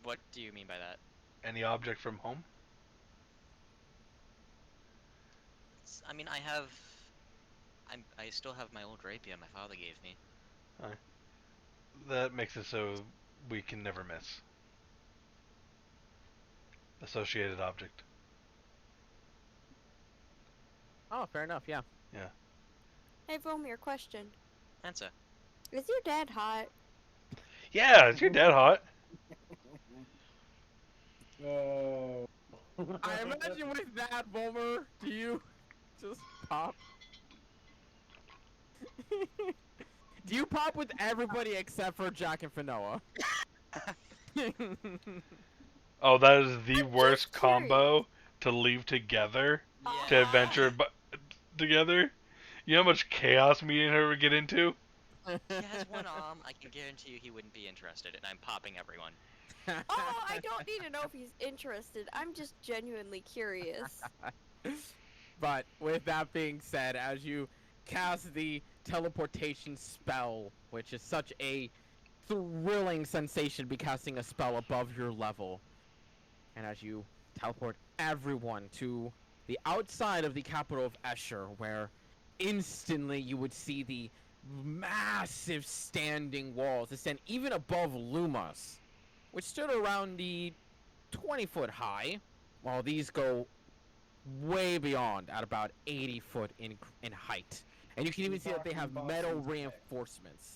[SPEAKER 2] What do you mean by that?
[SPEAKER 3] Any object from home?
[SPEAKER 2] I mean, I still have my old rapier my father gave me.
[SPEAKER 3] That makes it so we can never miss. Associated object.
[SPEAKER 1] Oh, fair enough, yeah.
[SPEAKER 4] Hey, Vomir, question.
[SPEAKER 2] Answer.
[SPEAKER 4] Is your dad hot?
[SPEAKER 3] Yeah, is your dad hot?
[SPEAKER 6] Oh.
[SPEAKER 1] I imagine with that, Volmer, do you just pop? Do you pop with everybody except for Jack and Fanoa?
[SPEAKER 3] Oh, that is the
[SPEAKER 4] I'm
[SPEAKER 3] worst
[SPEAKER 4] just curious.
[SPEAKER 3] combo to leave together to
[SPEAKER 2] Yeah.
[SPEAKER 3] adventure together. You know how much chaos me and her would get into?
[SPEAKER 2] He has one arm. I can guarantee you he wouldn't be interested, and I'm popping everyone.
[SPEAKER 4] Oh, I don't need to know if he's interested. I'm just genuinely curious.
[SPEAKER 1] But with that being said, as you cast the teleportation spell, which is such a thrilling sensation to be casting a spell above your level, and as you teleport everyone to the outside of the capital of Escher, where instantly you would see the massive standing walls that stand even above Lumas, which stood around the 20-foot high, while these go way beyond at about 80 foot in height. And you can even see that they have
[SPEAKER 6] Talking
[SPEAKER 1] metal
[SPEAKER 6] boxing say.
[SPEAKER 1] reinforcements.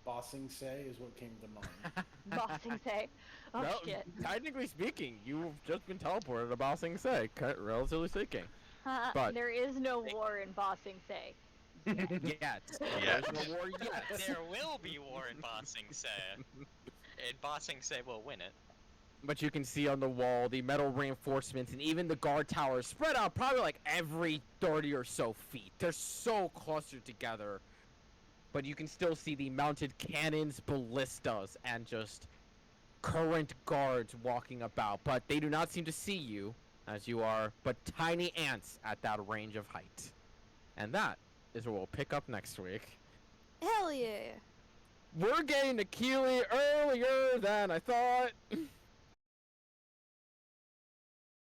[SPEAKER 6] Bossing say is what came to mind.
[SPEAKER 5] Bossing say. Oh
[SPEAKER 1] No,
[SPEAKER 5] shit.
[SPEAKER 1] technically speaking, you've just been teleported to Bossing Say, relatively speaking. But-
[SPEAKER 5] There is no war in Bossing say.
[SPEAKER 1] Yet.
[SPEAKER 3] Yet.
[SPEAKER 1] There's no war yet.
[SPEAKER 2] There will be war in Bossing Say. And Bossing Say will win it.
[SPEAKER 1] But you can see on the wall the metal reinforcements and even the guard towers spread out probably like every 30 or so feet. They're so clustered together. But you can still see the mounted cannons, ballistas, and just current guards walking about. But they do not seem to see you, as you are but tiny ants at that range of height. And that is what we'll pick up next week.
[SPEAKER 4] Hell yeah.
[SPEAKER 1] We're getting to Keeley earlier than I thought.